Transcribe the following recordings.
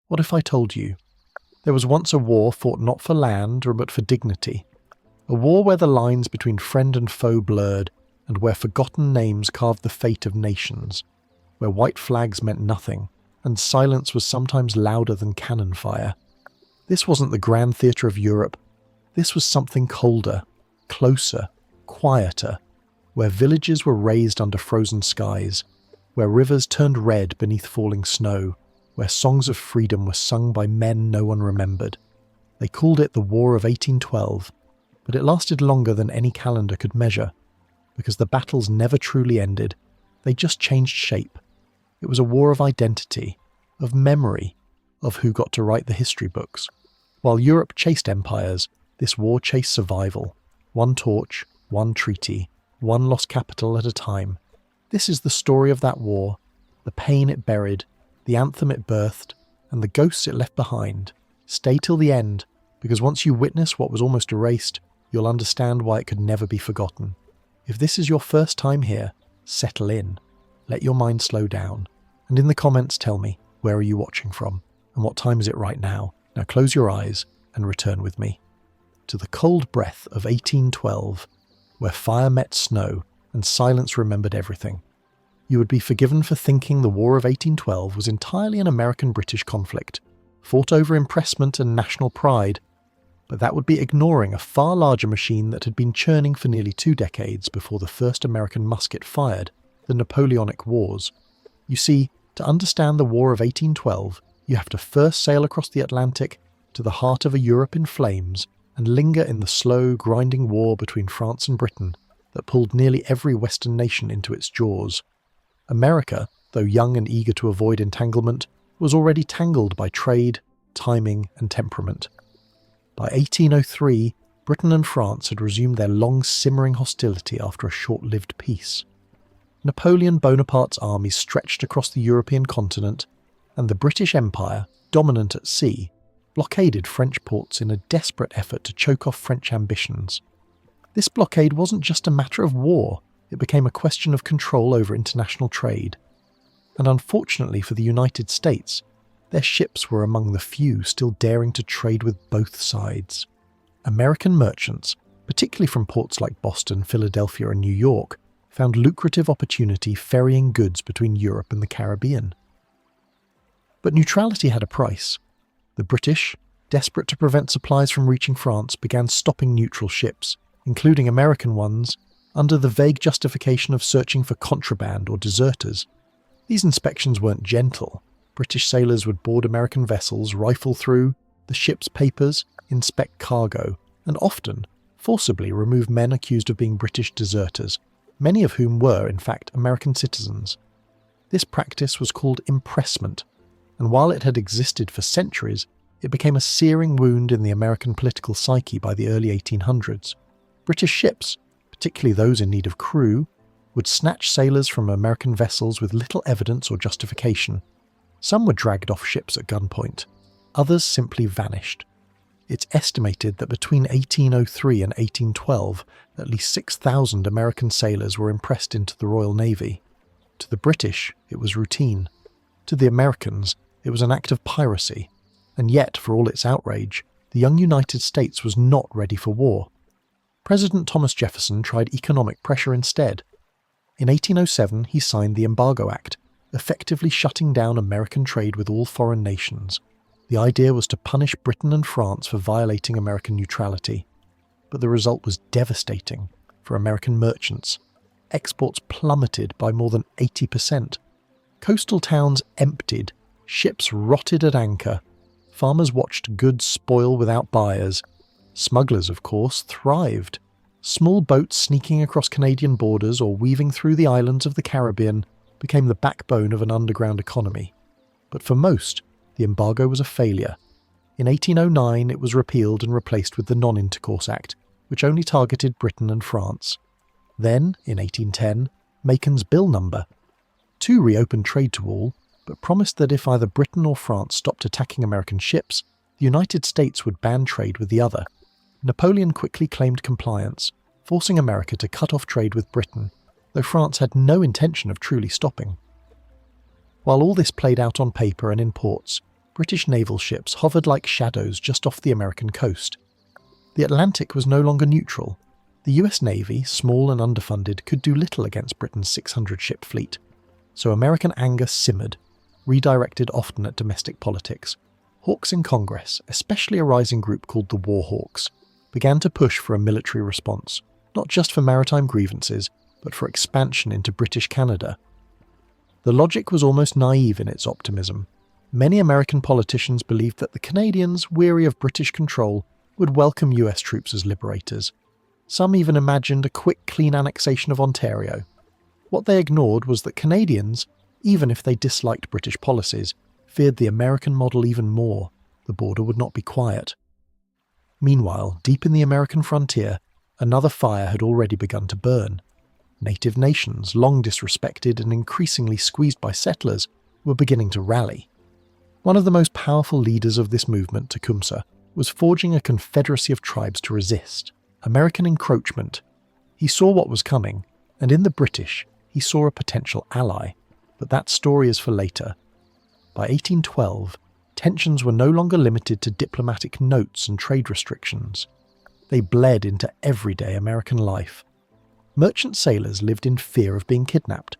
What if I told you there was once a war fought not for land but for dignity, a war where the lines between friend and foe blurred, and where forgotten names carved the fate of nations, where white flags meant nothing, and silence was sometimes louder than cannon fire. This wasn't the grand theatre of Europe. This was something colder, closer, quieter, where villages were razed under frozen skies, where rivers turned red beneath falling snow, where songs of freedom were sung by men no one remembered. They called it the War of 1812, but it lasted longer than any calendar could measure, because the battles never truly ended. They just changed shape. It was a war of identity, of memory, of who got to write the history books. While Europe chased empires, this war chased survival. One torch, one treaty, one lost capital at a time. This is the story of that war, the pain it buried, the anthem it birthed, and the ghosts it left behind. Stay till the end, because once you witness what was almost erased, you'll understand why it could never be forgotten. If this is your first time here, settle in. Let your mind slow down. And in the comments tell me, where are you watching from? And what time is it right now? Now close your eyes and return with me to the cold breath of 1812, where fire met snow and silence remembered everything. You would be forgiven for thinking the War of 1812 was entirely an American-British conflict, fought over impressment and national pride, but that would be ignoring a far larger machine that had been churning for nearly 2 decades before the first American musket fired, the Napoleonic Wars. You see, to understand the War of 1812, you have to first sail across the Atlantic to the heart of a Europe in flames and linger in the slow, grinding war between France and Britain that pulled nearly every Western nation into its jaws. America, though young and eager to avoid entanglement, was already tangled by trade, timing, and temperament. By 1803, Britain and France had resumed their long simmering hostility after a short-lived peace. Napoleon Bonaparte's armies stretched across the European continent, and the British Empire, dominant at sea, blockaded French ports in a desperate effort to choke off French ambitions. This blockade wasn't just a matter of war, it became a question of control over international trade. And unfortunately for the United States, their ships were among the few still daring to trade with both sides. American merchants, particularly from ports like Boston, Philadelphia, and New York, found lucrative opportunity ferrying goods between Europe and the Caribbean. But neutrality had a price. The British, desperate to prevent supplies from reaching France, began stopping neutral ships, including American ones, under the vague justification of searching for contraband or deserters. These inspections weren't gentle. British sailors would board American vessels, rifle through the ship's papers, inspect cargo, and often forcibly remove men accused of being British deserters, many of whom were, in fact, American citizens. This practice was called impressment, and while it had existed for centuries, it became a searing wound in the American political psyche by the early 1800s. British ships, particularly those in need of crew, would snatch sailors from American vessels with little evidence or justification. Some were dragged off ships at gunpoint. Others simply vanished. It's estimated that between 1803 and 1812, at least 6,000 American sailors were impressed into the Royal Navy. To the British, it was routine. To the Americans, it was an act of piracy. And yet, for all its outrage, the young United States was not ready for war. President Thomas Jefferson tried economic pressure instead. In 1807, he signed the Embargo Act, effectively shutting down American trade with all foreign nations. The idea was to punish Britain and France for violating American neutrality. But the result was devastating for American merchants. Exports plummeted by more than 80%. Coastal towns emptied, ships rotted at anchor. Farmers watched goods spoil without buyers. Smugglers, of course, thrived. Small boats sneaking across Canadian borders or weaving through the islands of the Caribbean became the backbone of an underground economy. But for most, the embargo was a failure. In 1809, it was repealed and replaced with the Non-Intercourse Act, which only targeted Britain and France. Then, in 1810, Macon's Bill No. 2 reopened trade to all, but promised that if either Britain or France stopped attacking American ships, the United States would ban trade with the other. Napoleon quickly claimed compliance, forcing America to cut off trade with Britain, though France had no intention of truly stopping. While all this played out on paper and in ports, British naval ships hovered like shadows just off the American coast. The Atlantic was no longer neutral. The US Navy, small and underfunded, could do little against Britain's 600-ship fleet. So American anger simmered, redirected often at domestic politics. Hawks in Congress, especially a rising group called the War Hawks, began to push for a military response, not just for maritime grievances, but for expansion into British Canada. The logic was almost naive in its optimism. Many American politicians believed that the Canadians, weary of British control, would welcome US troops as liberators. Some even imagined a quick, clean annexation of Ontario. What they ignored was that Canadians, even if they disliked British policies, feared the American model even more. The border would not be quiet. Meanwhile, deep in the American frontier, another fire had already begun to burn. Native nations, long disrespected and increasingly squeezed by settlers, were beginning to rally. One of the most powerful leaders of this movement, Tecumseh, was forging a confederacy of tribes to resist American encroachment. He saw what was coming, and in the British, he saw a potential ally. But that story is for later. By 1812, tensions were no longer limited to diplomatic notes and trade restrictions. They bled into everyday American life. Merchant sailors lived in fear of being kidnapped.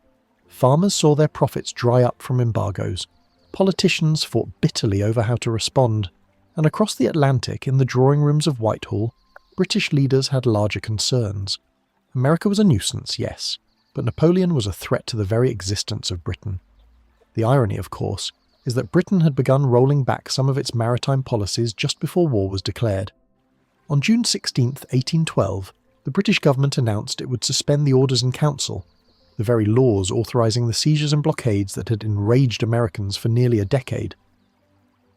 Farmers saw their profits dry up from embargoes. Politicians fought bitterly over how to respond. And across the Atlantic, in the drawing rooms of Whitehall, British leaders had larger concerns. America was a nuisance, yes, but Napoleon was a threat to the very existence of Britain. The irony, of course, is that Britain had begun rolling back some of its maritime policies just before war was declared. On June 16, 1812, the British government announced it would suspend the Orders in Council, the very laws authorising the seizures and blockades that had enraged Americans for nearly a decade.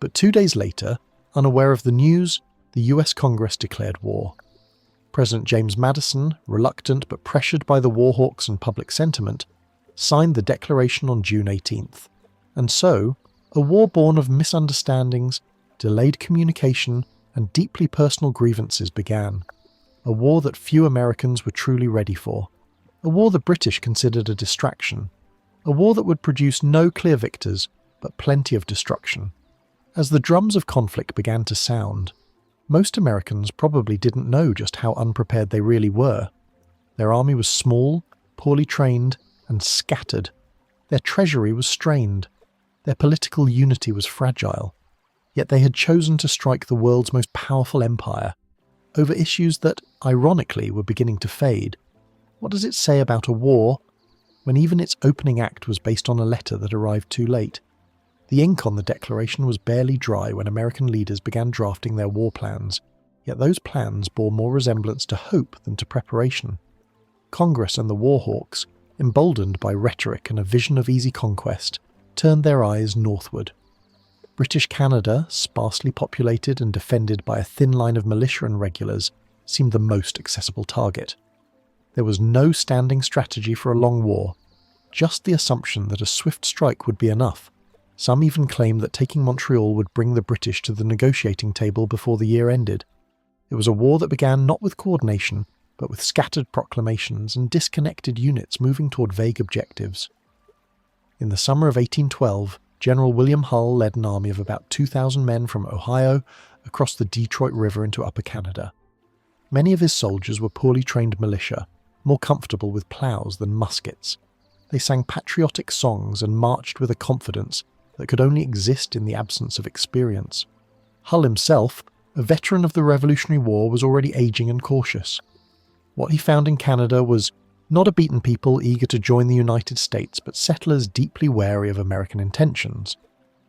But 2 days later, unaware of the news, the US Congress declared war. President James Madison, reluctant but pressured by the war hawks and public sentiment, signed the declaration on June 18th. And so, a war born of misunderstandings, delayed communication, and deeply personal grievances began. A war that few Americans were truly ready for. A war the British considered a distraction. A war that would produce no clear victors, but plenty of destruction. As the drums of conflict began to sound, most Americans probably didn't know just how unprepared they really were. Their army was small, poorly trained, and scattered. Their treasury was strained. Their political unity was fragile. Yet they had chosen to strike the world's most powerful empire over issues that, ironically, were beginning to fade. What does it say about a war when even its opening act was based on a letter that arrived too late? The ink on the declaration was barely dry when American leaders began drafting their war plans, yet those plans bore more resemblance to hope than to preparation. Congress and the war hawks, emboldened by rhetoric and a vision of easy conquest, turned their eyes northward. British Canada, sparsely populated and defended by a thin line of militia and regulars, seemed the most accessible target. There was no standing strategy for a long war, just the assumption that a swift strike would be enough. Some even claimed that taking Montreal would bring the British to the negotiating table before the year ended. It was a war that began not with coordination, but with scattered proclamations and disconnected units moving toward vague objectives. In the summer of 1812, General William Hull led an army of about 2,000 men from Ohio across the Detroit River into Upper Canada. Many of his soldiers were poorly trained militia, more comfortable with plows than muskets. They sang patriotic songs and marched with a confidence that could only exist in the absence of experience. Hull himself, a veteran of the Revolutionary War, was already aging and cautious. What he found in Canada was not a beaten people eager to join the United States, but settlers deeply wary of American intentions.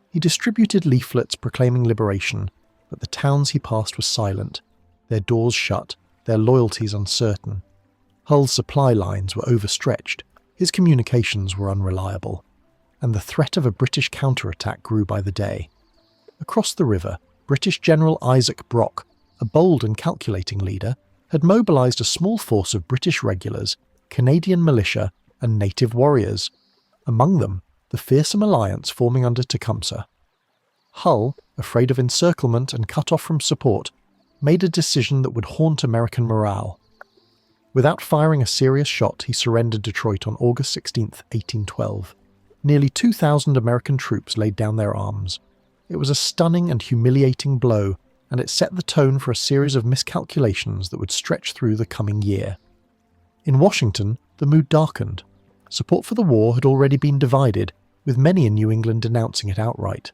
He distributed leaflets proclaiming liberation, but the towns he passed were silent, their doors shut, their loyalties uncertain. Hull's supply lines were overstretched, his communications were unreliable, and the threat of a British counterattack grew by the day. Across the river, British General Isaac Brock, a bold and calculating leader, had mobilised a small force of British regulars, Canadian militia, and native warriors. Among them, the fearsome alliance forming under Tecumseh. Hull, afraid of encirclement and cut off from support, made a decision that would haunt American morale. Without firing a serious shot, he surrendered Detroit on August 16, 1812. Nearly 2,000 American troops laid down their arms. It was a stunning and humiliating blow, and it set the tone for a series of miscalculations that would stretch through the coming year. In Washington, the mood darkened. Support for the war had already been divided, with many in New England denouncing it outright.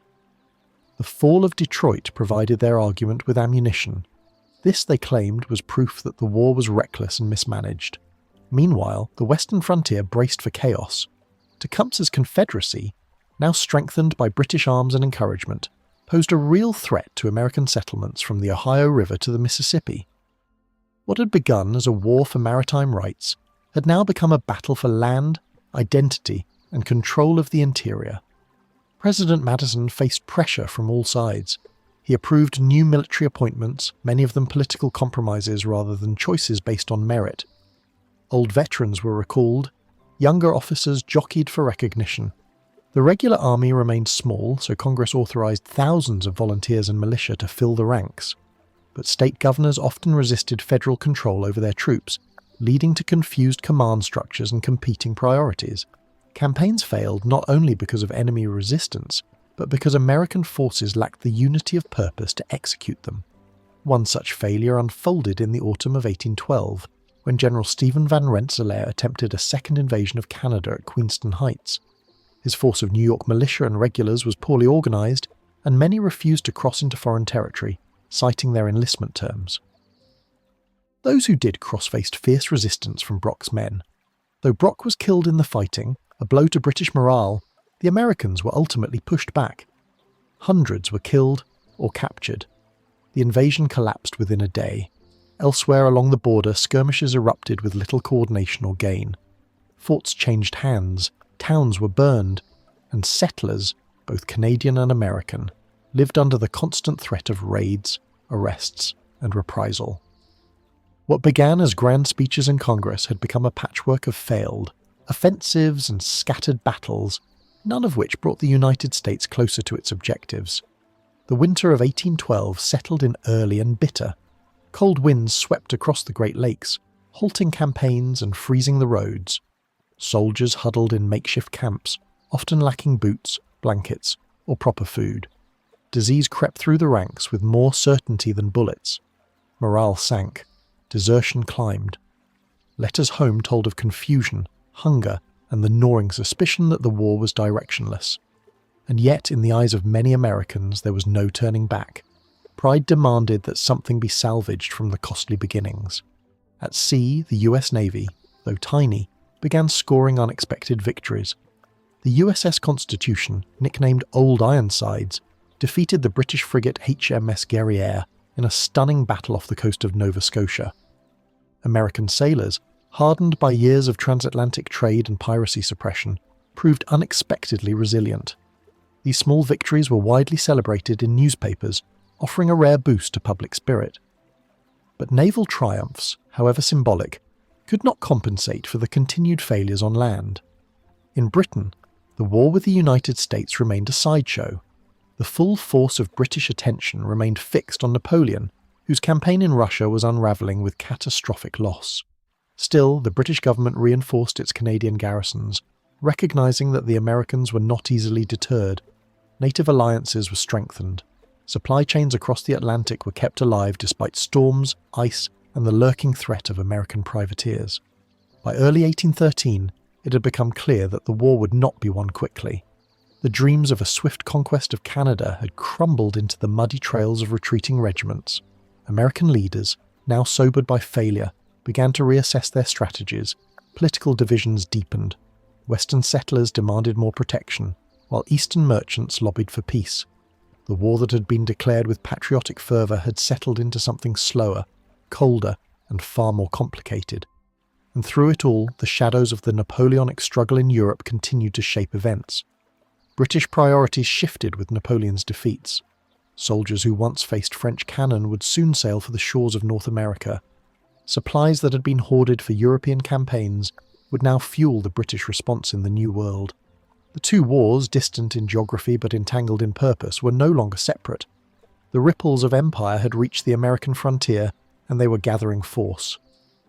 The fall of Detroit provided their argument with ammunition. This, they claimed, was proof that the war was reckless and mismanaged. Meanwhile, the western frontier braced for chaos. Tecumseh's Confederacy, now strengthened by British arms and encouragement, posed a real threat to American settlements from the Ohio River to the Mississippi. What had begun as a war for maritime rights had now become a battle for land, identity, and control of the interior. President Madison faced pressure from all sides. He approved new military appointments, many of them political compromises rather than choices based on merit. Old veterans were recalled. Younger officers jockeyed for recognition. The regular army remained small, so Congress authorized thousands of volunteers and militia to fill the ranks. But state governors often resisted federal control over their troops, leading to confused command structures and competing priorities. Campaigns failed not only because of enemy resistance, but because American forces lacked the unity of purpose to execute them. One such failure unfolded in the autumn of 1812, when General Stephen Van Rensselaer attempted a second invasion of Canada at Queenston Heights. His force of New York militia and regulars was poorly organized, and many refused to cross into foreign territory, citing their enlistment terms. Those who did cross faced fierce resistance from Brock's men. Though Brock was killed in the fighting, a blow to British morale, the Americans were ultimately pushed back. Hundreds were killed or captured. The invasion collapsed within a day. Elsewhere along the border, skirmishes erupted with little coordination or gain. Forts changed hands, towns were burned, and settlers, both Canadian and American, lived under the constant threat of raids, arrests, and reprisal. What began as grand speeches in Congress had become a patchwork of failed, offensives and scattered battles, none of which brought the United States closer to its objectives. The winter of 1812 settled in early and bitter. Cold winds swept across the Great Lakes, halting campaigns and freezing the roads. Soldiers huddled in makeshift camps, often lacking boots, blankets, or proper food. Disease crept through the ranks with more certainty than bullets. Morale sank. Desertion climbed. Letters home told of confusion, hunger, and the gnawing suspicion that the war was directionless. And yet, in the eyes of many Americans, there was no turning back. Pride demanded that something be salvaged from the costly beginnings. At sea, the US Navy, though tiny, began scoring unexpected victories. The USS Constitution, nicknamed Old Ironsides, defeated the British frigate HMS Guerriere in a stunning battle off the coast of Nova Scotia. American sailors, hardened by years of transatlantic trade and piracy suppression, proved unexpectedly resilient. These small victories were widely celebrated in newspapers, offering a rare boost to public spirit. But naval triumphs, however symbolic, could not compensate for the continued failures on land. In Britain, the war with the United States remained a sideshow. The full force of British attention remained fixed on Napoleon, whose campaign in Russia was unravelling with catastrophic loss. Still, the British government reinforced its Canadian garrisons, recognising that the Americans were not easily deterred. Native alliances were strengthened. Supply chains across the Atlantic were kept alive despite storms, ice, and the lurking threat of American privateers. By early 1813, it had become clear that the war would not be won quickly. The dreams of a swift conquest of Canada had crumbled into the muddy trails of retreating regiments. American leaders, now sobered by failure, began to reassess their strategies. Political divisions deepened. Western settlers demanded more protection, while Eastern merchants lobbied for peace. The war that had been declared with patriotic fervour had settled into something slower, colder, and far more complicated. And through it all, the shadows of the Napoleonic struggle in Europe continued to shape events. British priorities shifted with Napoleon's defeats. Soldiers who once faced French cannon would soon sail for the shores of North America. Supplies that had been hoarded for European campaigns would now fuel the British response in the New World. The two wars, distant in geography but entangled in purpose, were no longer separate. The ripples of empire had reached the American frontier, and they were gathering force.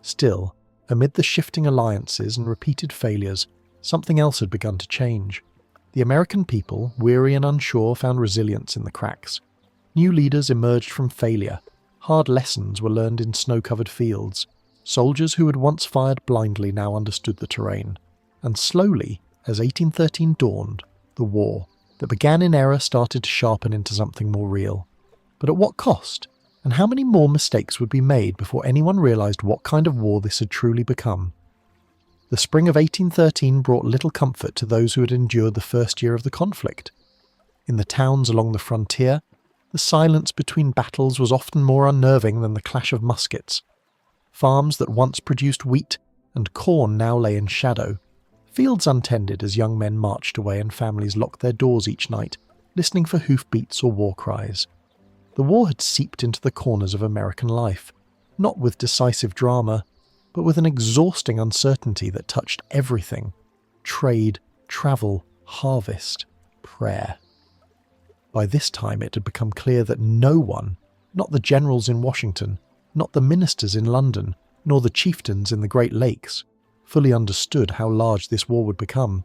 Still, amid the shifting alliances and repeated failures, something else had begun to change. The American people, weary and unsure, found resilience in the cracks. New leaders emerged from failure. Hard lessons were learned in snow-covered fields. Soldiers who had once fired blindly now understood the terrain. And slowly, as 1813 dawned, the war that began in error started to sharpen into something more real. But at what cost? And how many more mistakes would be made before anyone realised what kind of war this had truly become? The spring of 1813 brought little comfort to those who had endured the first year of the conflict. In the towns along the frontier, the silence between battles was often more unnerving than the clash of muskets. Farms that once produced wheat and corn now lay in shadow, fields untended as young men marched away and families locked their doors each night, listening for hoofbeats or war cries. The war had seeped into the corners of American life, not with decisive drama, but with an exhausting uncertainty that touched everything: trade, travel, harvest, prayer. By this time it had become clear that no one, not the generals in Washington, not the ministers in London, nor the chieftains in the Great Lakes, fully understood how large this war would become.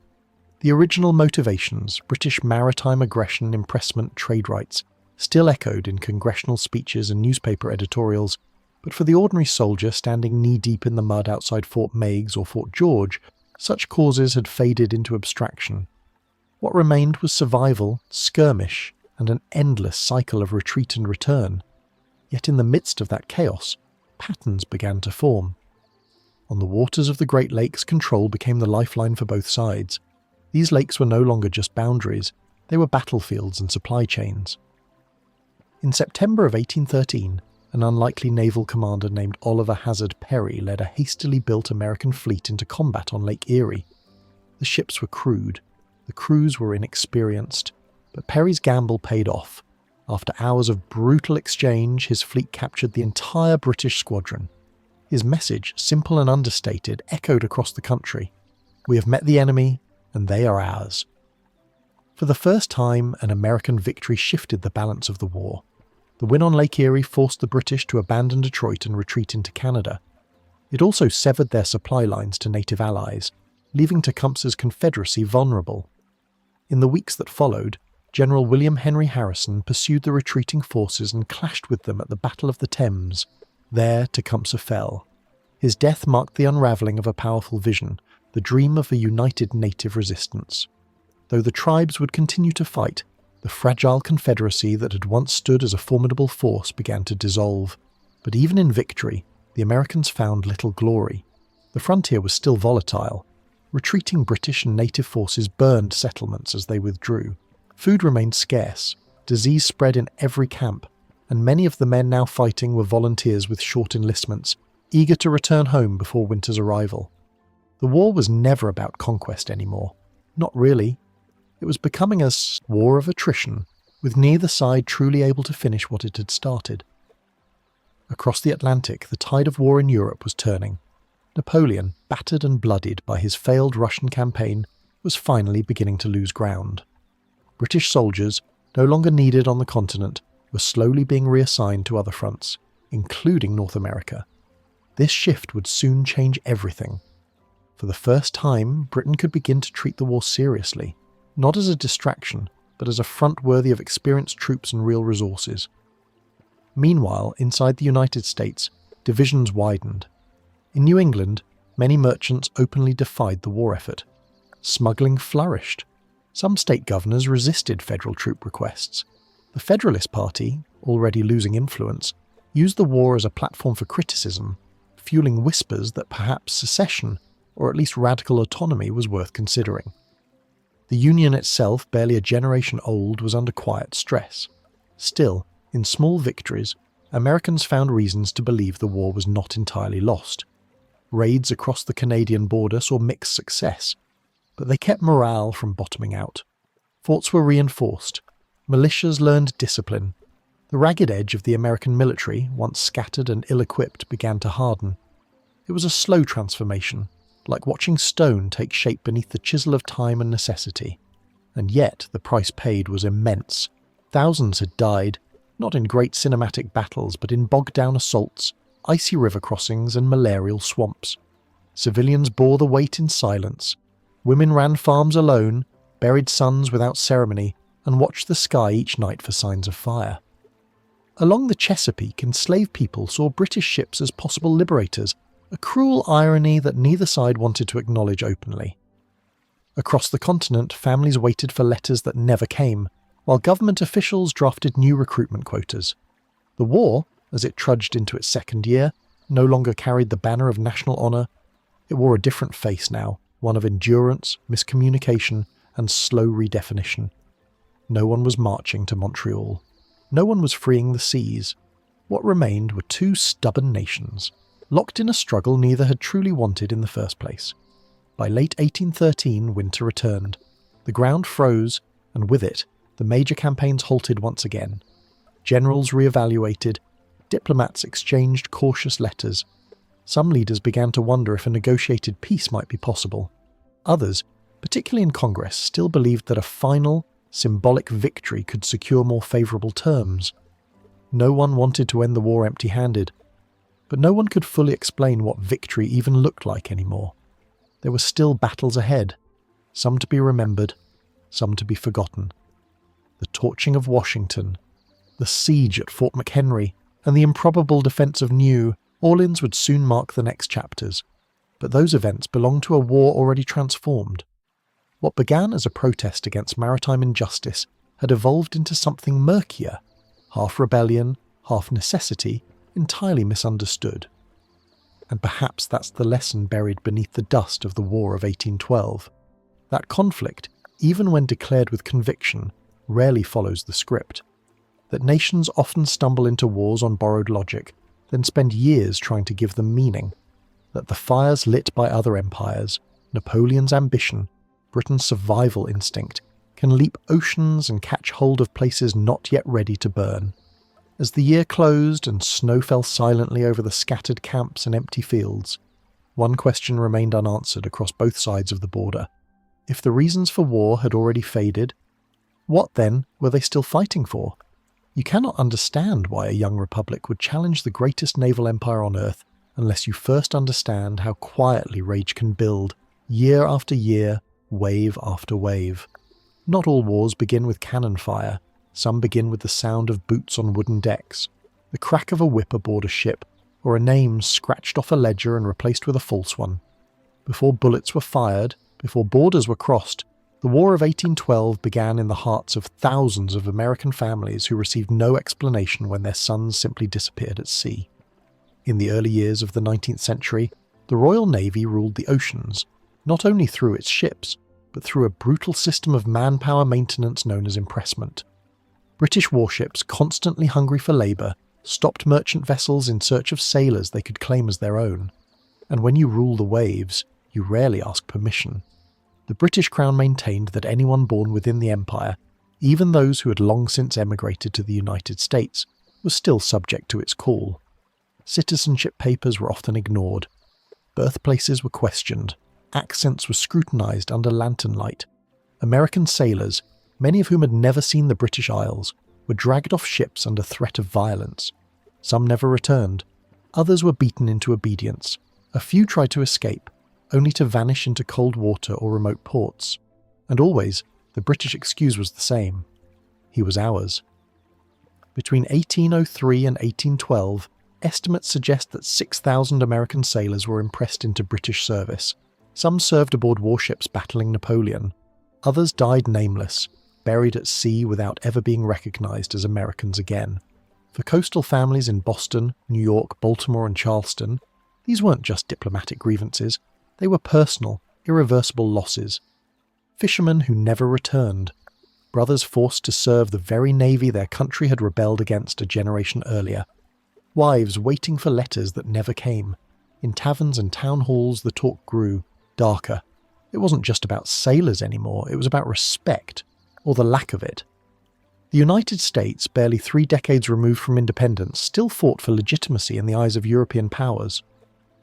The original motivations, British maritime aggression, impressment, trade rights, still echoed in congressional speeches and newspaper editorials, but for the ordinary soldier standing knee-deep in the mud outside Fort Meigs or Fort George, such causes had faded into abstraction. What remained was survival, skirmish, and an endless cycle of retreat and return. Yet in the midst of that chaos, patterns began to form. On the waters of the Great Lakes, control became the lifeline for both sides. These lakes were no longer just boundaries, they were battlefields and supply chains. In September of 1813, an unlikely naval commander named Oliver Hazard Perry led a hastily built American fleet into combat on Lake Erie. The ships were crude, the crews were inexperienced, but Perry's gamble paid off. After hours of brutal exchange, his fleet captured the entire British squadron. His message, simple and understated, echoed across the country. We have met the enemy, and they are ours. For the first time, an American victory shifted the balance of the war. The win on Lake Erie forced the British to abandon Detroit and retreat into Canada. It also severed their supply lines to native allies, leaving Tecumseh's Confederacy vulnerable. In the weeks that followed, General William Henry Harrison pursued the retreating forces and clashed with them at the Battle of the Thames. There Tecumseh fell. His death marked the unravelling of a powerful vision, the dream of a united native resistance. Though the tribes would continue to fight, the fragile Confederacy that had once stood as a formidable force began to dissolve. But even in victory, the Americans found little glory. The frontier was still volatile. Retreating British and native forces burned settlements as they withdrew. Food remained scarce, disease spread in every camp, and many of the men now fighting were volunteers with short enlistments, eager to return home before winter's arrival. The war was never about conquest anymore. Not really. It was becoming a war of attrition, with neither side truly able to finish what it had started. Across the Atlantic, the tide of war in Europe was turning. Napoleon, battered and bloodied by his failed Russian campaign, was finally beginning to lose ground. British soldiers, no longer needed on the continent, were slowly being reassigned to other fronts, including North America. This shift would soon change everything. For the first time, Britain could begin to treat the war seriously, not as a distraction, but as a front worthy of experienced troops and real resources. Meanwhile, inside the United States, divisions widened. In New England, many merchants openly defied the war effort. Smuggling flourished. Some state governors resisted federal troop requests. The Federalist Party, already losing influence, used the war as a platform for criticism, fueling whispers that perhaps secession, or at least radical autonomy, was worth considering. The Union itself, barely a generation old, was under quiet stress. Still, in small victories, Americans found reasons to believe the war was not entirely lost. Raids across the Canadian border saw mixed success, but they kept morale from bottoming out. Forts were reinforced. Militias learned discipline. The ragged edge of the American military, once scattered and ill-equipped, began to harden. It was a slow transformation, like watching stone take shape beneath the chisel of time and necessity. And yet the price paid was immense. Thousands had died, not in great cinematic battles, but in bogged-down assaults, icy river crossings and malarial swamps. Civilians bore the weight in silence. Women ran farms alone, buried sons without ceremony, and watched the sky each night for signs of fire. Along the Chesapeake, enslaved people saw British ships as possible liberators, a cruel irony that neither side wanted to acknowledge openly. Across the continent, families waited for letters that never came, while government officials drafted new recruitment quotas. The war, as it trudged into its second year, no longer carried the banner of national honour. It wore a different face now, one of endurance, miscommunication, and slow redefinition. No one was marching to Montreal. No one was freeing the seas. What remained were two stubborn nations, locked in a struggle neither had truly wanted in the first place. By late 1813, winter returned. The ground froze, and with it, the major campaigns halted once again. Generals re-evaluated, diplomats exchanged cautious letters. Some leaders began to wonder if a negotiated peace might be possible. Others, particularly in Congress, still believed that a final, symbolic victory could secure more favourable terms. No one wanted to end the war empty-handed, but no one could fully explain what victory even looked like anymore. There were still battles ahead, some to be remembered, some to be forgotten. The torching of Washington, the siege at Fort McHenry, and the improbable defence of New Orleans would soon mark the next chapters. But those events belonged to a war already transformed. What began as a protest against maritime injustice had evolved into something murkier, half rebellion, half necessity, entirely misunderstood. And perhaps that's the lesson buried beneath the dust of the War of 1812. That conflict, even when declared with conviction, rarely follows the script. That nations often stumble into wars on borrowed logic, then spend years trying to give them meaning. That the fires lit by other empires, Napoleon's ambition, Britain's survival instinct, can leap oceans and catch hold of places not yet ready to burn. As the year closed and snow fell silently over the scattered camps and empty fields, one question remained unanswered across both sides of the border. If the reasons for war had already faded, what then were they still fighting for? You cannot understand why a young republic would challenge the greatest naval empire on earth unless you first understand how quietly rage can build, year after year, wave after wave. Not all wars begin with cannon fire. Some begin with the sound of boots on wooden decks, the crack of a whip aboard a ship, or a name scratched off a ledger and replaced with a false one. Before bullets were fired, before borders were crossed, the War of 1812 began in the hearts of thousands of American families who received no explanation when their sons simply disappeared at sea. In the early years of the 19th century, the Royal Navy ruled the oceans, not only through its ships, but through a brutal system of manpower maintenance known as impressment. British warships, constantly hungry for labour, stopped merchant vessels in search of sailors they could claim as their own. And when you rule the waves, you rarely ask permission. The British Crown maintained that anyone born within the empire, even those who had long since emigrated to the United States, was still subject to its call. Citizenship papers were often ignored. Birthplaces were questioned. Accents were scrutinised under lantern light. American sailors, many of whom had never seen the British Isles, were dragged off ships under threat of violence. Some never returned. Others were beaten into obedience. A few tried to escape, only to vanish into cold water or remote ports. And always, the British excuse was the same. He was ours. Between 1803 and 1812, estimates suggest that 6,000 American sailors were impressed into British service. Some served aboard warships battling Napoleon. Others died nameless, buried at sea without ever being recognised as Americans again. For coastal families in Boston, New York, Baltimore and Charleston, these weren't just diplomatic grievances, they were personal, irreversible losses. Fishermen who never returned. Brothers forced to serve the very navy their country had rebelled against a generation earlier. Wives waiting for letters that never came. In taverns and town halls the talk grew, darker. It wasn't just about sailors anymore, it was about respect, or the lack of it. The United States, barely 3 decades removed from independence, still fought for legitimacy in the eyes of European powers.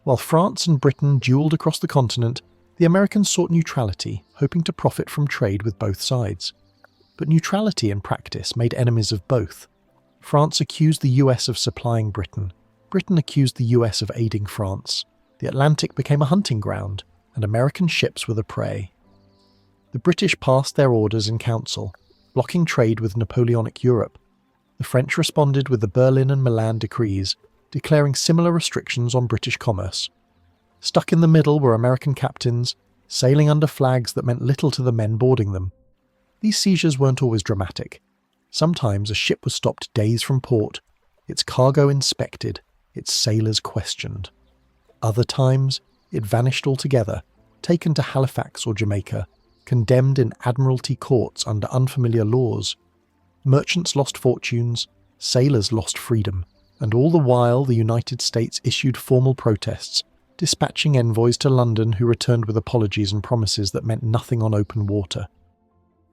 While France and Britain duelled across the continent, the Americans sought neutrality, hoping to profit from trade with both sides. But neutrality in practice made enemies of both. France accused the US of supplying Britain. Britain accused the US of aiding France. The Atlantic became a hunting ground, and American ships were the prey. The British passed their orders in council, blocking trade with Napoleonic Europe. The French responded with the Berlin and Milan decrees, declaring similar restrictions on British commerce. Stuck in the middle were American captains, sailing under flags that meant little to the men boarding them. These seizures weren't always dramatic. Sometimes a ship was stopped days from port, its cargo inspected, its sailors questioned. Other times, it vanished altogether, taken to Halifax or Jamaica, condemned in admiralty courts under unfamiliar laws. Merchants lost fortunes, sailors lost freedom, and all the while the United States issued formal protests, dispatching envoys to London who returned with apologies and promises that meant nothing on open water.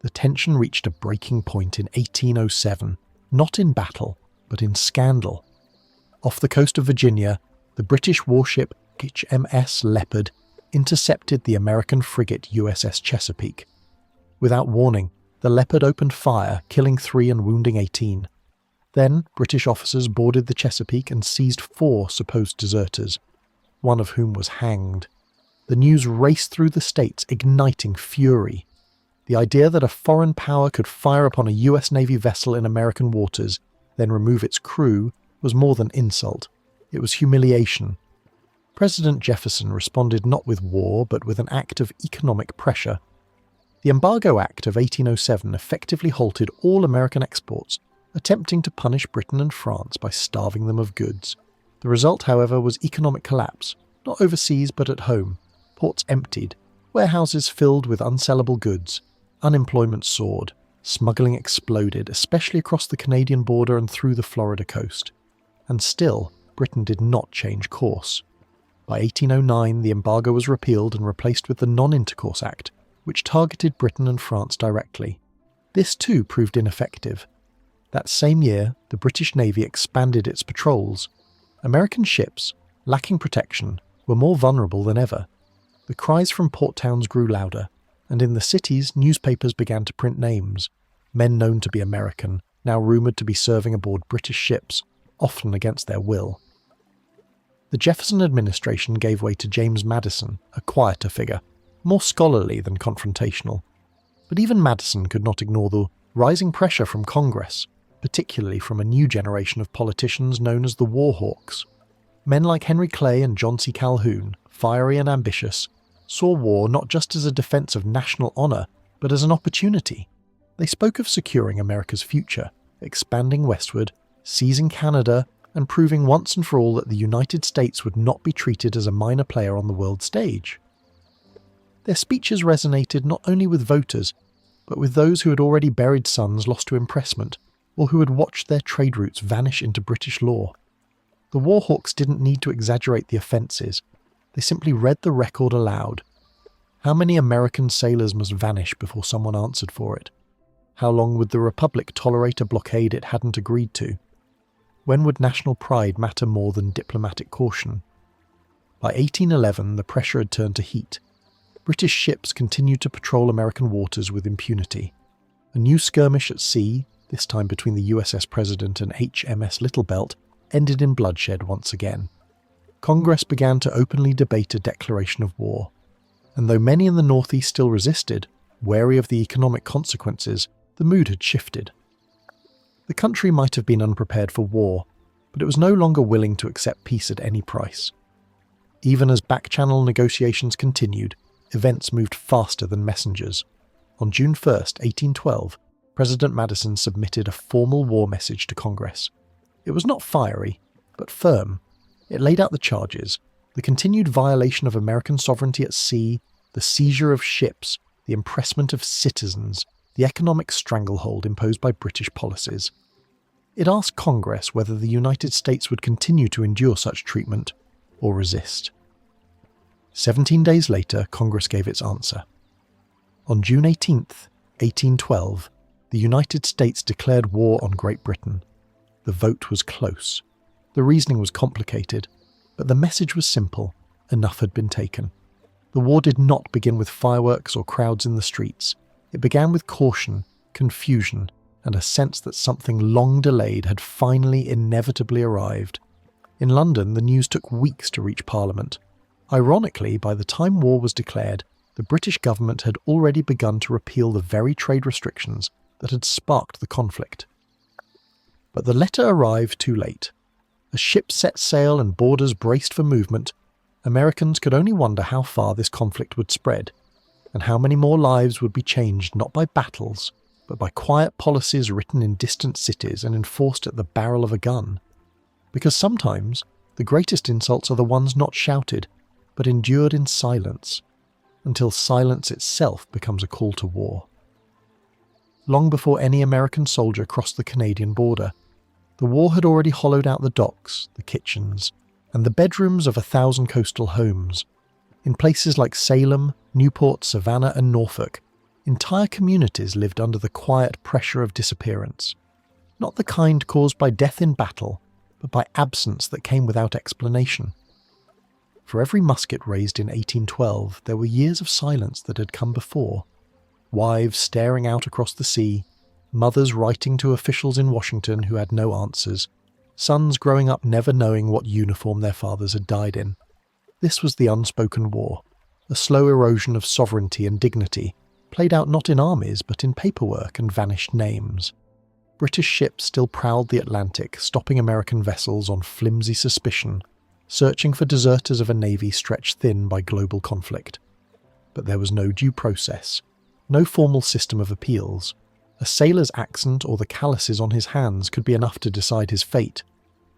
The tension reached a breaking point in 1807, not in battle, but in scandal. Off the coast of Virginia, the British warship HMS Leopard intercepted the American frigate USS Chesapeake. Without warning, the Leopard opened fire, killing 3 and wounding 18. Then, British officers boarded the Chesapeake and seized 4 supposed deserters, one of whom was hanged. The news raced through the states, igniting fury. The idea that a foreign power could fire upon a US Navy vessel in American waters, then remove its crew, was more than insult. It was humiliation. President Jefferson responded not with war, but with an act of economic pressure. The Embargo Act of 1807 effectively halted all American exports, attempting to punish Britain and France by starving them of goods. The result, however, was economic collapse, not overseas but at home. Ports emptied, warehouses filled with unsellable goods, unemployment soared, smuggling exploded, especially across the Canadian border and through the Florida coast. And still, Britain did not change course. By 1809, the embargo was repealed and replaced with the Non-Intercourse Act, which targeted Britain and France directly. This too proved ineffective. That same year, the British Navy expanded its patrols. American ships, lacking protection, were more vulnerable than ever. The cries from port towns grew louder, and in the cities, newspapers began to print names. Men known to be American, now rumoured to be serving aboard British ships, often against their will. The Jefferson administration gave way to James Madison, a quieter figure, more scholarly than confrontational. But even Madison could not ignore the rising pressure from Congress, particularly from a new generation of politicians known as the War Hawks. Men like Henry Clay and John C. Calhoun, fiery and ambitious, saw war not just as a defense of national honor, but as an opportunity. They spoke of securing America's future, expanding westward, seizing Canada, and proving once and for all that the United States would not be treated as a minor player on the world stage. Their speeches resonated not only with voters, but with those who had already buried sons lost to impressment, or who had watched their trade routes vanish into British law. The War Hawks didn't need to exaggerate the offences, they simply read the record aloud. How many American sailors must vanish before someone answered for it? How long would the Republic tolerate a blockade it hadn't agreed to? When would national pride matter more than diplomatic caution? By 1811, the pressure had turned to heat. British ships continued to patrol American waters with impunity. A new skirmish at sea, this time between the USS President and HMS Little Belt, ended in bloodshed once again. Congress began to openly debate a declaration of war. And though many in the Northeast still resisted, wary of the economic consequences, the mood had shifted. The country might have been unprepared for war, but it was no longer willing to accept peace at any price. Even as back-channel negotiations continued, events moved faster than messengers. On June 1, 1812, President Madison submitted a formal war message to Congress. It was not fiery, but firm. It laid out the charges, the continued violation of American sovereignty at sea, the seizure of ships, the impressment of citizens, the economic stranglehold imposed by British policies. It asked Congress whether the United States would continue to endure such treatment or resist. 17 days later, Congress gave its answer. On June 18, 1812, the United States declared war on Great Britain. The vote was close. The reasoning was complicated, but the message was simple. Enough had been taken. The war did not begin with fireworks or crowds in the streets. It began with caution, confusion, and a sense that something long delayed had finally inevitably arrived. In London, the news took weeks to reach Parliament. Ironically, by the time war was declared, the British government had already begun to repeal the very trade restrictions that had sparked the conflict. But the letter arrived too late. As ships set sail and borders braced for movement, Americans could only wonder how far this conflict would spread, and how many more lives would be changed not by battles, but by quiet policies written in distant cities and enforced at the barrel of a gun. Because sometimes the greatest insults are the ones not shouted, but endured in silence, until silence itself becomes a call to war. Long before any American soldier crossed the Canadian border, the war had already hollowed out the docks, the kitchens, and the bedrooms of 1,000 coastal homes. In places like Salem, Newport, Savannah, and Norfolk, entire communities lived under the quiet pressure of disappearance. Not the kind caused by death in battle, but by absence that came without explanation. For every musket raised in 1812, there were years of silence that had come before. Wives staring out across the sea, mothers writing to officials in Washington who had no answers, sons growing up never knowing what uniform their fathers had died in. This was the unspoken war, a slow erosion of sovereignty and dignity, played out not in armies but in paperwork and vanished names. British ships still prowled the Atlantic, stopping American vessels on flimsy suspicion, searching for deserters of a navy stretched thin by global conflict. But there was no due process, no formal system of appeals. A sailor's accent or the calluses on his hands could be enough to decide his fate.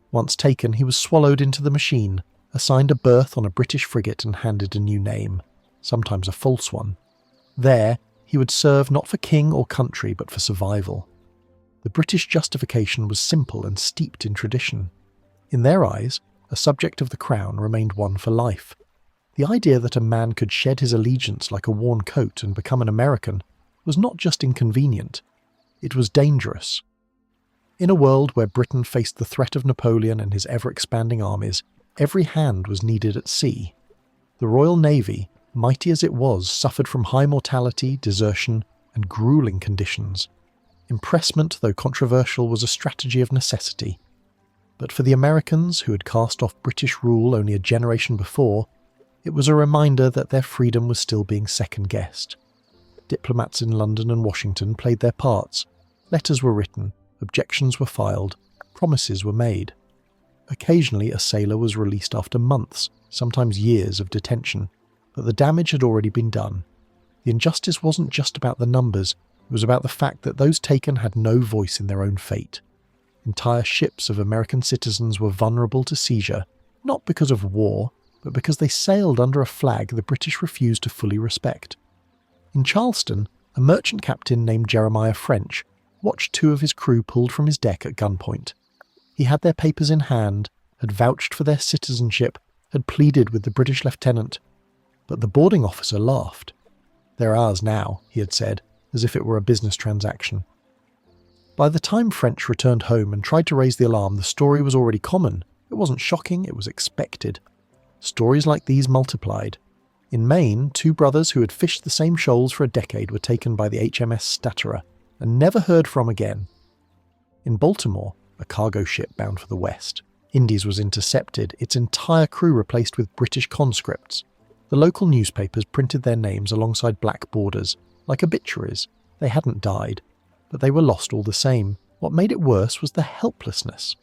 Once taken, he was swallowed into the machine, assigned a berth on a British frigate and handed a new name, sometimes a false one. There, he would serve not for king or country but for survival. The British justification was simple and steeped in tradition. In their eyes, a subject of the crown remained one for life. The idea that a man could shed his allegiance like a worn coat and become an American was not just inconvenient, it was dangerous. In a world where Britain faced the threat of Napoleon and his ever-expanding armies, every hand was needed at sea. The Royal Navy, mighty as it was, suffered from high mortality, desertion, and grueling conditions. Impressment, though controversial, was a strategy of necessity. But for the Americans, who had cast off British rule only a generation before, it was a reminder that their freedom was still being second-guessed. Diplomats in London and Washington played their parts. Letters were written, objections were filed, promises were made. Occasionally a sailor was released after months, sometimes years of detention, but the damage had already been done. The injustice wasn't just about the numbers, it was about the fact that those taken had no voice in their own fate. Entire ships of American citizens were vulnerable to seizure, not because of war, but because they sailed under a flag the British refused to fully respect. In Charleston, a merchant captain named Jeremiah French watched two of his crew pulled from his deck at gunpoint. He had their papers in hand, had vouched for their citizenship, had pleaded with the British lieutenant. But the boarding officer laughed. "They're ours now," he had said, as if it were a business transaction. By the time French returned home and tried to raise the alarm, the story was already common. It wasn't shocking, it was expected. Stories like these multiplied. In Maine, two brothers who had fished the same shoals for a decade were taken by the HMS Statera and never heard from again. In Baltimore, a cargo ship bound for the West, Indies was intercepted, its entire crew replaced with British conscripts. The local newspapers printed their names alongside black borders, like obituaries. They hadn't died, but they were lost all the same. What made it worse was the helplessness.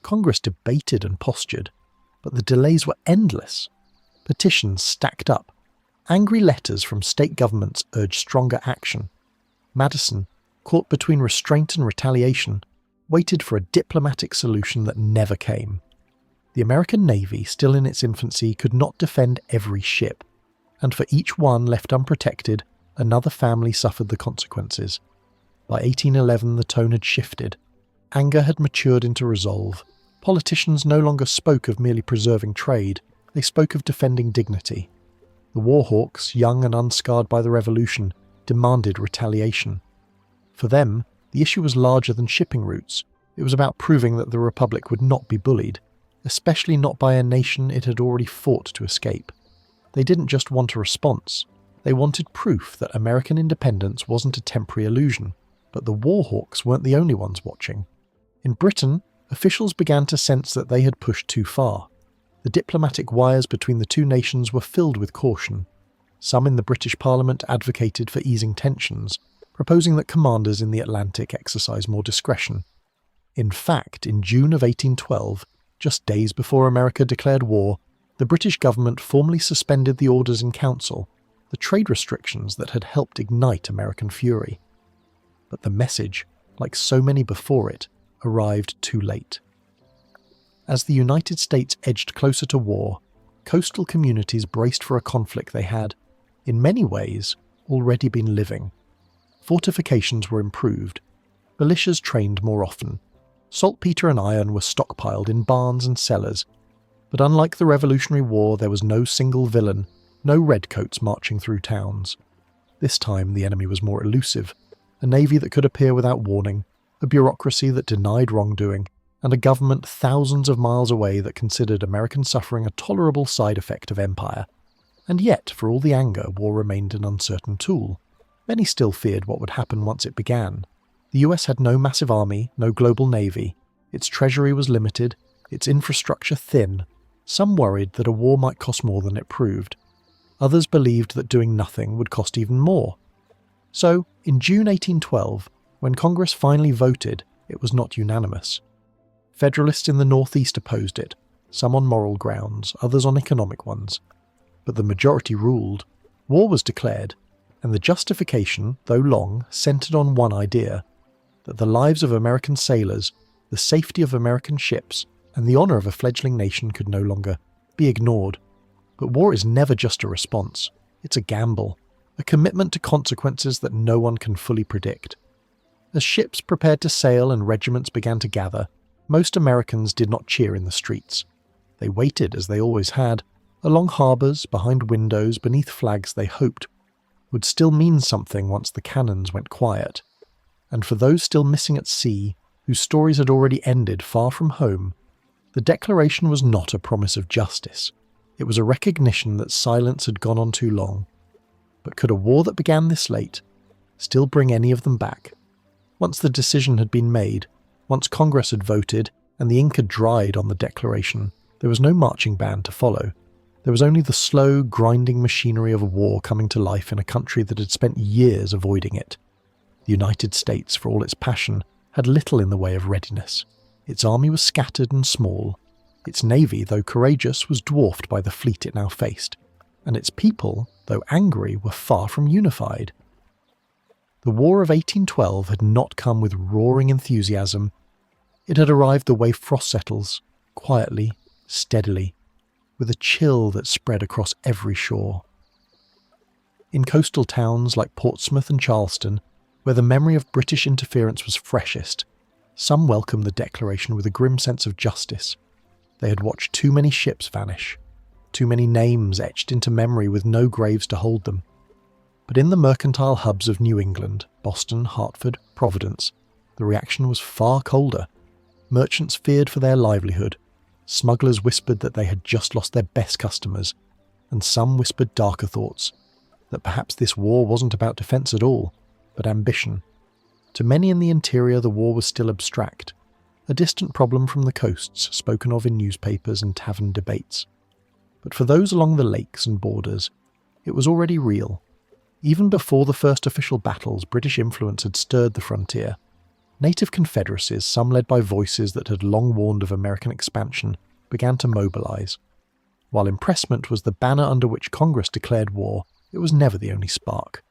Congress debated and postured, but the delays were endless. Petitions stacked up. Angry letters from state governments urged stronger action. Madison, caught between restraint and retaliation, waited for a diplomatic solution that never came. The American Navy, still in its infancy, could not defend every ship, and for each one left unprotected, another family suffered the consequences. By 1811 the tone had shifted. Anger had matured into resolve. Politicians no longer spoke of merely preserving trade, they spoke of defending dignity. The warhawks, young and unscarred by the revolution, demanded retaliation. For them, the issue was larger than shipping routes. It was about proving that the Republic would not be bullied, especially not by a nation it had already fought to escape. They didn't just want a response. They wanted proof that American independence wasn't a temporary illusion. But the warhawks weren't the only ones watching. In Britain, officials began to sense that they had pushed too far. The diplomatic wires between the two nations were filled with caution. Some in the British Parliament advocated for easing tensions, proposing that commanders in the Atlantic exercise more discretion. In fact, in June of 1812, just days before America declared war, the British government formally suspended the Orders in Council, the trade restrictions that had helped ignite American fury. But the message, like so many before it, arrived too late. As the United States edged closer to war, coastal communities braced for a conflict they had, in many ways, already been living. Fortifications were improved, militias trained more often, saltpeter and iron were stockpiled in barns and cellars, but unlike the Revolutionary War, there was no single villain, no redcoats marching through towns. This time the enemy was more elusive, a navy that could appear without warning, a bureaucracy that denied wrongdoing, and a government thousands of miles away that considered American suffering a tolerable side effect of empire. And yet, for all the anger, war remained an uncertain tool. Many still feared what would happen once it began. The US had no massive army, no global navy, its treasury was limited, its infrastructure thin. Some worried that a war might cost more than it proved. Others believed that doing nothing would cost even more. So, in June 1812, when Congress finally voted, it was not unanimous. Federalists in the Northeast opposed it, some on moral grounds, others on economic ones. But the majority ruled. War was declared, and the justification, though long, centered on one idea: that the lives of American sailors, the safety of American ships, and the honor of a fledgling nation could no longer be ignored. But war is never just a response. It's a gamble, a commitment to consequences that no one can fully predict. As ships prepared to sail and regiments began to gather, most Americans did not cheer in the streets. They waited, as they always had, along harbours, behind windows, beneath flags they hoped would still mean something once the cannons went quiet. And for those still missing at sea, whose stories had already ended far from home, the Declaration was not a promise of justice. It was a recognition that silence had gone on too long. But could a war that began this late still bring any of them back? Once the decision had been made, once Congress had voted and the ink had dried on the Declaration, there was no marching band to follow. There was only the slow, grinding machinery of a war coming to life in a country that had spent years avoiding it. The United States, for all its passion, had little in the way of readiness. Its army was scattered and small. Its navy, though courageous, was dwarfed by the fleet it now faced. And its people, though angry, were far from unified. The War of 1812 had not come with roaring enthusiasm. It had arrived the way frost settles, quietly, steadily, with a chill that spread across every shore. In coastal towns like Portsmouth and Charleston, where the memory of British interference was freshest, some welcomed the Declaration with a grim sense of justice. They had watched too many ships vanish, too many names etched into memory with no graves to hold them. But in the mercantile hubs of New England, Boston, Hartford, Providence, the reaction was far colder. Merchants feared for their livelihood. Smugglers whispered that they had just lost their best customers, and some whispered darker thoughts, that perhaps this war wasn't about defence at all, but ambition. To many in the interior the war was still abstract, a distant problem from the coasts spoken of in newspapers and tavern debates. But for those along the lakes and borders, it was already real. Even before the first official battles, British influence had stirred the frontier. Native confederacies, some led by voices that had long warned of American expansion, began to mobilise. While impressment was the banner under which Congress declared war, it was never the only spark.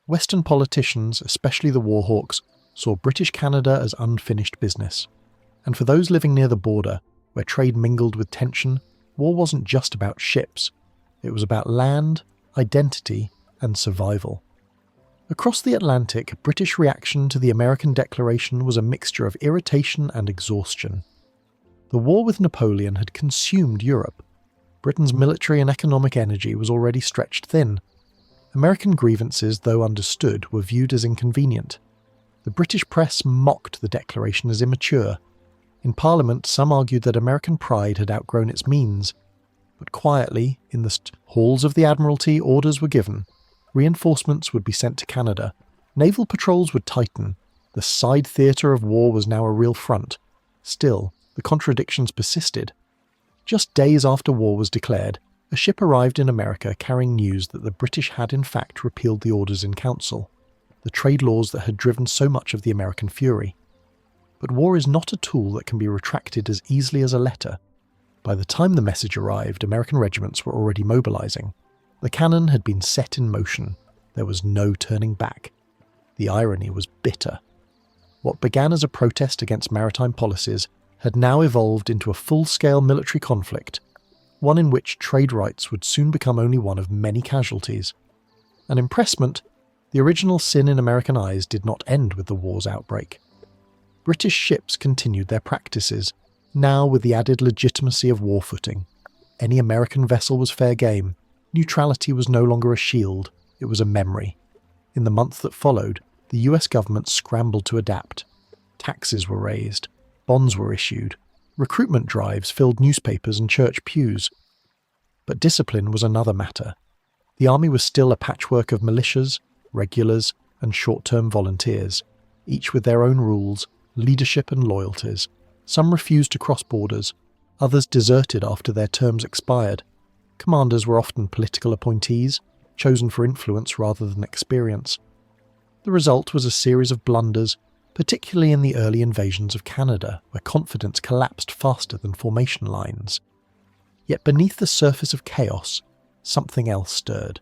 Western politicians, especially the war hawks, saw British Canada as unfinished business. And for those living near the border, where trade mingled with tension, war wasn't just about ships. It was about land, identity, and survival. Across the Atlantic, British reaction to the American Declaration was a mixture of irritation and exhaustion. The war with Napoleon had consumed Europe. Britain's military and economic energy was already stretched thin. American grievances, though understood, were viewed as inconvenient. The British press mocked the Declaration as immature. In Parliament, some argued that American pride had outgrown its means. But quietly, in the halls of the Admiralty, orders were given. Reinforcements would be sent to Canada. Naval patrols would tighten. The side theatre of war was now a real front. Still, the contradictions persisted. Just days after war was declared, A ship arrived in America carrying news that the British had in fact repealed the Orders in Council, the trade laws that had driven so much of the American fury. But war is not a tool that can be retracted as easily as a letter. By the time the message arrived, American regiments were already mobilising. The cannon had been set in motion. There was no turning back. The irony was bitter. What began as a protest against maritime policies had now evolved into a full-scale military conflict, one in which trade rights would soon become only one of many casualties. And impressment, the original sin in American eyes, did not end with the war's outbreak. British ships continued their practices, now with the added legitimacy of war footing. Any American vessel was fair game. Neutrality was no longer a shield, it was a memory. In the month that followed, the US government scrambled to adapt. Taxes were raised, bonds were issued, recruitment drives filled newspapers and church pews. But discipline was another matter. The army was still a patchwork of militias, regulars, and short-term volunteers, each with their own rules, leadership and loyalties. Some refused to cross borders, others deserted after their terms expired. Commanders were often political appointees, chosen for influence rather than experience. The result was a series of blunders, particularly in the early invasions of Canada, where confidence collapsed faster than formation lines. Yet beneath the surface of chaos, something else stirred.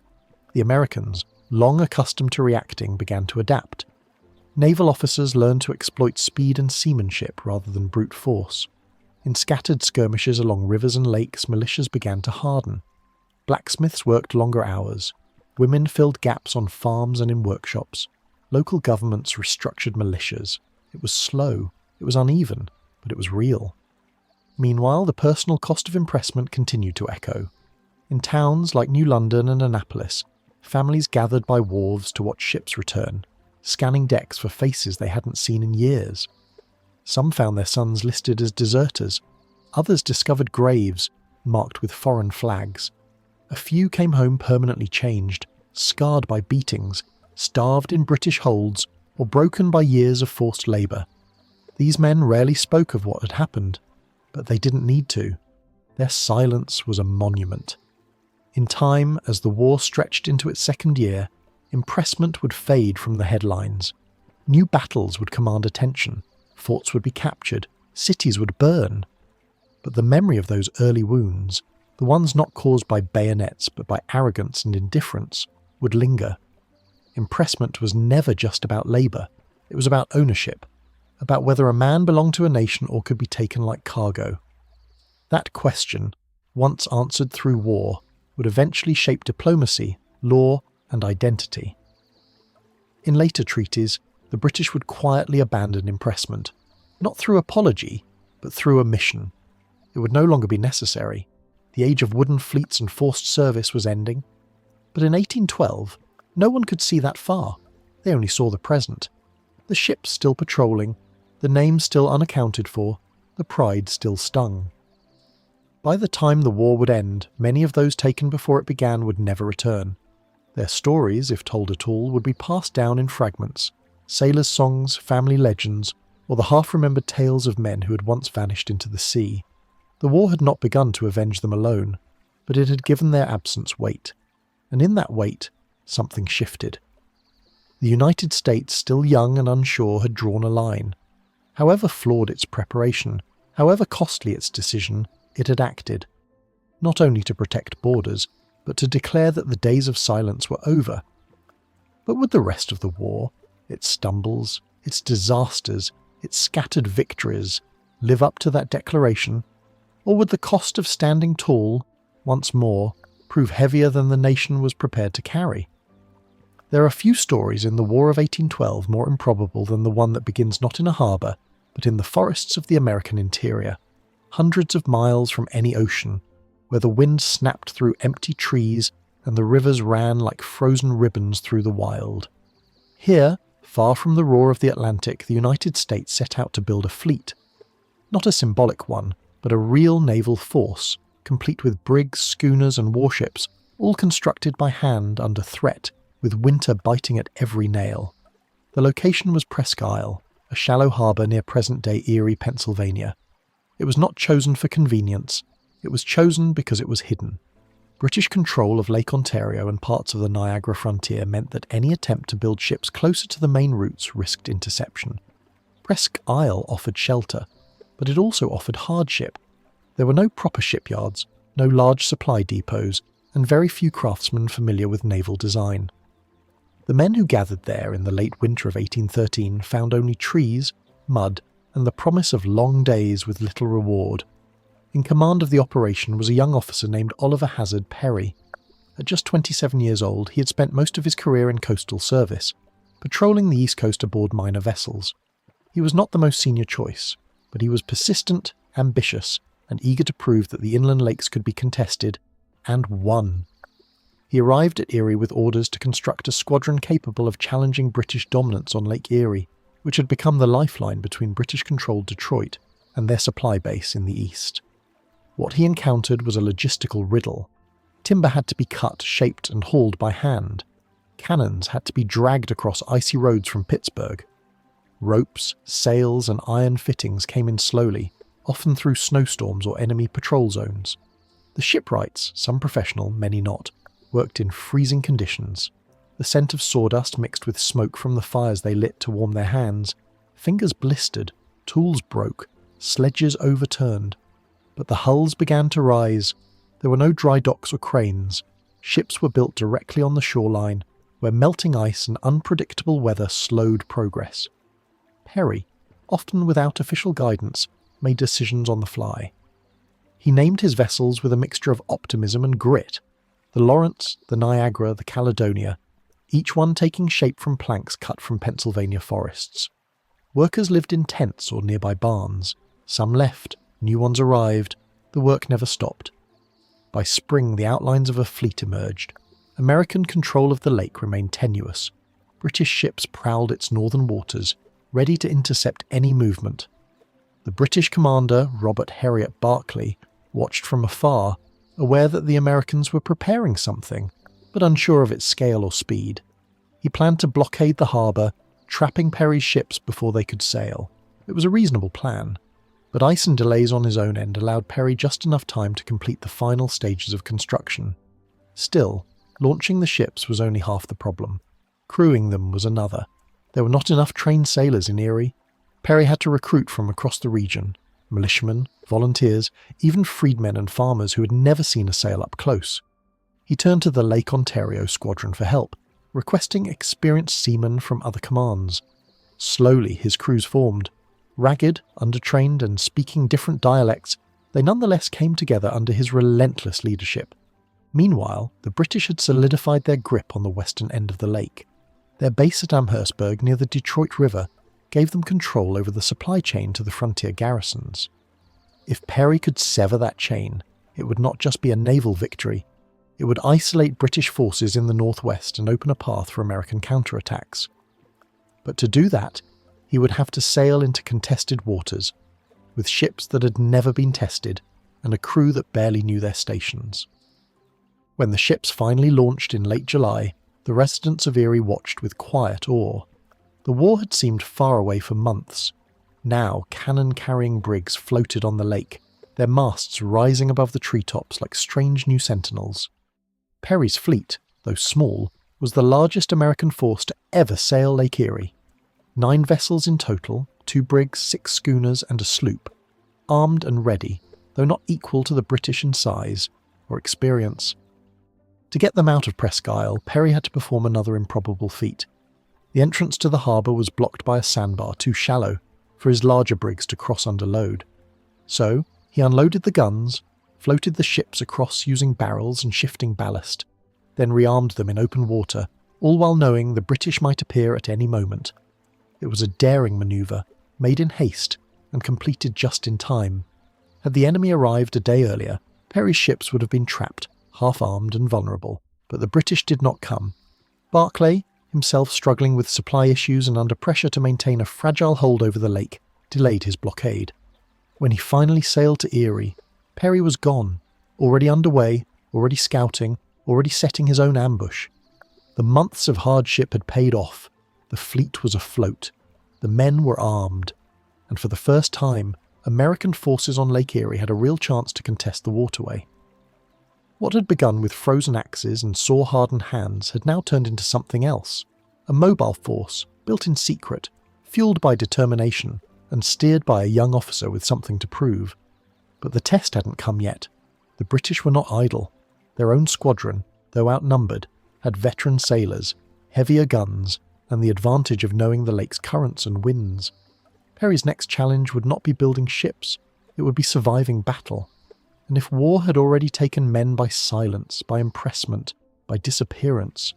The Americans, long accustomed to reacting, began to adapt. Naval officers learned to exploit speed and seamanship rather than brute force. In scattered skirmishes along rivers and lakes, militias began to harden. Blacksmiths worked longer hours. Women filled gaps on farms and in workshops. Local governments restructured militias. It was slow, it was uneven, but it was real. Meanwhile, the personal cost of impressment continued to echo. In towns like New London and Annapolis, families gathered by wharves to watch ships return, scanning decks for faces they hadn't seen in years. Some found their sons listed as deserters. Others discovered graves marked with foreign flags. A few came home permanently changed, scarred by beatings, starved in British holds, or broken by years of forced labour. These men rarely spoke of what had happened, but they didn't need to. Their silence was a monument. In time, as the war stretched into its second year, impressment would fade from the headlines. New battles would command attention, forts would be captured, cities would burn. But the memory of those early wounds, the ones not caused by bayonets but by arrogance and indifference, would linger. Impressment was never just about labour, it was about ownership, about whether a man belonged to a nation or could be taken like cargo. That question, once answered through war, would eventually shape diplomacy, law, and identity. In later treaties, the British would quietly abandon impressment, not through apology, but through omission. It would no longer be necessary. The age of wooden fleets and forced service was ending. But in 1812, no one could see that far. They only saw the present. The ships still patrolling, the names still unaccounted for, the pride still stung. By the time the war would end, many of those taken before it began would never return. Their stories, if told at all, would be passed down in fragments, sailors' songs, family legends, or the half-remembered tales of men who had once vanished into the sea. The war had not begun to avenge them alone, but it had given their absence weight. And in that weight, something shifted. The United States, still young and unsure, had drawn a line. However flawed its preparation, however costly its decision, it had acted. Not only to protect borders, but to declare that the days of silence were over. But would the rest of the war, its stumbles, its disasters, its scattered victories, live up to that declaration? Or would the cost of standing tall, once more, prove heavier than the nation was prepared to carry? There are few stories in the War of 1812 more improbable than the one that begins not in a harbour, but in the forests of the American interior, hundreds of miles from any ocean, where the wind snapped through empty trees and the rivers ran like frozen ribbons through the wild. Here, far from the roar of the Atlantic, the United States set out to build a fleet. Not a symbolic one, but a real naval force, complete with brigs, schooners and warships, all constructed by hand under threat, with winter biting at every nail. The location was Presque Isle, a shallow harbour near present-day Erie, Pennsylvania. It was not chosen for convenience, it was chosen because it was hidden. British control of Lake Ontario and parts of the Niagara frontier meant that any attempt to build ships closer to the main routes risked interception. Presque Isle offered shelter, but it also offered hardship. There were no proper shipyards, no large supply depots, and very few craftsmen familiar with naval design. The men who gathered there in the late winter of 1813 found only trees, mud, and the promise of long days with little reward. In command of the operation was a young officer named Oliver Hazard Perry. At just 27 years old, he had spent most of his career in coastal service, patrolling the east coast aboard minor vessels. He was not the most senior choice, but he was persistent, ambitious, and eager to prove that the inland lakes could be contested, and won. He arrived at Erie with orders to construct a squadron capable of challenging British dominance on Lake Erie, which had become the lifeline between British-controlled Detroit and their supply base in the east. What he encountered was a logistical riddle. Timber had to be cut, shaped, and hauled by hand. Cannons had to be dragged across icy roads from Pittsburgh. Ropes, sails, and iron fittings came in slowly, often through snowstorms or enemy patrol zones. The shipwrights, some professional, many not, worked in freezing conditions. The scent of sawdust mixed with smoke from the fires they lit to warm their hands. Fingers blistered, tools broke, sledges overturned. But the hulls began to rise. There were no dry docks or cranes. Ships were built directly on the shoreline, where melting ice and unpredictable weather slowed progress. Perry, often without official guidance, made decisions on the fly. He named his vessels with a mixture of optimism and grit. The Lawrence, the Niagara, the Caledonia, each one taking shape from planks cut from Pennsylvania forests. Workers lived in tents or nearby barns. Some left, new ones arrived. The work never stopped. By spring, the outlines of a fleet emerged. American control of the lake remained tenuous. British ships prowled its northern waters, ready to intercept any movement. The British commander, Robert Heriot Barclay, watched from afar, aware that the Americans were preparing something, but unsure of its scale or speed. He planned to blockade the harbour, trapping Perry's ships before they could sail. It was a reasonable plan, but ice and delays on his own end allowed Perry just enough time to complete the final stages of construction. Still, launching the ships was only half the problem. Crewing them was another. There were not enough trained sailors in Erie. Perry had to recruit from across the region, militiamen, volunteers, even freedmen and farmers who had never seen a sail up close. He turned to the Lake Ontario squadron for help, requesting experienced seamen from other commands. Slowly his crews formed. Ragged, undertrained, and speaking different dialects, they nonetheless came together under his relentless leadership. Meanwhile, the British had solidified their grip on the western end of the lake. Their base at Amherstburg near the Detroit River gave them control over the supply chain to the frontier garrisons. If Perry could sever that chain, it would not just be a naval victory. It would isolate British forces in the northwest and open a path for American counterattacks. But to do that, he would have to sail into contested waters, with ships that had never been tested and a crew that barely knew their stations. When the ships finally launched in late July, the residents of Erie watched with quiet awe. The war had seemed far away for months. Now cannon-carrying brigs floated on the lake, their masts rising above the treetops like strange new sentinels. Perry's fleet, though small, was the largest American force to ever sail Lake Erie. 9 vessels in total, 2 brigs, 6 schooners, and a sloop, armed and ready, though not equal to the British in size or experience. To get them out of Presque Isle, Perry had to perform another improbable feat. The entrance to the harbour was blocked by a sandbar too shallow for his larger brigs to cross under load. So, he unloaded the guns, floated the ships across using barrels and shifting ballast, then rearmed them in open water, all while knowing the British might appear at any moment. It was a daring manoeuvre, made in haste and completed just in time. Had the enemy arrived a day earlier, Perry's ships would have been trapped, half-armed and vulnerable, but the British did not come. Barclay, himself struggling with supply issues and under pressure to maintain a fragile hold over the lake, delayed his blockade. When he finally sailed to Erie, Perry was gone, already underway, already scouting, already setting his own ambush. The months of hardship had paid off. The fleet was afloat. The men were armed. And for the first time, American forces on Lake Erie had a real chance to contest the waterway. What had begun with frozen axes and saw-hardened hands had now turned into something else. A mobile force, built in secret, fueled by determination, and steered by a young officer with something to prove. But the test hadn't come yet. The British were not idle. Their own squadron, though outnumbered, had veteran sailors, heavier guns, and the advantage of knowing the lake's currents and winds. Perry's next challenge would not be building ships, it would be surviving battle. And if war had already taken men by silence, by impressment, by disappearance,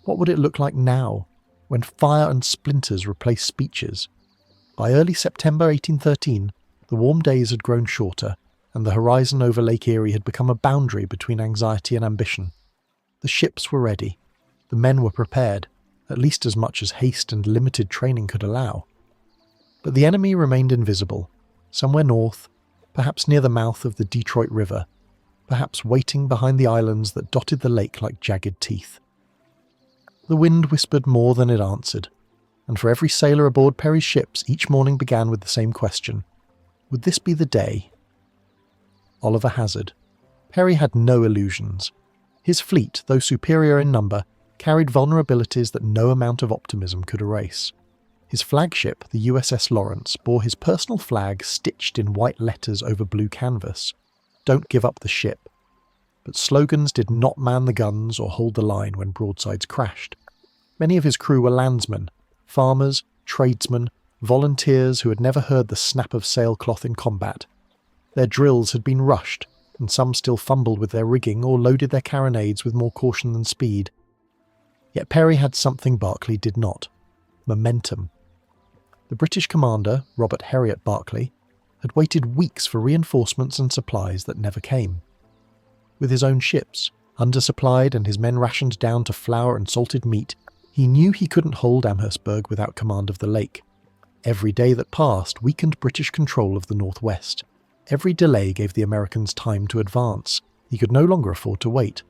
what would it look like now, when fire and splinters replaced speeches? By early September 1813, the warm days had grown shorter, and the horizon over Lake Erie had become a boundary between anxiety and ambition. The ships were ready. The men were prepared, at least as much as haste and limited training could allow. But the enemy remained invisible, somewhere north, perhaps near the mouth of the Detroit River, perhaps waiting behind the islands that dotted the lake like jagged teeth. The wind whispered more than it answered, and for every sailor aboard Perry's ships each morning began with the same question: would this be the day? Oliver Hazard. Perry had no illusions. His fleet, though superior in number, carried vulnerabilities that no amount of optimism could erase. His flagship, the USS Lawrence, bore his personal flag stitched in white letters over blue canvas. Don't give up the ship. But slogans did not man the guns or hold the line when broadsides crashed. Many of his crew were landsmen, farmers, tradesmen, volunteers who had never heard the snap of sailcloth in combat. Their drills had been rushed, and some still fumbled with their rigging or loaded their carronades with more caution than speed. Yet Perry had something Barclay did not: momentum. The British commander, Robert Heriot Barclay, had waited weeks for reinforcements and supplies that never came. With his own ships, undersupplied and his men rationed down to flour and salted meat, he knew he couldn't hold Amherstburg without command of the lake. Every day that passed weakened British control of the northwest. Every delay gave the Americans time to advance. He could no longer afford to wait.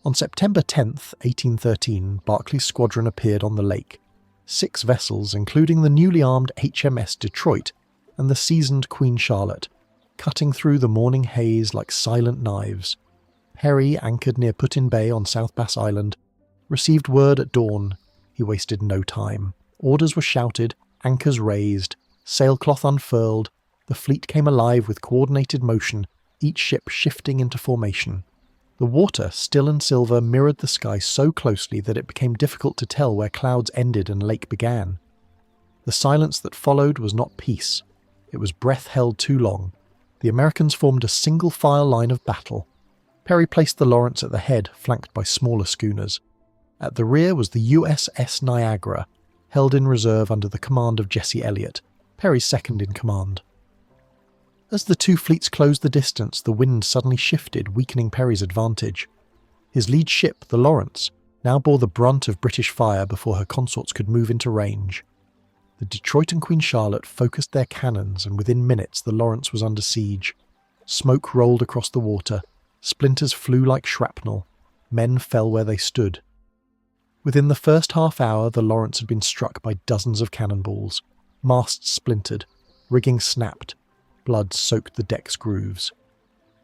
On September 10th, 1813, Barclay's squadron appeared on the lake. 6 vessels, including the newly armed HMS Detroit and the seasoned Queen Charlotte, cutting through the morning haze like silent knives. Perry, anchored near Put-in Bay on South Bass Island, received word at dawn. He wasted no time. Orders were shouted, anchors raised, sailcloth unfurled. The fleet came alive with coordinated motion, each ship shifting into formation. The water, still and silver, mirrored the sky so closely that it became difficult to tell where clouds ended and lake began. The silence that followed was not peace. It was breath held too long. The Americans formed a single-file line of battle. Perry placed the Lawrence at the head, flanked by smaller schooners. At the rear was the USS Niagara, held in reserve under the command of Jesse Elliott, Perry's second in command. As the two fleets closed the distance, the wind suddenly shifted, weakening Perry's advantage. His lead ship, the Lawrence, now bore the brunt of British fire before her consorts could move into range. The Detroit and Queen Charlotte focused their cannons, and within minutes the Lawrence was under siege. Smoke rolled across the water, splinters flew like shrapnel, men fell where they stood. Within the first half hour the Lawrence had been struck by dozens of cannonballs. Masts splintered, rigging snapped, blood soaked the deck's grooves.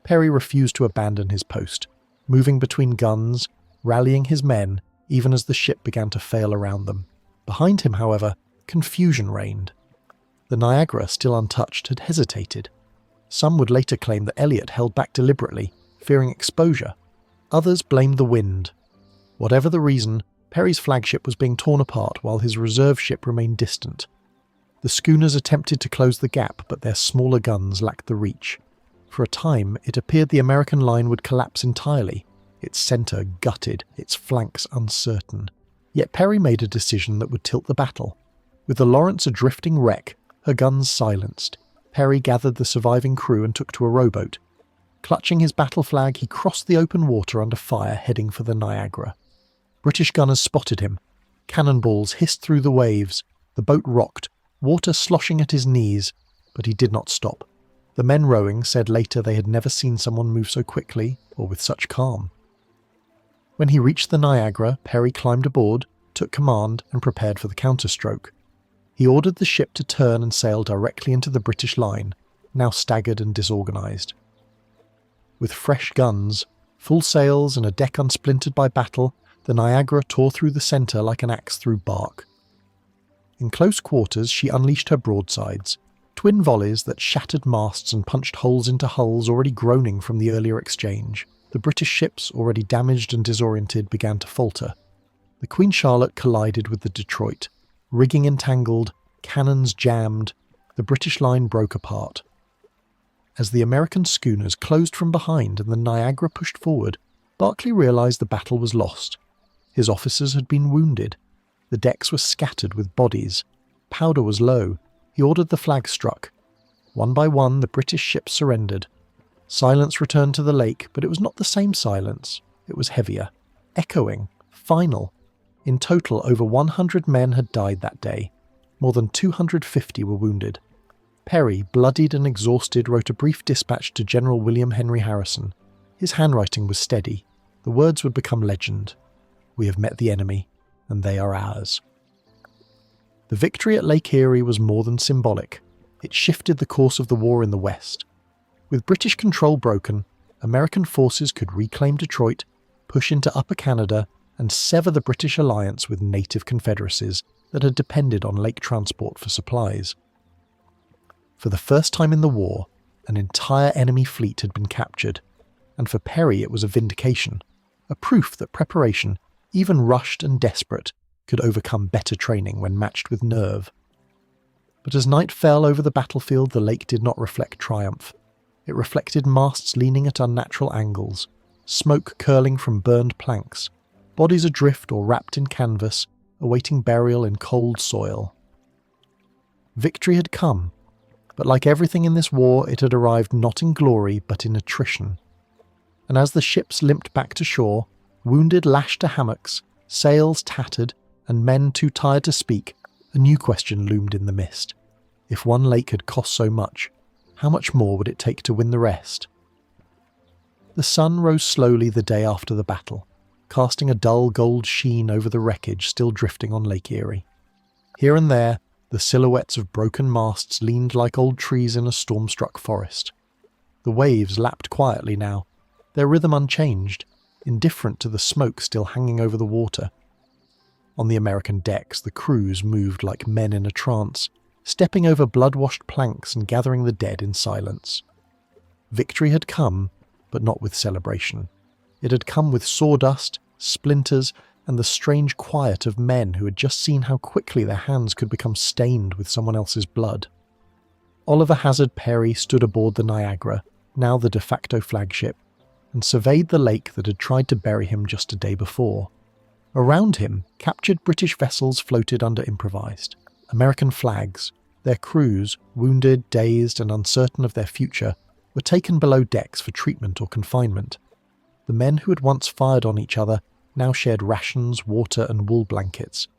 Perry refused to abandon his post, moving between guns, rallying his men even as the ship began to fail around them. Behind him, however, confusion reigned. The Niagara, still untouched, had hesitated. Some would later claim that Elliott held back deliberately, fearing exposure. Others blamed the wind. Whatever the reason, Perry's flagship was being torn apart while his reserve ship remained distant. The schooners attempted to close the gap, but their smaller guns lacked the reach. For a time, it appeared the American line would collapse entirely, its centre gutted, its flanks uncertain. Yet Perry made a decision that would tilt the battle. With the Lawrence a drifting wreck, her guns silenced, Perry gathered the surviving crew and took to a rowboat. Clutching his battle flag, he crossed the open water under fire, heading for the Niagara. British gunners spotted him. Cannonballs hissed through the waves. The boat rocked, water sloshing at his knees, but he did not stop. The men rowing said later they had never seen someone move so quickly or with such calm. When he reached the Niagara, Perry climbed aboard, took command, and prepared for the counterstroke. He ordered the ship to turn and sail directly into the British line, now staggered and disorganised. With fresh guns, Full sails and a deck unsplintered by battle, the Niagara tore through the centre like an axe through bark. In close quarters she unleashed her broadsides, twin volleys that shattered masts and punched holes into hulls already groaning from the earlier exchange. The British ships, already damaged and disoriented, began to falter. The Queen Charlotte collided with the Detroit, rigging entangled, cannons jammed, the British line broke apart. As the American schooners closed from behind and the Niagara pushed forward, Berkeley realised the battle was lost. His officers had been wounded. The decks were scattered with bodies. Powder was low. He ordered the flag struck. One by one, the British ships surrendered. Silence returned to the lake, but it was not the same silence. It was heavier, echoing, final. In total, over 100 men had died that day. More than 250 were wounded. Perry, bloodied and exhausted, wrote a brief dispatch to General William Henry Harrison. His handwriting was steady. The words would become legend. "We have met the enemy, and they are ours." The victory at Lake Erie was more than symbolic. It shifted the course of the war in the West. With British control broken, American forces could reclaim Detroit, push into Upper Canada, and sever the British alliance with native confederacies that had depended on lake transport for supplies. For the first time in the war, an entire enemy fleet had been captured, and for Perry it was a vindication, a proof that preparation, even rushed and desperate, could overcome better training when matched with nerve. But as night fell over the battlefield, the lake did not reflect triumph. It reflected masts leaning at unnatural angles, smoke curling from burned planks, bodies adrift or wrapped in canvas, awaiting burial in cold soil. Victory had come, but like everything in this war, it had arrived not in glory but in attrition. And as the ships limped back to shore, wounded lashed to hammocks, sails tattered, and men too tired to speak, a new question loomed in the mist. If one lake had cost so much, how much more would it take to win the rest? The sun rose slowly the day after the battle, casting a dull gold sheen over the wreckage still drifting on Lake Erie. Here and there, the silhouettes of broken masts leaned like old trees in a storm-struck forest. The waves lapped quietly now, their rhythm unchanged, indifferent to the smoke still hanging over the water. On the American decks, the crews moved like men in a trance, stepping over blood-washed planks and gathering the dead in silence. Victory had come, but not with celebration. It had come with sawdust, splinters, and the strange quiet of men who had just seen how quickly their hands could become stained with someone else's blood. Oliver Hazard Perry stood aboard the Niagara, now the de facto flagship, and surveyed the lake that had tried to bury him just a day before. Around him, captured British vessels floated under improvised. American flags, their crews, wounded, dazed, and uncertain of their future, were taken below decks for treatment or confinement. The men who had once fired on each other now shared rations, water, and wool blankets.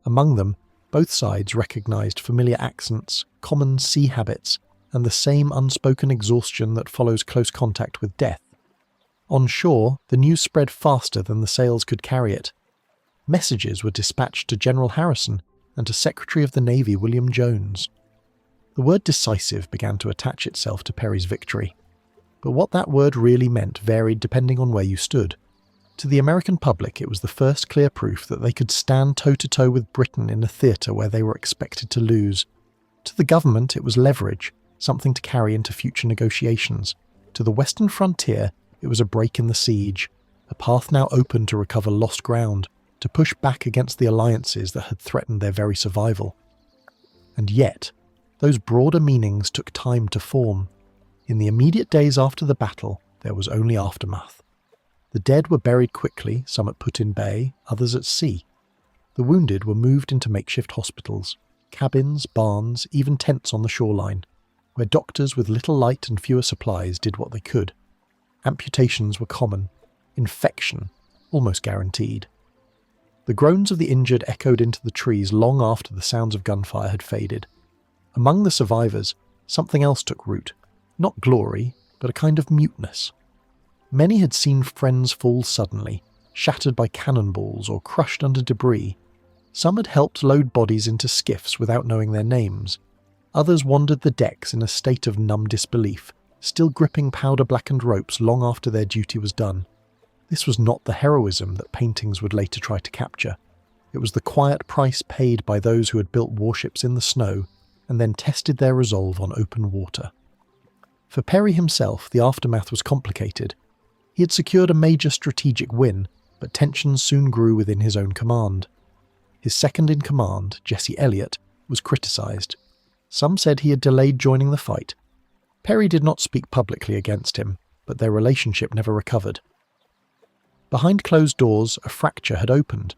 Among them, both sides recognized familiar accents, common sea habits, and the same unspoken exhaustion that follows close contact with death. On shore, the news spread faster than the sails could carry it. Messages were dispatched to General Harrison and to Secretary of the Navy William Jones. The word decisive began to attach itself to Perry's victory. But what that word really meant varied depending on where you stood. To the American public, it was the first clear proof that they could stand toe-to-toe with Britain in a theatre where they were expected to lose. To the government, it was leverage, something to carry into future negotiations. To the western frontier, it was a break in the siege, a path now open to recover lost ground, to push back against the alliances that had threatened their very survival. And yet, those broader meanings took time to form. In the immediate days after the battle, there was only aftermath. The dead were buried quickly, some at Put-in Bay, others at sea. The wounded were moved into makeshift hospitals, cabins, barns, even tents on the shoreline, where doctors with little light and fewer supplies did what they could. Amputations were common, infection almost guaranteed. The groans of the injured echoed into the trees long after the sounds of gunfire had faded. Among the survivors, something else took root, not glory, but a kind of muteness. Many had seen friends fall suddenly, shattered by cannonballs or crushed under debris. Some had helped load bodies into skiffs without knowing their names. Others wandered the decks in a state of numb disbelief, still gripping powder-blackened ropes long after their duty was done. This was not the heroism that paintings would later try to capture. It was the quiet price paid by those who had built warships in the snow and then tested their resolve on open water. For Perry himself, the aftermath was complicated. He had secured a major strategic win, but tensions soon grew within his own command. His second-in-command, Jesse Elliott, was criticised. Some said he had delayed joining the fight. Perry did not speak publicly against him, but their relationship never recovered. Behind closed doors, a fracture had opened.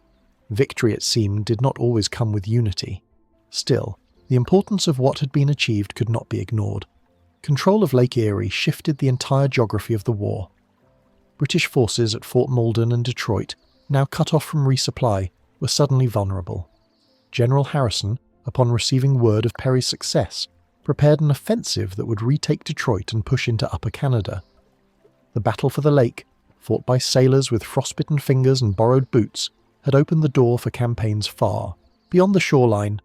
Victory, it seemed, did not always come with unity. Still, the importance of what had been achieved could not be ignored. Control of Lake Erie shifted the entire geography of the war. British forces at Fort Malden and Detroit, now cut off from resupply, were suddenly vulnerable. General Harrison, upon receiving word of Perry's success, prepared an offensive that would retake Detroit and push into Upper Canada. The battle for the lake, fought by sailors with frostbitten fingers and borrowed boots, had opened the door for campaigns far, beyond the shoreline.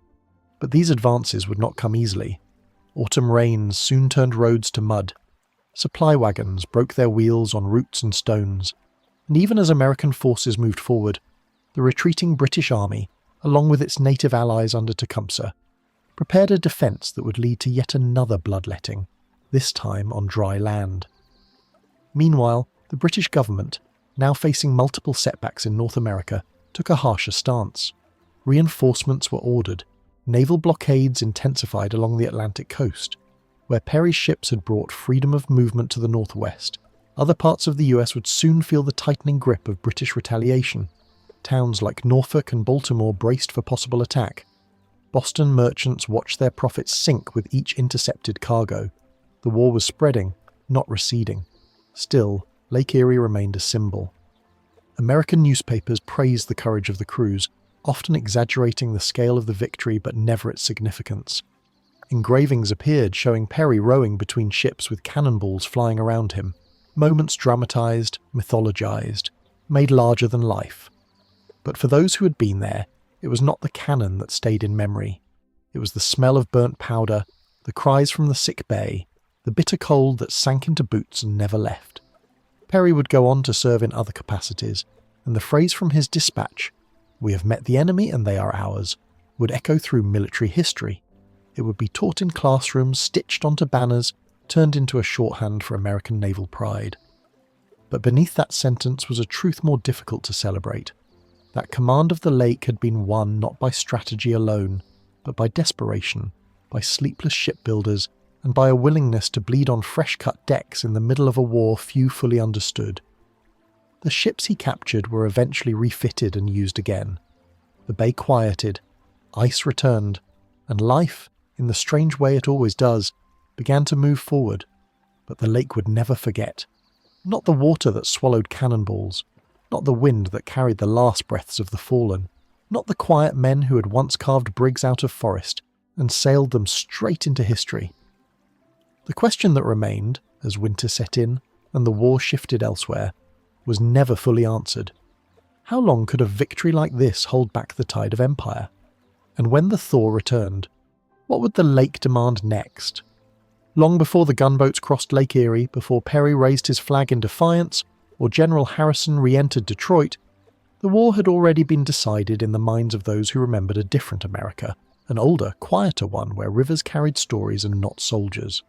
But these advances would not come easily. Autumn rains soon turned roads to mud. Supply wagons broke their wheels on roots and stones. And even as American forces moved forward, the retreating British Army, along with its native allies under Tecumseh, prepared a defence that would lead to yet another bloodletting, this time on dry land. Meanwhile, the British government, now facing multiple setbacks in North America, took a harsher stance. Reinforcements were ordered. Naval blockades intensified along the Atlantic coast. Where Perry's ships had brought freedom of movement to the northwest, other parts of the US would soon feel the tightening grip of British retaliation. Towns like Norfolk and Baltimore braced for possible attack. Boston merchants watched their profits sink with each intercepted cargo. The war was spreading, not receding. Still, Lake Erie remained a symbol. American newspapers praised the courage of the crews, often exaggerating the scale of the victory but never its significance. Engravings appeared showing Perry rowing between ships with cannonballs flying around him, moments dramatized, mythologized, made larger than life. But for those who had been there, it was not the cannon that stayed in memory. It was the smell of burnt powder, the cries from the sick bay, the bitter cold that sank into boots and never left. Perry would go on to serve in other capacities, and the phrase from his dispatch, "We have met the enemy and they are ours," would echo through military history. It would be taught in classrooms, stitched onto banners, turned into a shorthand for American naval pride. But beneath that sentence was a truth more difficult to celebrate. That command of the lake had been won not by strategy alone, but by desperation, by sleepless shipbuilders, and by a willingness to bleed on fresh-cut decks in the middle of a war few fully understood. The ships he captured were eventually refitted and used again. The bay quieted, ice returned, and life, in the strange way it always does, began to move forward. But the lake would never forget. Not the water that swallowed cannonballs, not the wind that carried the last breaths of the fallen, not the quiet men who had once carved brigs out of forest and sailed them straight into history. The question that remained, as winter set in and the war shifted elsewhere, was never fully answered. How long could a victory like this hold back the tide of empire? And when the thaw returned, what would the lake demand next? Long before the gunboats crossed Lake Erie, before Perry raised his flag in defiance, or General Harrison re-entered Detroit, the war had already been decided in the minds of those who remembered a different America, an older, quieter one where rivers carried stories and not soldiers.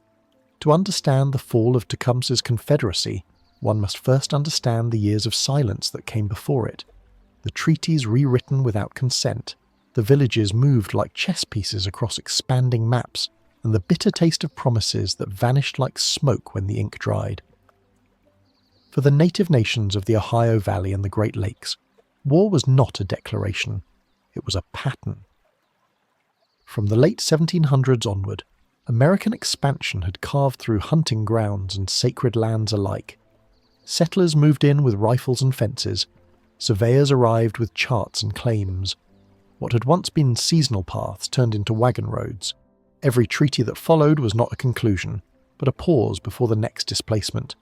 To understand the fall of Tecumseh's Confederacy, one must first understand the years of silence that came before it, the treaties rewritten without consent, the villages moved like chess pieces across expanding maps, and the bitter taste of promises that vanished like smoke when the ink dried. For the native nations of the Ohio Valley and the Great Lakes, war was not a declaration, it was a pattern. From the late 1700s onward, American expansion had carved through hunting grounds and sacred lands alike. Settlers moved in with rifles and fences, surveyors arrived with charts and claims. What had once been seasonal paths turned into wagon roads. Every treaty that followed was not a conclusion, but a pause before the next displacement.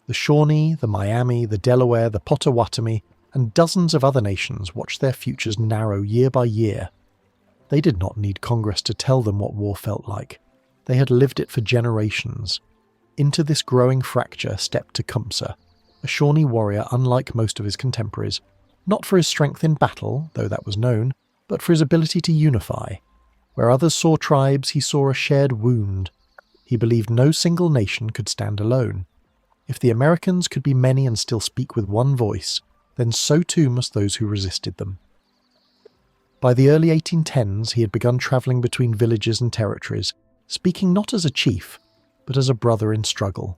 The Shawnee, the Miami, the Delaware, the Potawatomi, and dozens of other nations watched their futures narrow year by year. They did not need Congress to tell them what war felt like. They had lived it for generations. Into this growing fracture stepped Tecumseh, a Shawnee warrior unlike most of his contemporaries, not for his strength in battle, though that was known, but for his ability to unify. Where others saw tribes, he saw a shared wound. He believed no single nation could stand alone. If the Americans could be many and still speak with one voice, then so too must those who resisted them. By the early 1810s, he had begun travelling between villages and territories, speaking not as a chief, but as a brother in struggle.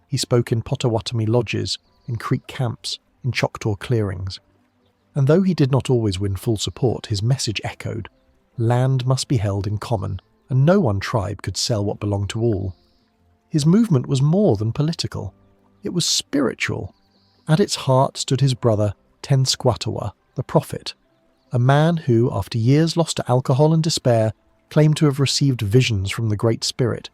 He spoke in Potawatomi lodges, in Creek camps, in Choctaw clearings. And though he did not always win full support, his message echoed. Land must be held in common, and no one tribe could sell what belonged to all. His movement was more than political. It was spiritual. At its heart stood his brother, Tenskwatawa, the prophet, a man who, after years lost to alcohol and despair, claimed to have received visions from the Great Spirit.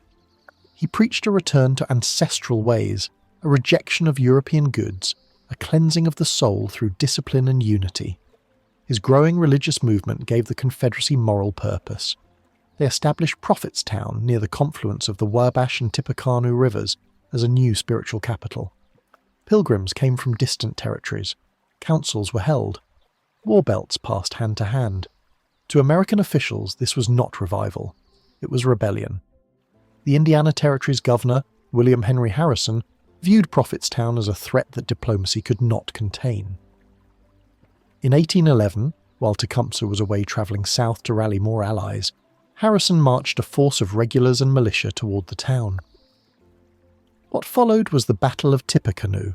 He preached a return to ancestral ways, a rejection of European goods, a cleansing of the soul through discipline and unity. His growing religious movement gave the Confederacy moral purpose. They established Prophetstown near the confluence of the Wabash and Tippecanoe rivers as a new spiritual capital. Pilgrims came from distant territories. Councils were held. War belts passed hand to hand. To American officials, this was not revival. It was rebellion. The Indiana Territory's governor, William Henry Harrison, viewed Prophetstown as a threat that diplomacy could not contain. In 1811, while Tecumseh was away travelling south to rally more allies, Harrison marched a force of regulars and militia toward the town. What followed was the Battle of Tippecanoe,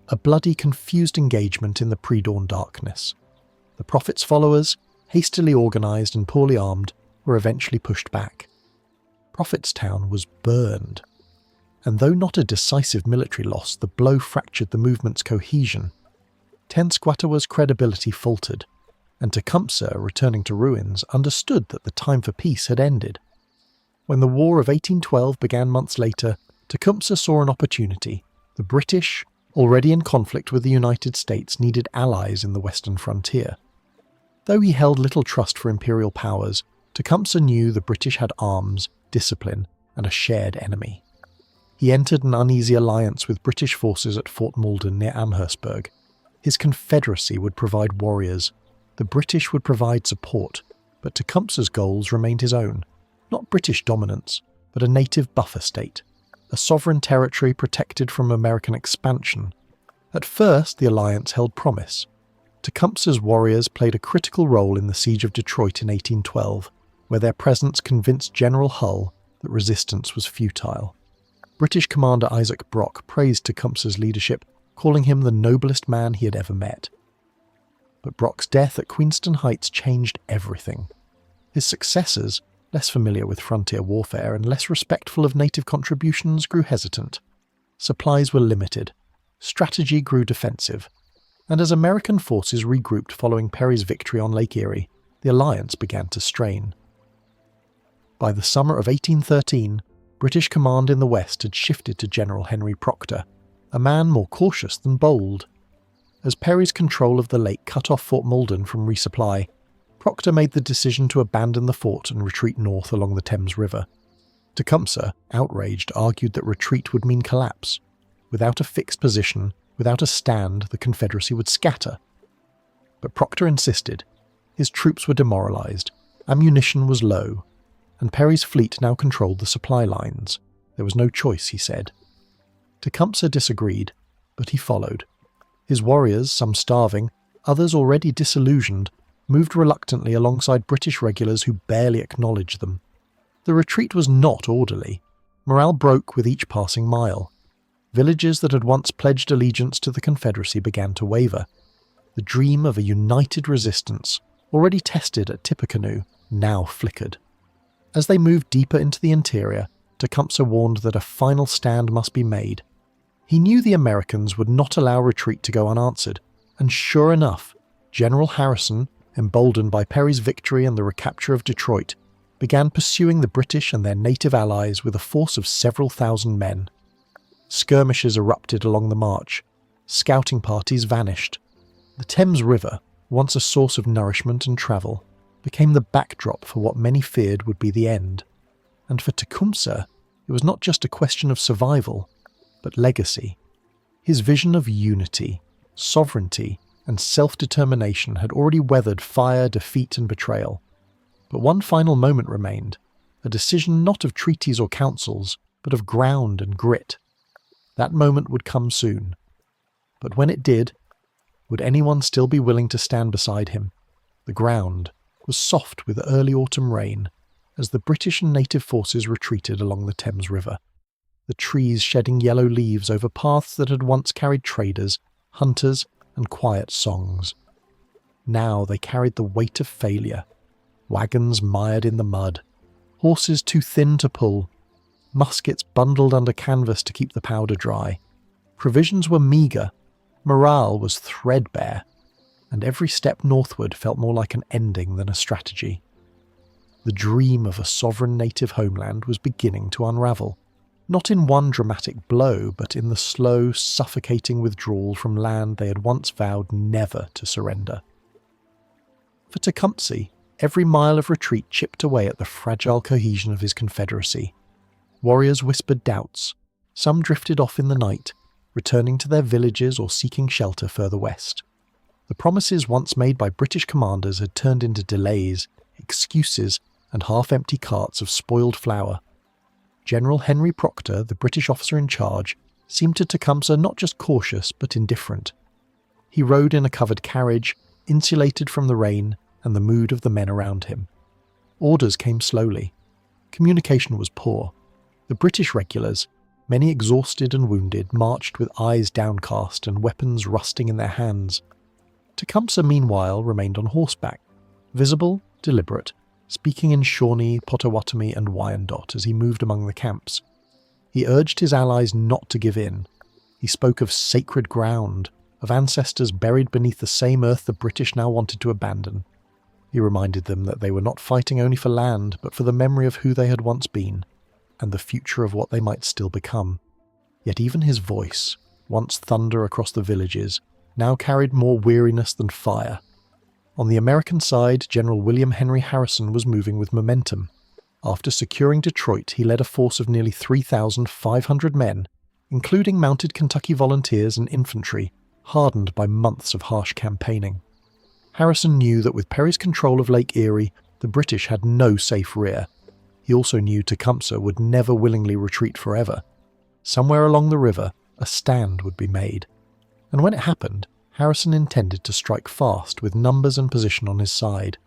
a bloody, confused engagement in the pre-dawn darkness. The prophet's followers, hastily organised and poorly armed, were eventually pushed back. Prophetstown was burned. And though not a decisive military loss, the blow fractured the movement's cohesion. Tenskwatawa's credibility faltered, and Tecumseh, returning to ruins, understood that the time for peace had ended. When the War of 1812 began months later, Tecumseh saw an opportunity. The British, already in conflict with the United States, needed allies in the western frontier. Though he held little trust for imperial powers, Tecumseh knew the British had arms, discipline, and a shared enemy. He entered an uneasy alliance with British forces at Fort Malden near Amherstburg. His confederacy would provide warriors. The British would provide support, but Tecumseh's goals remained his own. Not British dominance, but a native buffer state, a sovereign territory protected from American expansion. At first, the alliance held promise. Tecumseh's warriors played a critical role in the siege of Detroit in 1812, where their presence convinced General Hull that resistance was futile. British Commander Isaac Brock praised Tecumseh's leadership, calling him the noblest man he had ever met. But Brock's death at Queenston Heights changed everything. His successors, less familiar with frontier warfare and less respectful of native contributions, grew hesitant. Supplies were limited. Strategy grew defensive. And as American forces regrouped following Perry's victory on Lake Erie, the alliance began to strain. By the summer of 1813, British command in the West had shifted to General Henry Proctor, a man more cautious than bold. As Perry's control of the lake cut off Fort Malden from resupply, Proctor made the decision to abandon the fort and retreat north along the Thames River. Tecumseh, outraged, argued that retreat would mean collapse. Without a fixed position, without a stand, the Confederacy would scatter. But Proctor insisted. His troops were demoralised, ammunition was low, and Perry's fleet now controlled the supply lines. There was no choice, he said. Tecumseh disagreed, but he followed. His warriors, some starving, others already disillusioned, moved reluctantly alongside British regulars who barely acknowledged them. The retreat was not orderly. Morale broke with each passing mile. Villages that had once pledged allegiance to the Confederacy began to waver. The dream of a united resistance, already tested at Tippecanoe, now flickered. As they moved deeper into the interior, Tecumseh warned that a final stand must be made. He knew the Americans would not allow retreat to go unanswered, and sure enough, General Harrison, emboldened by Perry's victory and the recapture of Detroit, began pursuing the British and their native allies with a force of several thousand men. Skirmishes erupted along the march. Scouting parties vanished. The Thames River, once a source of nourishment and travel, became the backdrop for what many feared would be the end. And for Tecumseh, it was not just a question of survival, but legacy. His vision of unity, sovereignty, and self-determination had already weathered fire, defeat, and betrayal. But one final moment remained, a decision not of treaties or councils, but of ground and grit. That moment would come soon. But when it did, would anyone still be willing to stand beside him? The ground was soft with early autumn rain as the British and native forces retreated along the Thames River, the trees shedding yellow leaves over paths that had once carried traders, hunters, and quiet songs. Now they carried the weight of failure, wagons mired in the mud, horses too thin to pull, muskets bundled under canvas to keep the powder dry. Provisions were meagre, morale was threadbare, and every step northward felt more like an ending than a strategy. The dream of a sovereign native homeland was beginning to unravel, not in one dramatic blow, but in the slow, suffocating withdrawal from land they had once vowed never to surrender. For Tecumseh, every mile of retreat chipped away at the fragile cohesion of his confederacy. Warriors whispered doubts, some drifted off in the night, returning to their villages or seeking shelter further west. The promises once made by British commanders had turned into delays, excuses, and half-empty carts of spoiled flour. General Henry Proctor, the British officer in charge, seemed to Tecumseh not just cautious but indifferent. He rode in a covered carriage, insulated from the rain and the mood of the men around him. Orders came slowly. Communication was poor. The British regulars, many exhausted and wounded, marched with eyes downcast and weapons rusting in their hands. Tecumseh, meanwhile, remained on horseback, visible, deliberate, speaking in Shawnee, Potawatomi, and Wyandot as he moved among the camps. He urged his allies not to give in. He spoke of sacred ground, of ancestors buried beneath the same earth the British now wanted to abandon. He reminded them that they were not fighting only for land, but for the memory of who they had once been, and the future of what they might still become. Yet even his voice, once thunder across the villages, now carried more weariness than fire. On the American side, General William Henry Harrison was moving with momentum. After securing Detroit, he led a force of nearly 3,500 men, including mounted Kentucky volunteers and infantry, hardened by months of harsh campaigning. Harrison knew that with Perry's control of Lake Erie, the British had no safe rear. He also knew Tecumseh would never willingly retreat forever. Somewhere along the river, a stand would be made. And when it happened, Harrison intended to strike fast with numbers and position on his side.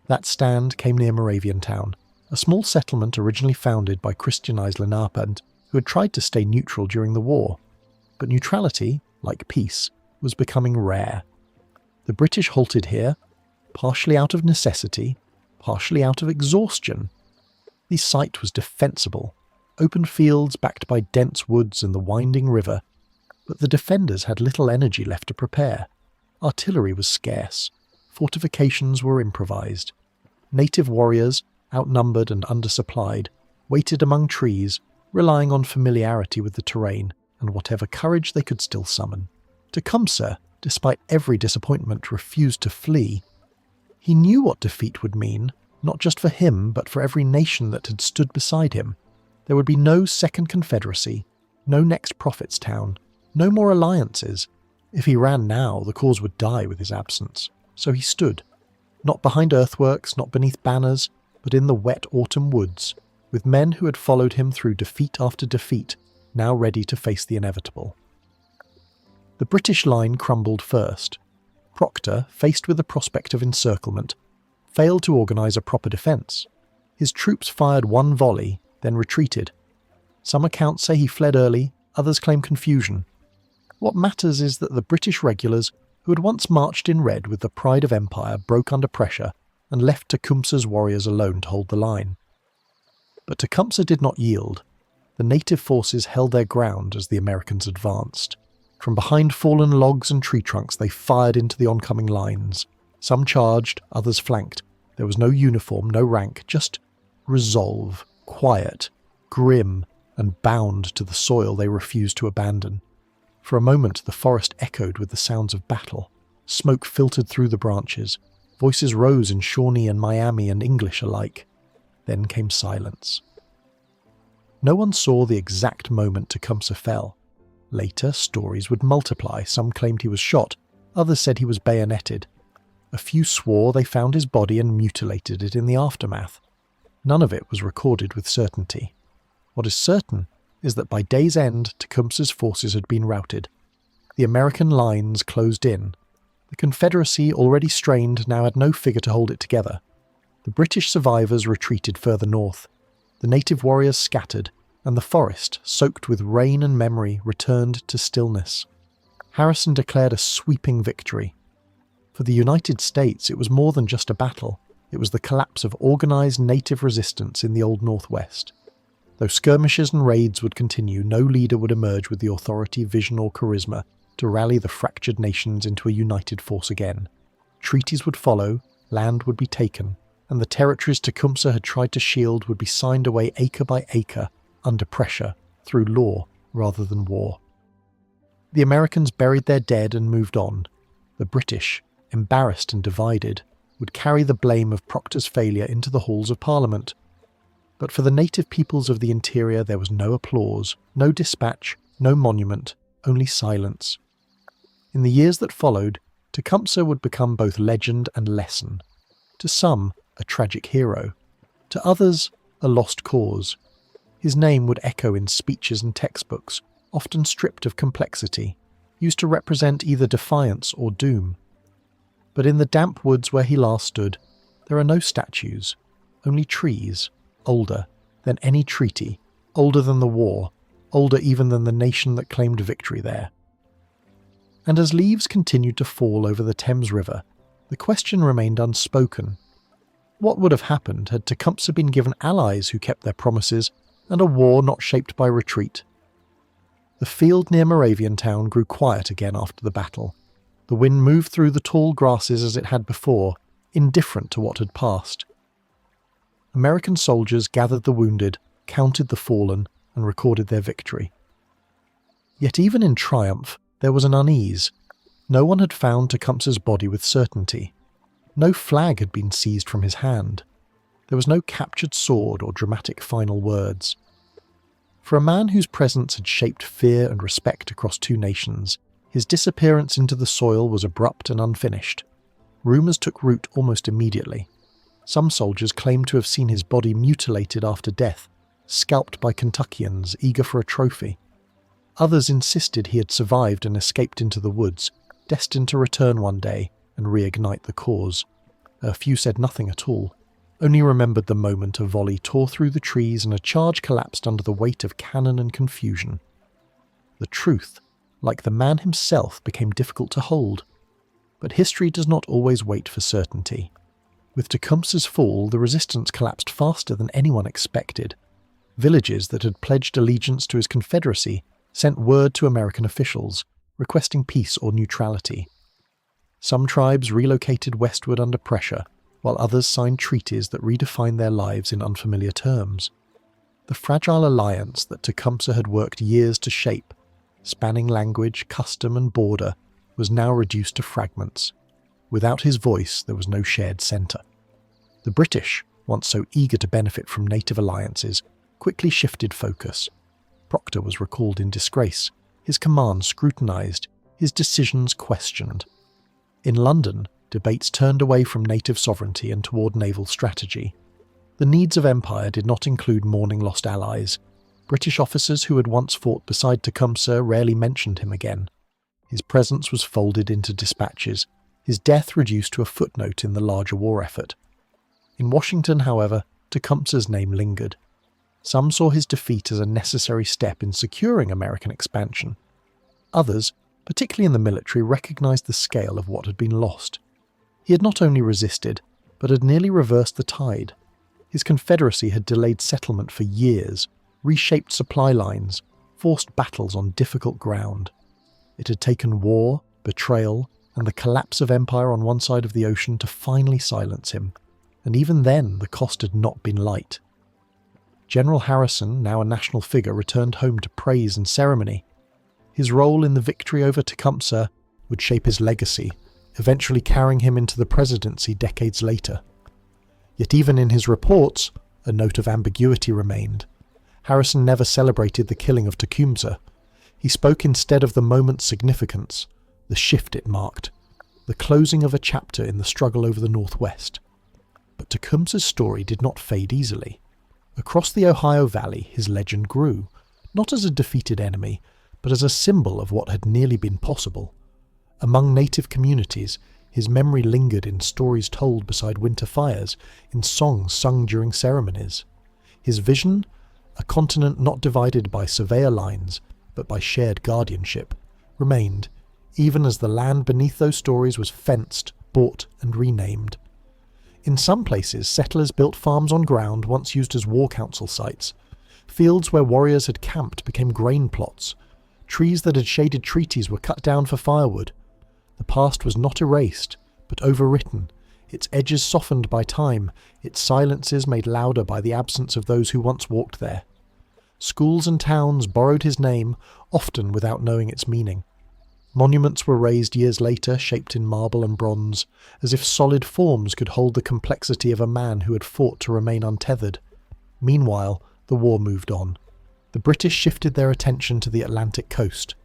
That stand came near Moraviantown, a small settlement originally founded by Christianized Lenape who had tried to stay neutral during the war. But neutrality, like peace, was becoming rare. The British halted here, partially out of necessity, partially out of exhaustion. The site was defensible, open fields backed by dense woods and the winding river, but the defenders had little energy left to prepare. Artillery was scarce, fortifications were improvised. Native warriors, outnumbered and undersupplied, waited among trees, relying on familiarity with the terrain and whatever courage they could still summon. Tecumseh, despite every disappointment, refused to flee. He knew what defeat would mean, not just for him, but for every nation that had stood beside him. There would be no second confederacy, no next Prophetstown, no more alliances. If he ran now, the cause would die with his absence. So he stood, not behind earthworks, not beneath banners, but in the wet autumn woods, with men who had followed him through defeat after defeat, now ready to face the inevitable. The British line crumbled first. Proctor, faced with the prospect of encirclement, failed to organise a proper defence. His troops fired one volley, then retreated. Some accounts say he fled early, others claim confusion. What matters is that the British regulars, who had once marched in red with the pride of empire, broke under pressure and left Tecumseh's warriors alone to hold the line. But Tecumseh did not yield. The native forces held their ground as the Americans advanced. From behind fallen logs and tree trunks they fired into the oncoming lines. Some charged, others flanked. There was no uniform, no rank, just resolve, quiet, grim, and bound to the soil they refused to abandon. For a moment the forest echoed with the sounds of battle. Smoke filtered through the branches. Voices rose in Shawnee and Miami and English alike. Then came silence. No one saw the exact moment Tecumseh fell. Later, stories would multiply. Some claimed he was shot, others said he was bayoneted. A few swore they found his body and mutilated it in the aftermath. None of it was recorded with certainty. What is certain is that by day's end, Tecumseh's forces had been routed. The American lines closed in. The Confederacy, already strained, now had no figure to hold it together. The British survivors retreated further north. The native warriors scattered, and the forest, soaked with rain and memory, returned to stillness. Harrison declared a sweeping victory. For the United States, it was more than just a battle. It was the collapse of organized native resistance in the Old Northwest. Though skirmishes and raids would continue, no leader would emerge with the authority, vision, or charisma to rally the fractured nations into a united force again. Treaties would follow, land would be taken, and the territories Tecumseh had tried to shield would be signed away acre by acre, under pressure, through law rather than war. The Americans buried their dead and moved on. The British, embarrassed and divided, would carry the blame of Proctor's failure into the halls of Parliament. But for the native peoples of the interior there was no applause, no dispatch, no monument, only silence. In the years that followed, Tecumseh would become both legend and lesson. To some, a tragic hero. To others, a lost cause. His name would echo in speeches and textbooks, often stripped of complexity, used to represent either defiance or doom. But in the damp woods where he last stood, there are no statues, only trees, older than any treaty, older than the war, older even than the nation that claimed victory there. And as leaves continued to fall over the Thames River, the question remained unspoken. What would have happened had Tecumseh been given allies who kept their promises and a war not shaped by retreat? The field near Moraviantown grew quiet again after the battle. The wind moved through the tall grasses as it had before, indifferent to what had passed. American soldiers gathered the wounded, counted the fallen, and recorded their victory. Yet even in triumph, there was an unease. No one had found Tecumseh's body with certainty. No flag had been seized from his hand. There was no captured sword or dramatic final words. For a man whose presence had shaped fear and respect across two nations, his disappearance into the soil was abrupt and unfinished. Rumours took root almost immediately. Some soldiers claimed to have seen his body mutilated after death, scalped by Kentuckians eager for a trophy. Others insisted he had survived and escaped into the woods, destined to return one day and reignite the cause. A few said nothing at all, only remembered the moment a volley tore through the trees and a charge collapsed under the weight of cannon and confusion. The truth, like the man himself, became difficult to hold. But history does not always wait for certainty. With Tecumseh's fall, the resistance collapsed faster than anyone expected. Villages that had pledged allegiance to his Confederacy sent word to American officials, requesting peace or neutrality. Some tribes relocated westward under pressure, while others signed treaties that redefined their lives in unfamiliar terms. The fragile alliance that Tecumseh had worked years to shape, spanning language, custom and border, was now reduced to fragments. Without his voice, there was no shared centre. The British, once so eager to benefit from native alliances, quickly shifted focus. Proctor was recalled in disgrace, his commands scrutinised, his decisions questioned. In London, debates turned away from native sovereignty and toward naval strategy. The needs of empire did not include mourning lost allies. British officers who had once fought beside Tecumseh rarely mentioned him again. His presence was folded into dispatches, his death reduced to a footnote in the larger war effort. In Washington, however, Tecumseh's name lingered. Some saw his defeat as a necessary step in securing American expansion. Others, particularly in the military, recognized the scale of what had been lost. He had not only resisted, but had nearly reversed the tide. His Confederacy had delayed settlement for years, reshaped supply lines, forced battles on difficult ground. It had taken war, betrayal, and the collapse of empire on one side of the ocean to finally silence him, and even then the cost had not been light. General Harrison, now a national figure, returned home to praise and ceremony. His role in the victory over Tecumseh would shape his legacy, eventually carrying him into the presidency decades later. Yet even in his reports, a note of ambiguity remained. Harrison never celebrated the killing of Tecumseh. He spoke instead of the moment's significance, the shift it marked, the closing of a chapter in the struggle over the Northwest. But Tecumseh's story did not fade easily. Across the Ohio Valley, his legend grew, not as a defeated enemy, but as a symbol of what had nearly been possible. Among native communities, his memory lingered in stories told beside winter fires, in songs sung during ceremonies. His vision, a continent not divided by surveyor lines, but by shared guardianship, remained, even as the land beneath those stories was fenced, bought, and renamed. In some places, settlers built farms on ground once used as war council sites. Fields where warriors had camped became grain plots. Trees that had shaded treaties were cut down for firewood. The past was not erased, but overwritten, its edges softened by time, its silences made louder by the absence of those who once walked there. Schools and towns borrowed his name, often without knowing its meaning. Monuments were raised years later, shaped in marble and bronze, as if solid forms could hold the complexity of a man who had fought to remain untethered. Meanwhile, the war moved on. The British shifted their attention to the Atlantic coast.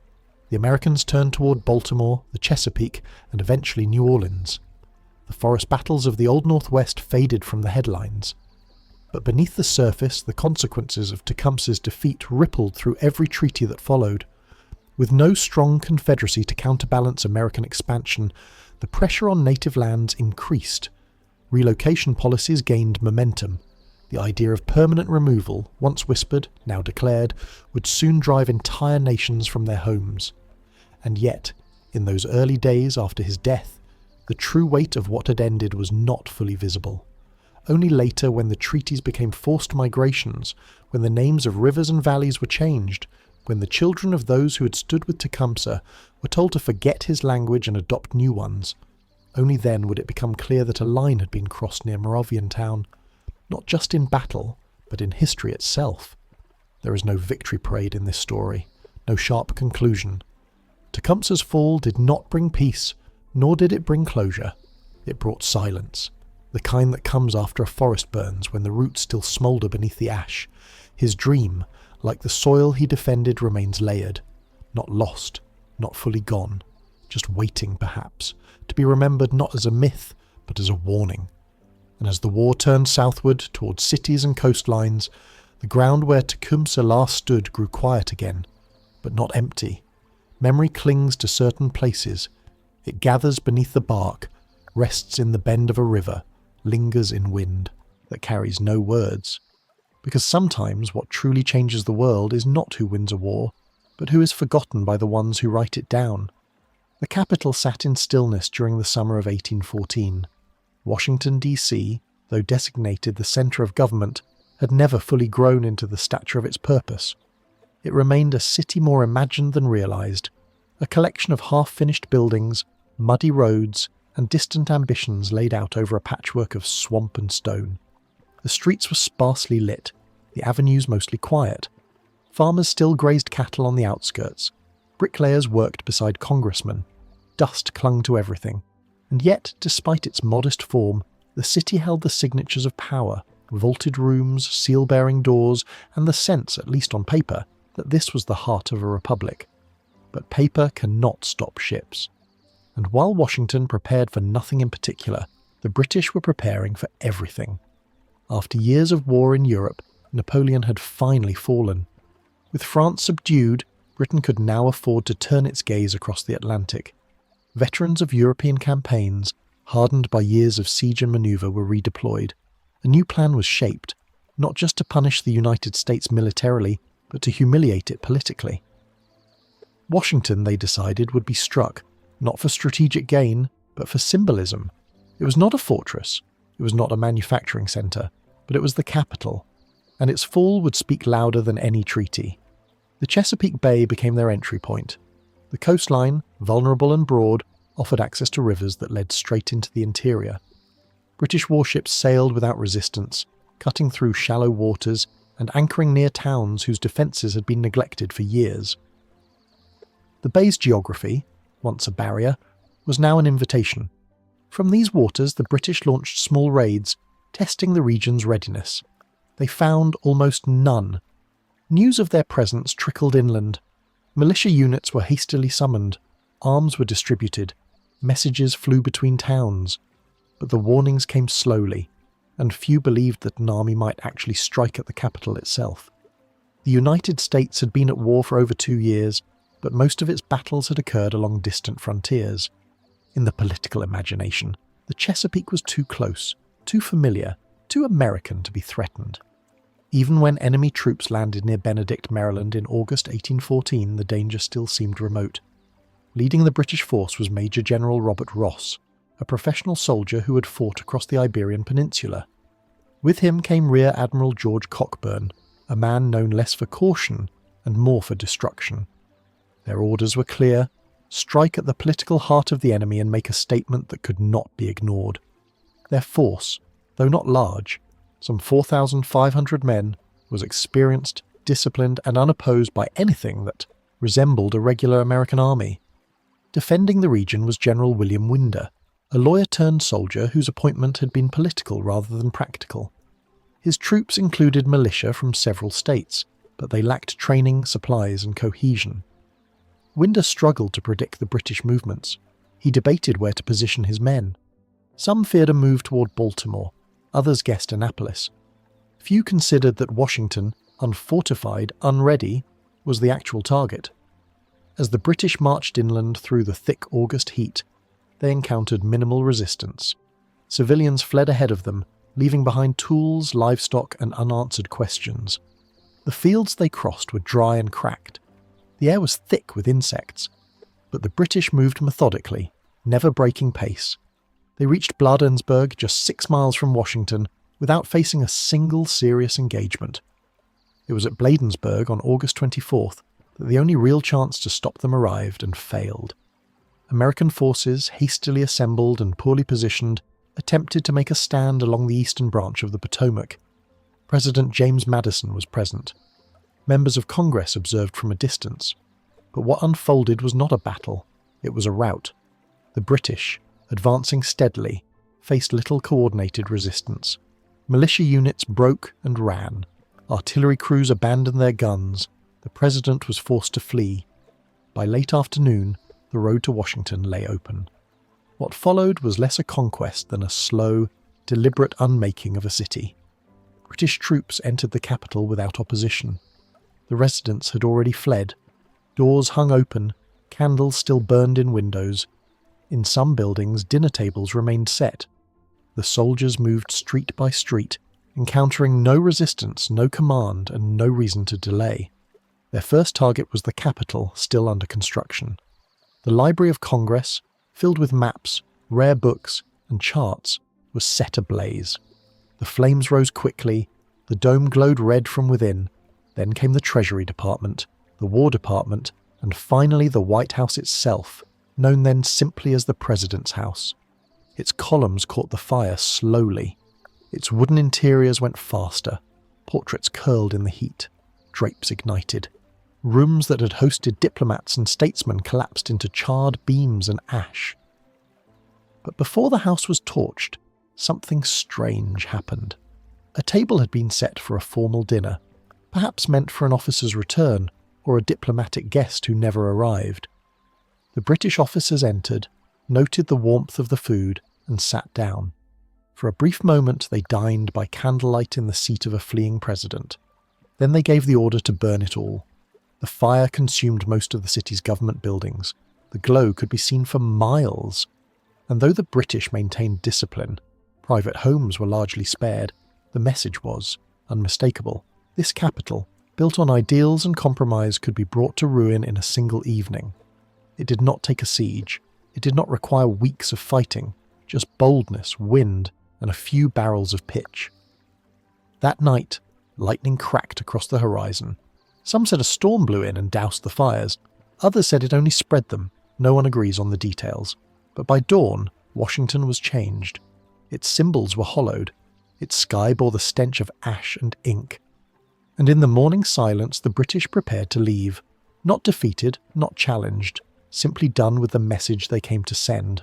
The Americans turned toward Baltimore, the Chesapeake, and eventually New Orleans. The forest battles of the Old Northwest faded from the headlines. But beneath the surface, the consequences of Tecumseh's defeat rippled through every treaty that followed. With no strong confederacy to counterbalance American expansion, the pressure on native lands increased. Relocation policies gained momentum. The idea of permanent removal, once whispered, now declared, would soon drive entire nations from their homes. And yet, in those early days after his death, the true weight of what had ended was not fully visible. Only later, when the treaties became forced migrations, when the names of rivers and valleys were changed, when the children of those who had stood with Tecumseh were told to forget his language and adopt new ones, only then would it become clear that a line had been crossed near Moraviantown, not just in battle, but in history itself. There is no victory parade in this story, no sharp conclusion. Tecumseh's fall did not bring peace, nor did it bring closure. It brought silence, the kind that comes after a forest burns when the roots still smoulder beneath the ash. His dream, like the soil he defended, remains layered, not lost, not fully gone, just waiting perhaps, to be remembered not as a myth, but as a warning. And as the war turned southward towards cities and coastlines, the ground where Tecumseh last stood grew quiet again, but not empty. Memory clings to certain places. It gathers beneath the bark, rests in the bend of a river, lingers in wind that carries no words. Because sometimes what truly changes the world is not who wins a war, but who is forgotten by the ones who write it down. The capital sat in stillness during the summer of 1814. Washington, D.C., though designated the centre of government, had never fully grown into the stature of its purpose. It remained a city more imagined than realised, a collection of half-finished buildings, muddy roads, and distant ambitions laid out over a patchwork of swamp and stone. The streets were sparsely lit, the avenues mostly quiet. Farmers still grazed cattle on the outskirts. Bricklayers worked beside congressmen. Dust clung to everything. And yet, despite its modest form, the city held the signatures of power, vaulted rooms, seal-bearing doors, and the sense, at least on paper, that this was the heart of a republic. But paper cannot stop ships. And while Washington prepared for nothing in particular, the British were preparing for everything. After years of war in Europe, Napoleon had finally fallen. With France subdued, Britain could now afford to turn its gaze across the Atlantic. Veterans of European campaigns, hardened by years of siege and manoeuvre, were redeployed. A new plan was shaped, not just to punish the United States militarily, but to humiliate it politically. Washington, they decided, would be struck, not for strategic gain, but for symbolism. It was not a fortress, it was not a manufacturing centre, but it was the capital, and its fall would speak louder than any treaty. The Chesapeake Bay became their entry point. The coastline, vulnerable and broad, offered access to rivers that led straight into the interior. British warships sailed without resistance, cutting through shallow waters and anchoring near towns whose defences had been neglected for years. The bay's geography, once a barrier, was now an invitation. From these waters the British launched small raids, testing the region's readiness. They found almost none. News of their presence trickled inland. Militia units were hastily summoned, arms were distributed, messages flew between towns, but the warnings came slowly, and few believed that an army might actually strike at the capital itself. The United States had been at war for over 2 years, but most of its battles had occurred along distant frontiers. In the political imagination, the Chesapeake was too close, too familiar, too American to be threatened. Even when enemy troops landed near Benedict, Maryland in August 1814, the danger still seemed remote. Leading the British force was Major General Robert Ross, a professional soldier who had fought across the Iberian Peninsula. With him came Rear Admiral George Cockburn, a man known less for caution and more for destruction. Their orders were clear: strike at the political heart of the enemy and make a statement that could not be ignored. Their force, though not large, some 4,500 men, was experienced, disciplined, and unopposed by anything that resembled a regular American army. Defending the region was General William Winder, a lawyer-turned-soldier whose appointment had been political rather than practical. His troops included militia from several states, but they lacked training, supplies, and cohesion. Winder struggled to predict the British movements. He debated where to position his men. Some feared a move toward Baltimore, others guessed Annapolis. Few considered that Washington, unfortified, unready, was the actual target. As the British marched inland through the thick August heat, they encountered minimal resistance. Civilians fled ahead of them, leaving behind tools, livestock, and unanswered questions. The fields they crossed were dry and cracked. The air was thick with insects, but the British moved methodically, never breaking pace. They reached Bladensburg, just 6 miles from Washington, without facing a single serious engagement. It was at Bladensburg on August 24th that the only real chance to stop them arrived and failed. American forces, hastily assembled and poorly positioned, attempted to make a stand along the eastern branch of the Potomac. President James Madison was present. Members of Congress observed from a distance. But what unfolded was not a battle, it was a rout. The British, advancing steadily, faced little coordinated resistance. Militia units broke and ran. Artillery crews abandoned their guns. The president was forced to flee. By late afternoon, the road to Washington lay open. What followed was less a conquest than a slow, deliberate unmaking of a city. British troops entered the capital without opposition. The residents had already fled. Doors hung open, candles still burned in windows. In some buildings, dinner tables remained set. The soldiers moved street by street, encountering no resistance, no command, and no reason to delay. Their first target was the Capitol, still under construction. The Library of Congress, filled with maps, rare books, and charts, was set ablaze. The flames rose quickly, the dome glowed red from within. Then came the Treasury Department, the War Department, and finally the White House itself, known then simply as the President's House. Its columns caught the fire slowly. Its wooden interiors went faster. Portraits curled in the heat. Drapes ignited. Rooms that had hosted diplomats and statesmen collapsed into charred beams and ash. But before the house was torched, something strange happened. A table had been set for a formal dinner, perhaps meant for an officer's return or a diplomatic guest who never arrived. The British officers entered, noted the warmth of the food, and sat down. For a brief moment they dined by candlelight in the seat of a fleeing president. Then they gave the order to burn it all. The fire consumed most of the city's government buildings. The glow could be seen for miles. And though the British maintained discipline, private homes were largely spared, the message was unmistakable. This capital, built on ideals and compromise, could be brought to ruin in a single evening. It did not take a siege. It did not require weeks of fighting, just boldness, wind, and a few barrels of pitch. That night, lightning cracked across the horizon. Some said a storm blew in and doused the fires. Others said it only spread them. No one agrees on the details. But by dawn, Washington was changed. Its symbols were hollowed. Its sky bore the stench of ash and ink. And in the morning silence, the British prepared to leave. Not defeated, not challenged, simply done with the message they came to send.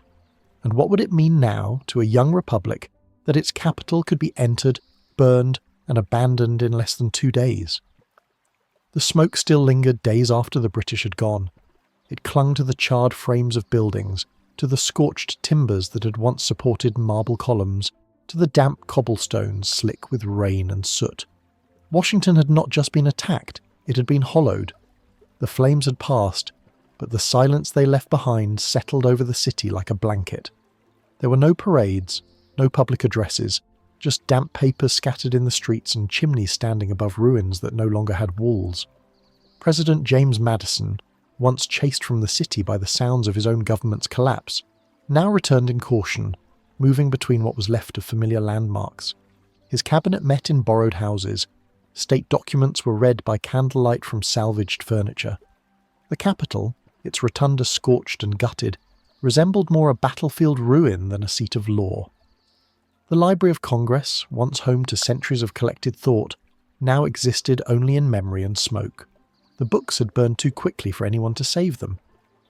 And what would it mean now to a young republic that its capital could be entered, burned, and abandoned in less than 2 days? The smoke still lingered days after the British had gone. It clung to the charred frames of buildings, to the scorched timbers that had once supported marble columns, to the damp cobblestones slick with rain and soot. Washington had not just been attacked, it had been hollowed. The flames had passed, but the silence they left behind settled over the city like a blanket. There were no parades, no public addresses, just damp papers scattered in the streets and chimneys standing above ruins that no longer had walls. President James Madison, once chased from the city by the sounds of his own government's collapse, now returned in caution, moving between what was left of familiar landmarks. His cabinet met in borrowed houses. State documents were read by candlelight from salvaged furniture. The Capitol, its rotunda scorched and gutted, resembled more a battlefield ruin than a seat of law. The Library of Congress, once home to centuries of collected thought, now existed only in memory and smoke. The books had burned too quickly for anyone to save them.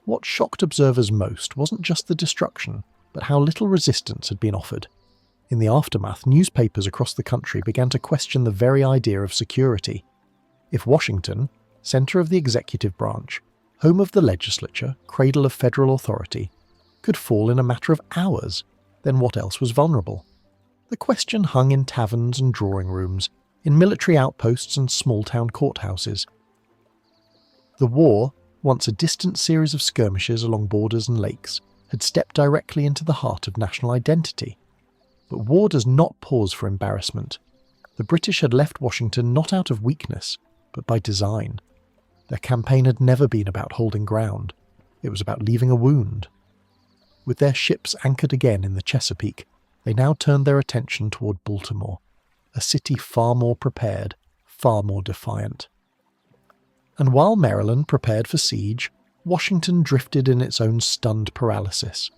What shocked observers most wasn't just the destruction, but how little resistance had been offered. In the aftermath, newspapers across the country began to question the very idea of security. If Washington, centre of the executive branch, home of the legislature, cradle of federal authority, could fall in a matter of hours, then what else was vulnerable? The question hung in taverns and drawing rooms, in military outposts and small-town courthouses. The war, once a distant series of skirmishes along borders and lakes, had stepped directly into the heart of national identity. But war does not pause for embarrassment. The British had left Washington not out of weakness, but by design. Their campaign had never been about holding ground. It was about leaving a wound. With their ships anchored again in the Chesapeake, they now turned their attention toward Baltimore, a city far more prepared, far more defiant. And while Maryland prepared for siege, Washington drifted in its own stunned paralysis.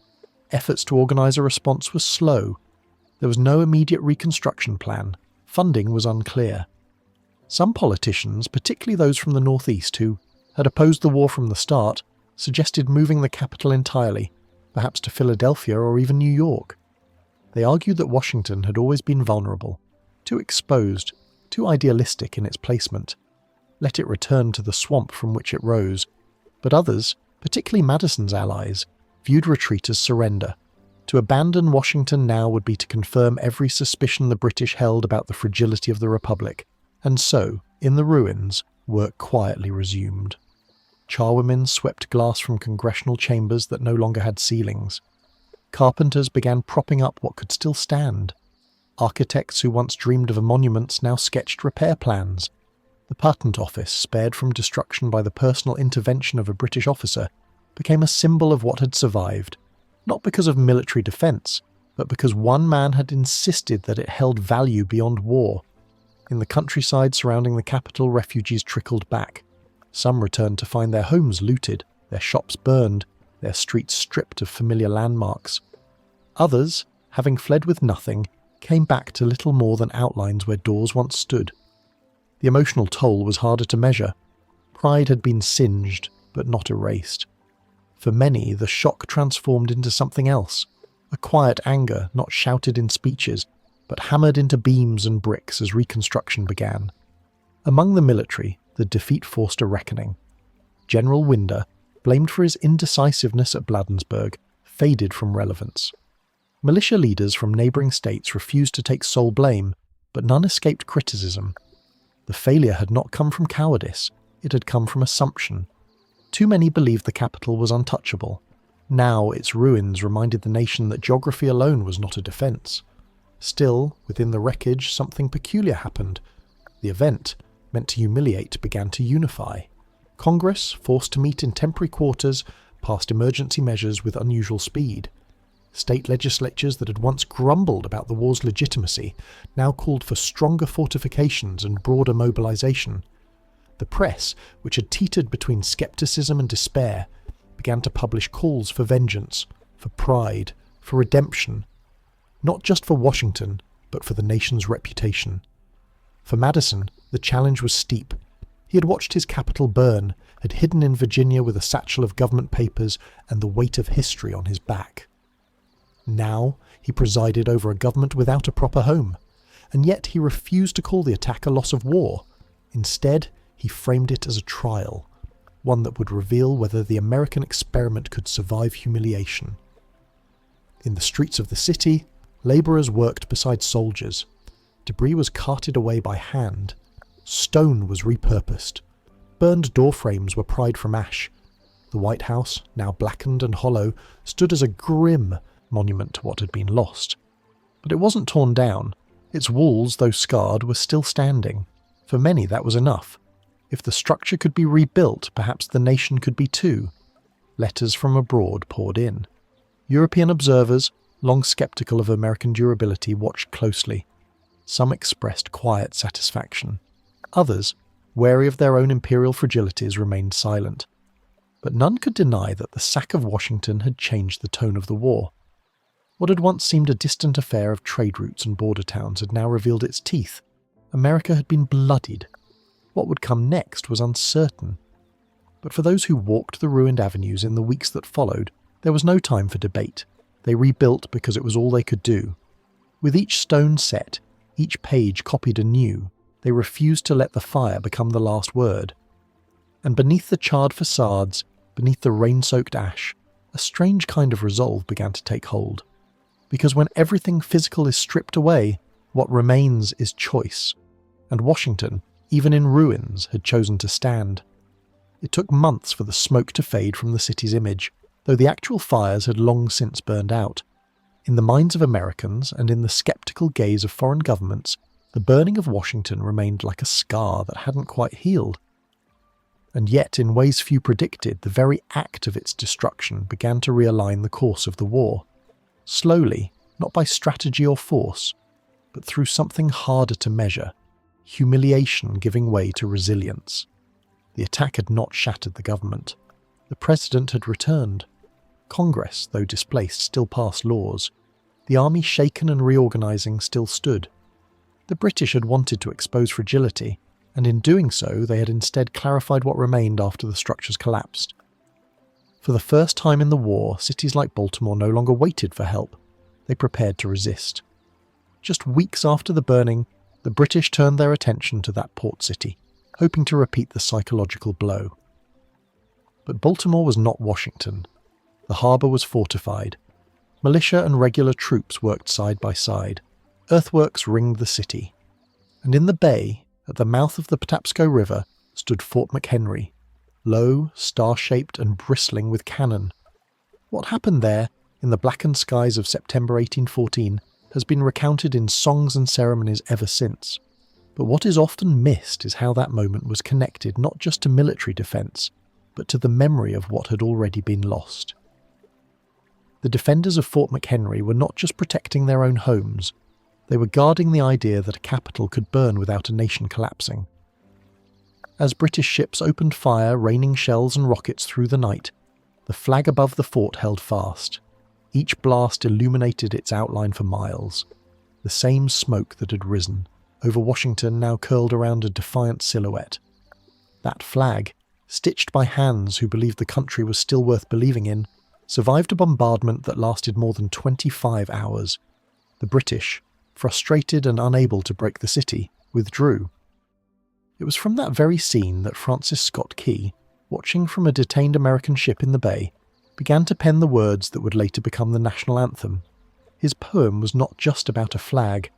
Efforts to organize a response were slow. There was no immediate reconstruction plan. Funding was unclear. Some politicians, particularly those from the Northeast who had opposed the war from the start, suggested moving the capital entirely, perhaps to Philadelphia or even New York. They argued that Washington had always been vulnerable, too exposed, too idealistic in its placement. Let it return to the swamp from which it rose. But others, particularly Madison's allies, viewed retreat as surrender. To abandon Washington now would be to confirm every suspicion the British held about the fragility of the Republic, and so, in the ruins, work quietly resumed. Charwomen swept glass from congressional chambers that no longer had ceilings. Carpenters began propping up what could still stand. Architects who once dreamed of monuments now sketched repair plans. The Patent Office, spared from destruction by the personal intervention of a British officer, became a symbol of what had survived, not because of military defence, but because one man had insisted that it held value beyond war. In the countryside surrounding the capital, refugees trickled back. Some returned to find their homes looted, their shops burned, their streets stripped of familiar landmarks. Others, having fled with nothing, came back to little more than outlines where doors once stood. The emotional toll was harder to measure. Pride had been singed, but not erased. For many, the shock transformed into something else, a quiet anger not shouted in speeches, but hammered into beams and bricks as reconstruction began. Among the military, the defeat forced a reckoning. General Winder, blamed for his indecisiveness at Bladensburg, faded from relevance. Militia leaders from neighbouring states refused to take sole blame, but none escaped criticism. The failure had not come from cowardice, it had come from assumption. Too many believed the capital was untouchable. Now its ruins reminded the nation that geography alone was not a defence. Still, within the wreckage, something peculiar happened. The event, meant to humiliate, began to unify. Congress, forced to meet in temporary quarters, passed emergency measures with unusual speed. State legislatures that had once grumbled about the war's legitimacy now called for stronger fortifications and broader mobilization. The press, which had teetered between skepticism and despair, began to publish calls for vengeance, for pride, for redemption, not just for Washington, but for the nation's reputation. For Madison, the challenge was steep. He had watched his capital burn, had hidden in Virginia with a satchel of government papers and the weight of history on his back. Now he presided over a government without a proper home, and yet he refused to call the attack a loss of war. Instead, he framed it as a trial, one that would reveal whether the American experiment could survive humiliation. In the streets of the city, labourers worked beside soldiers. Debris was carted away by hand. Stone was repurposed. Burned door frames were pried from ash. The White House, now blackened and hollow, stood as a grim monument to what had been lost. But it wasn't torn down. Its walls, though scarred, were still standing. For many, that was enough. If the structure could be rebuilt, perhaps the nation could be too. Letters from abroad poured in. European observers, long sceptical of American durability, watched closely. Some expressed quiet satisfaction. Others, wary of their own imperial fragilities, remained silent. But none could deny that the sack of Washington had changed the tone of the war. What had once seemed a distant affair of trade routes and border towns had now revealed its teeth. America had been bloodied. What would come next was uncertain. But for those who walked the ruined avenues in the weeks that followed, there was no time for debate. They rebuilt because it was all they could do. With each stone set, each page copied anew, they refused to let the fire become the last word. And beneath the charred facades, beneath the rain-soaked ash, a strange kind of resolve began to take hold. Because when everything physical is stripped away, what remains is choice. And Washington, even in ruins, had chosen to stand. It took months for the smoke to fade from the city's image, though the actual fires had long since burned out. In the minds of Americans and in the sceptical gaze of foreign governments, the burning of Washington remained like a scar that hadn't quite healed. And yet, in ways few predicted, the very act of its destruction began to realign the course of the war. Slowly, not by strategy or force, but through something harder to measure, humiliation giving way to resilience. The attack had not shattered the government. The president had returned. Congress, though displaced, still passed laws. The army, shaken and reorganizing, still stood. The British had wanted to expose fragility, and in doing so they had instead clarified what remained after the structures collapsed. For the first time in the war, cities like Baltimore no longer waited for help. They prepared to resist. Just weeks after the burning, the British turned their attention to that port city, hoping to repeat the psychological blow. But Baltimore was not Washington. The harbour was fortified. Militia and regular troops worked side by side. Earthworks ringed the city. And in the bay, at the mouth of the Patapsco River, stood Fort McHenry, low, star-shaped and bristling with cannon. What happened there, in the blackened skies of September 1814, has been recounted in songs and ceremonies ever since. But what is often missed is how that moment was connected not just to military defence, but to the memory of what had already been lost. The defenders of Fort McHenry were not just protecting their own homes, they were guarding the idea that a capital could burn without a nation collapsing. As British ships opened fire, raining shells and rockets through the night, the flag above the fort held fast. Each blast illuminated its outline for miles. The same smoke that had risen, over Washington now curled around a defiant silhouette. That flag, stitched by hands who believed the country was still worth believing in, survived a bombardment that lasted more than 25 hours. The British, frustrated and unable to break the city, withdrew. It was from that very scene that Francis Scott Key, watching from a detained American ship in the bay, began to pen the words that would later become the national anthem. His poem was not just about a flag,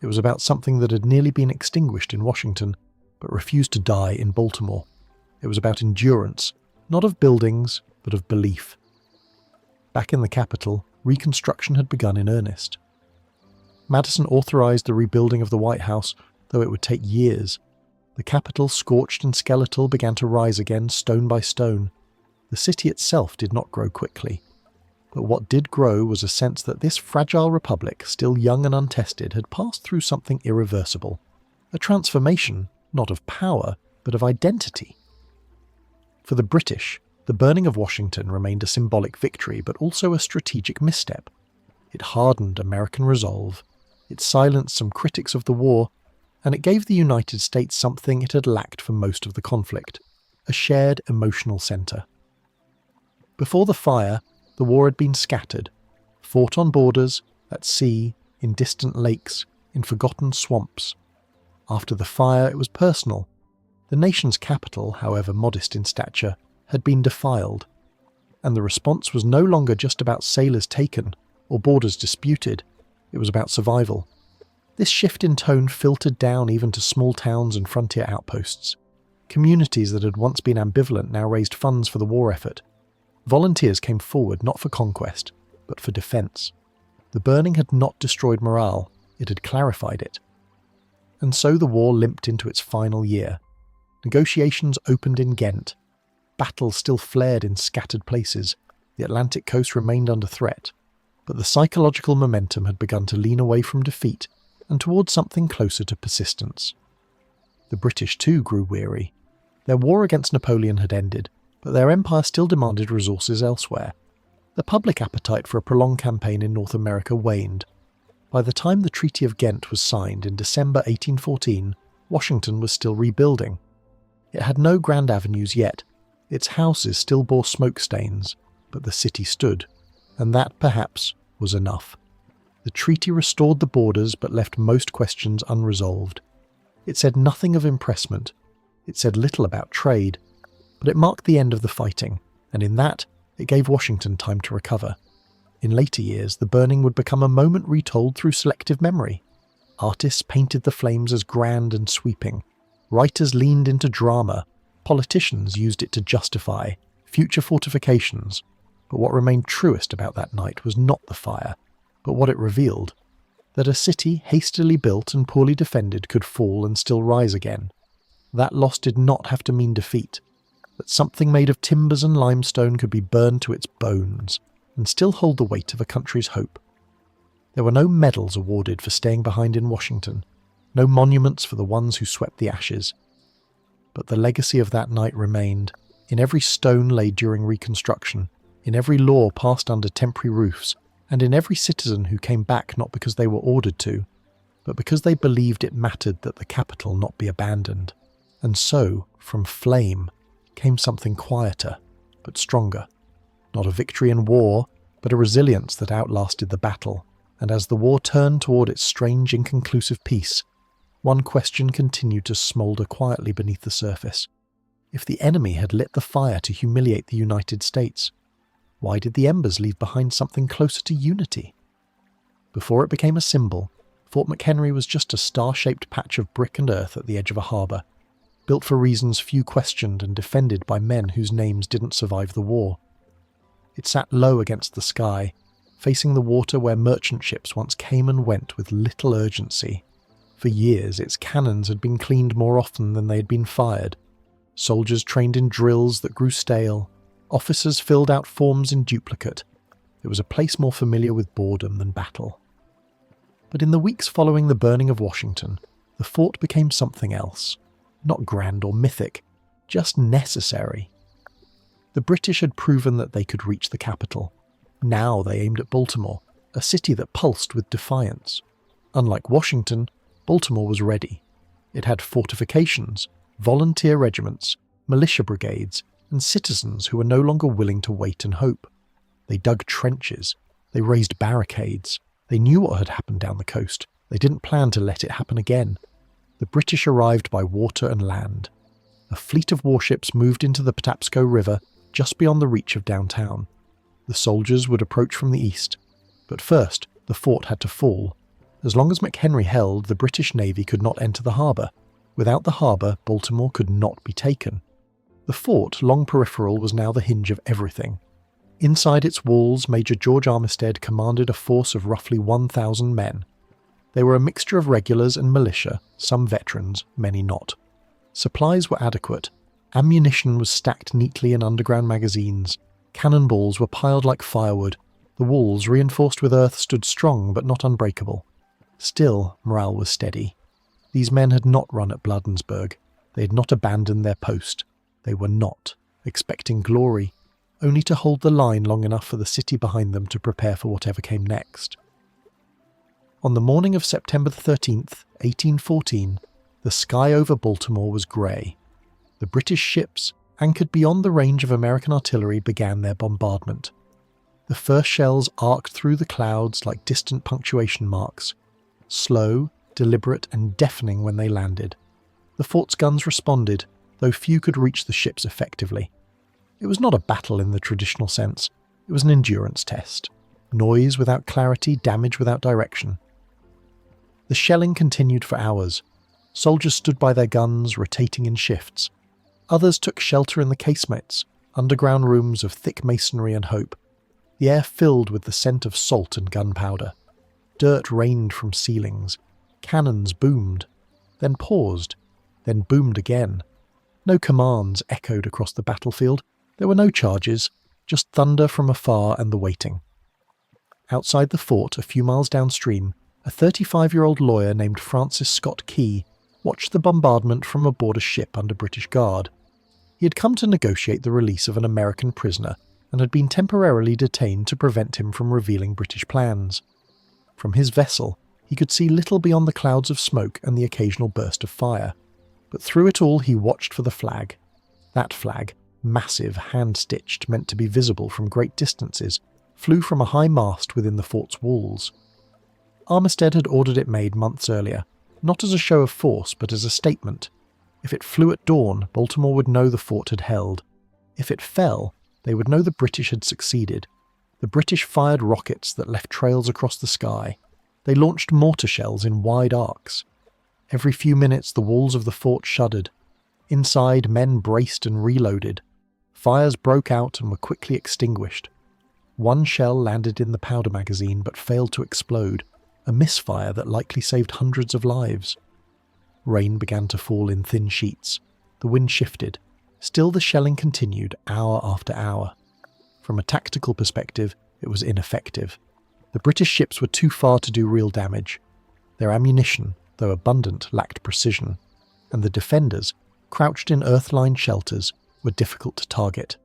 it was about something that had nearly been extinguished in Washington, but refused to die in Baltimore. It was about endurance, not of buildings, but of belief. Back in the capital, Reconstruction had begun in earnest. Madison authorized the rebuilding of the White House, though it would take years. The Capitol, scorched and skeletal, began to rise again, stone by stone. The city itself did not grow quickly. But what did grow was a sense that this fragile republic, still young and untested, had passed through something irreversible. A transformation, not of power, but of identity. For the British, the burning of Washington remained a symbolic victory, but also a strategic misstep. It hardened American resolve, it silenced some critics of the war, and it gave the United States something it had lacked for most of the conflict, a shared emotional centre. Before the fire, the war had been scattered, fought on borders, at sea, in distant lakes, in forgotten swamps. After the fire, it was personal. The nation's capital, however modest in stature, had been defiled, and the response was no longer just about sailors taken or borders disputed, it was about survival. This shift in tone filtered down even to small towns and frontier outposts. Communities that had once been ambivalent now raised funds for the war effort. Volunteers came forward not for conquest, but for defence. The burning had not destroyed morale, it had clarified it. And so the war limped into its final year. Negotiations opened in Ghent. Battles still flared in scattered places. The Atlantic coast remained under threat. But the psychological momentum had begun to lean away from defeat and towards something closer to persistence. The British too grew weary. Their war against Napoleon had ended, but their empire still demanded resources elsewhere. The public appetite for a prolonged campaign in North America waned. By the time the Treaty of Ghent was signed in December 1814, Washington was still rebuilding. It had no grand avenues yet. Its houses still bore smoke stains, but the city stood, and that, perhaps, was enough. The treaty restored the borders but left most questions unresolved. It said nothing of impressment. It said little about trade, but it marked the end of the fighting, and in that, it gave Washington time to recover. In later years, the burning would become a moment retold through selective memory. Artists painted the flames as grand and sweeping. Writers leaned into drama. Politicians used it to justify future fortifications. But what remained truest about that night was not the fire, but what it revealed: that a city hastily built and poorly defended could fall and still rise again. That loss did not have to mean defeat. That something made of timbers and limestone could be burned to its bones and still hold the weight of a country's hope. There were no medals awarded for staying behind in Washington, no monuments for the ones who swept the ashes. But the legacy of that night remained, in every stone laid during Reconstruction, in every law passed under temporary roofs, and in every citizen who came back not because they were ordered to, but because they believed it mattered that the capital not be abandoned. And so, from flame, came something quieter, but stronger. Not a victory in war, but a resilience that outlasted the battle. And as the war turned toward its strange, inconclusive peace, one question continued to smoulder quietly beneath the surface. If the enemy had lit the fire to humiliate the United States, why did the embers leave behind something closer to unity? Before it became a symbol, Fort McHenry was just a star-shaped patch of brick and earth at the edge of a harbour, built for reasons few questioned and defended by men whose names didn't survive the war. It sat low against the sky, facing the water where merchant ships once came and went with little urgency. For years, its cannons had been cleaned more often than they had been fired. Soldiers trained in drills that grew stale. Officers filled out forms in duplicate. It was a place more familiar with boredom than battle. But in the weeks following the burning of Washington, the fort became something else. Not grand or mythic, just necessary. The British had proven that they could reach the capital. Now they aimed at Baltimore, a city that pulsed with defiance. Unlike Washington, Baltimore was ready. It had fortifications, volunteer regiments, militia brigades, and citizens who were no longer willing to wait and hope. They dug trenches. They raised barricades. They knew what had happened down the coast. They didn't plan to let it happen again. The British arrived by water and land. A fleet of warships moved into the Patapsco River just beyond the reach of downtown. The soldiers would approach from the east. But first, the fort had to fall. As long as McHenry held, the British Navy could not enter the harbour. Without the harbour, Baltimore could not be taken. The fort, long peripheral, was now the hinge of everything. Inside its walls, Major George Armistead commanded a force of roughly 1,000 men. They were a mixture of regulars and militia, some veterans, many not. Supplies were adequate. Ammunition was stacked neatly in underground magazines. Cannonballs were piled like firewood. The walls, reinforced with earth, stood strong but not unbreakable. Still, morale was steady. These men had not run at Bladensburg. They had not abandoned their post. They were not expecting glory, only to hold the line long enough for the city behind them to prepare for whatever came next. On the morning of September 13th, 1814, the sky over Baltimore was grey. The British ships, anchored beyond the range of American artillery, began their bombardment. The first shells arced through the clouds like distant punctuation marks, slow, deliberate and deafening when they landed. The fort's guns responded, though few could reach the ships effectively. It was not a battle in the traditional sense. It was an endurance test. Noise without clarity, damage without direction. The shelling continued for hours. Soldiers stood by their guns, rotating in shifts. Others took shelter in the casemates, underground rooms of thick masonry and hope. The air filled with the scent of salt and gunpowder. Dirt rained from ceilings. Cannons boomed, then paused, then boomed again. No commands echoed across the battlefield. There were no charges, just thunder from afar and the waiting. Outside the fort, a few miles downstream, a 35-year-old lawyer named Francis Scott Key watched the bombardment from aboard a ship under British guard. He had come to negotiate the release of an American prisoner and had been temporarily detained to prevent him from revealing British plans. From his vessel, he could see little beyond the clouds of smoke and the occasional burst of fire. But through it all he watched for the flag. That flag, massive, hand-stitched, meant to be visible from great distances, flew from a high mast within the fort's walls. Armistead had ordered it made months earlier, not as a show of force but as a statement. If it flew at dawn, Baltimore would know the fort had held. If it fell, they would know the British had succeeded. The British fired rockets that left trails across the sky. They launched mortar shells in wide arcs. Every few minutes the walls of the fort shuddered. Inside, men braced and reloaded. Fires broke out and were quickly extinguished. One shell landed in the powder magazine but failed to explode, a misfire that likely saved hundreds of lives. Rain began to fall in thin sheets. The wind shifted. Still the shelling continued, hour after hour. From a tactical perspective, it was ineffective. The British ships were too far to do real damage. Their ammunition, though abundant, lacked precision, and the defenders, crouched in earth-lined shelters, were difficult to target.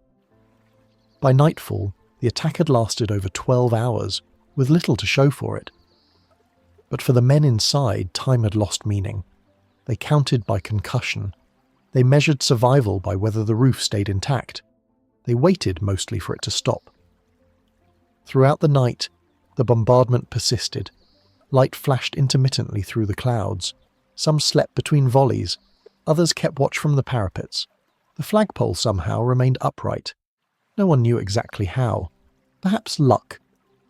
By nightfall, the attack had lasted over 12 hours, with little to show for it. But for the men inside, time had lost meaning. They counted by concussion. They measured survival by whether the roof stayed intact. They waited mostly for it to stop. Throughout the night, the bombardment persisted. Light flashed intermittently through the clouds. Some slept between volleys. Others kept watch from the parapets. The flagpole somehow remained upright. No one knew exactly how. Perhaps luck.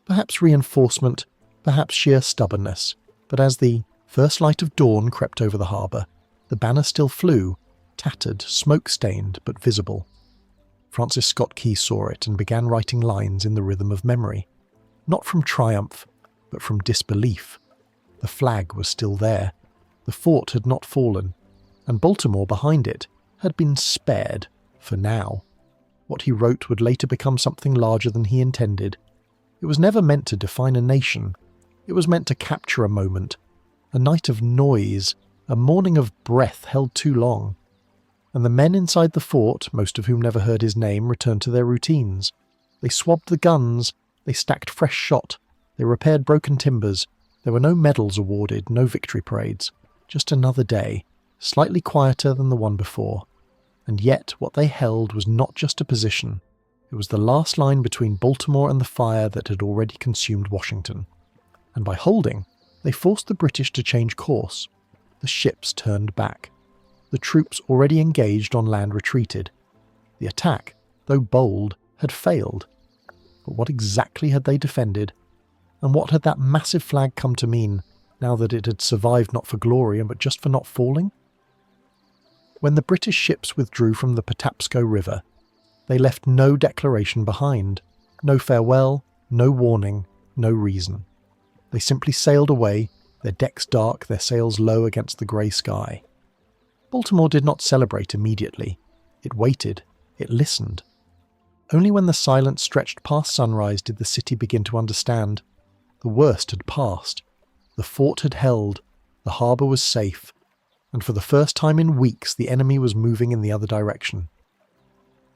Perhaps reinforcement. Perhaps sheer stubbornness. But as the first light of dawn crept over the harbour, the banner still flew, tattered, smoke-stained, but visible. Francis Scott Key saw it and began writing lines in the rhythm of memory. Not from triumph, but from disbelief. The flag was still there. The fort had not fallen, and Baltimore behind it had been spared for now. What he wrote would later become something larger than he intended. It was never meant to define a nation. It was meant to capture a moment, a night of noise, a morning of breath held too long. And the men inside the fort, most of whom never heard his name, returned to their routines. They swabbed the guns, they stacked fresh shot, they repaired broken timbers. There were no medals awarded, no victory parades. Just another day, slightly quieter than the one before. And yet what they held was not just a position. It was the last line between Baltimore and the fire that had already consumed Washington. And by holding, they forced the British to change course. The ships turned back. The troops already engaged on land retreated. The attack, though bold, had failed. But what exactly had they defended? And what had that massive flag come to mean, now that it had survived not for glory, but just for not falling? When the British ships withdrew from the Patapsco River, they left no declaration behind, no farewell, no warning, no reason. They simply sailed away, their decks dark, their sails low against the grey sky. Baltimore did not celebrate immediately. It waited. It listened. Only when the silence stretched past sunrise did the city begin to understand. The worst had passed. The fort had held. The harbour was safe. And for the first time in weeks, the enemy was moving in the other direction.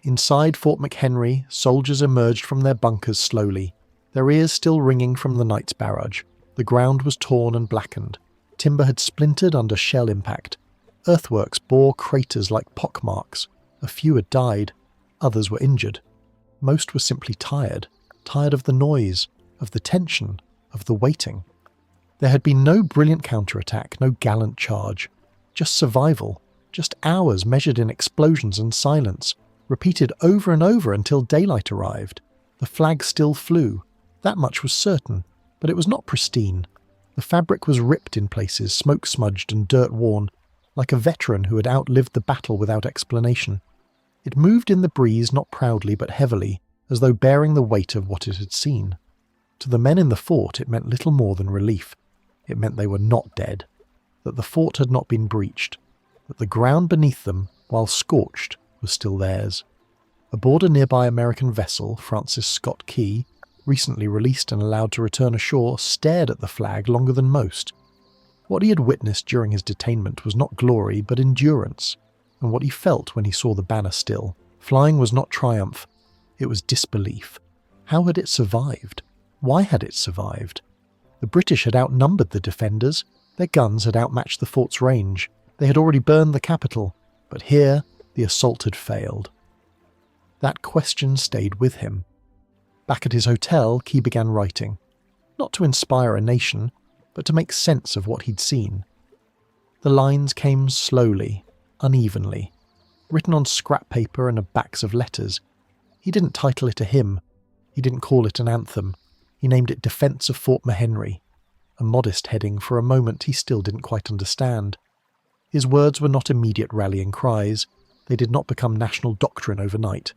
Inside Fort McHenry, soldiers emerged from their bunkers slowly, their ears still ringing from the night's barrage. The ground was torn and blackened. Timber had splintered under shell impact. Earthworks bore craters like pockmarks. A few had died. Others were injured. Most were simply tired of the noise, of the tension, of the waiting. There had been no brilliant counterattack, no gallant charge. Just survival, Just hours measured in explosions and silence, repeated over and over until daylight arrived. The flag still flew. That much was certain, but it was not pristine. The fabric was ripped in places, smoke-smudged and dirt-worn, like a veteran who had outlived the battle without explanation. It moved in the breeze not proudly but heavily, as though bearing the weight of what it had seen. To the men in the fort it meant little more than relief. It meant they were not dead, that the fort had not been breached, that the ground beneath them, while scorched, was still theirs. Aboard a nearby American vessel, Francis Scott Key, recently released and allowed to return ashore, stared at the flag longer than most. What he had witnessed during his detainment was not glory but endurance, and what he felt when he saw the banner still, flying, was not triumph, it was disbelief. How had it survived? Why had it survived? The British had outnumbered the defenders, their guns had outmatched the fort's range, they had already burned the capital, but here the assault had failed. That question stayed with him. Back at his hotel, Key began writing, not to inspire a nation, but to make sense of what he'd seen. The lines came slowly, unevenly, written on scrap paper and backs of letters. He didn't title it a hymn. He didn't call it an anthem. He named it Defence of Fort McHenry, a modest heading for a moment he still didn't quite understand. His words were not immediate rallying cries. They did not become national doctrine overnight.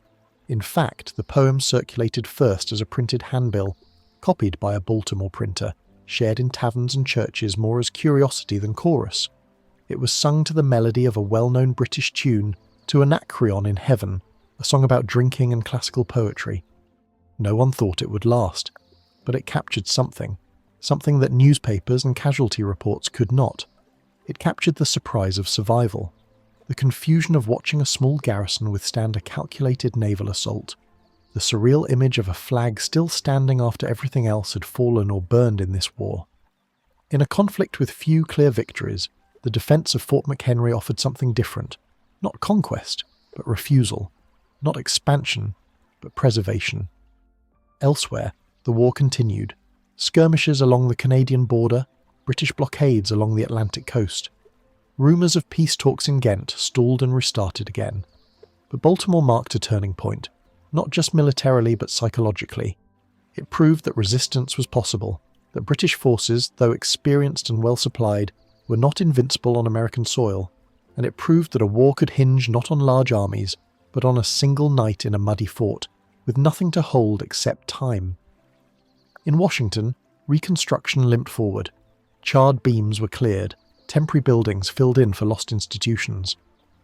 In fact, the poem circulated first as a printed handbill, copied by a Baltimore printer, shared in taverns and churches more as curiosity than chorus. It was sung to the melody of a well-known British tune, to Anacreon in Heaven, a song about drinking and classical poetry. No one thought it would last, but it captured something that newspapers and casualty reports could not. It captured the surprise of survival, the confusion of watching a small garrison withstand a calculated naval assault, the surreal image of a flag still standing after everything else had fallen or burned in this war. In a conflict with few clear victories, the defence of Fort McHenry offered something different, not conquest, but refusal, not expansion, but preservation. Elsewhere, the war continued. Skirmishes along the Canadian border, British blockades along the Atlantic coast. Rumours of peace talks in Ghent stalled and restarted again. But Baltimore marked a turning point, not just militarily but psychologically. It proved that resistance was possible, that British forces, though experienced and well supplied, were not invincible on American soil, and it proved that a war could hinge not on large armies, but on a single night in a muddy fort, with nothing to hold except time. In Washington, Reconstruction limped forward. Charred beams were cleared, temporary buildings filled in for lost institutions.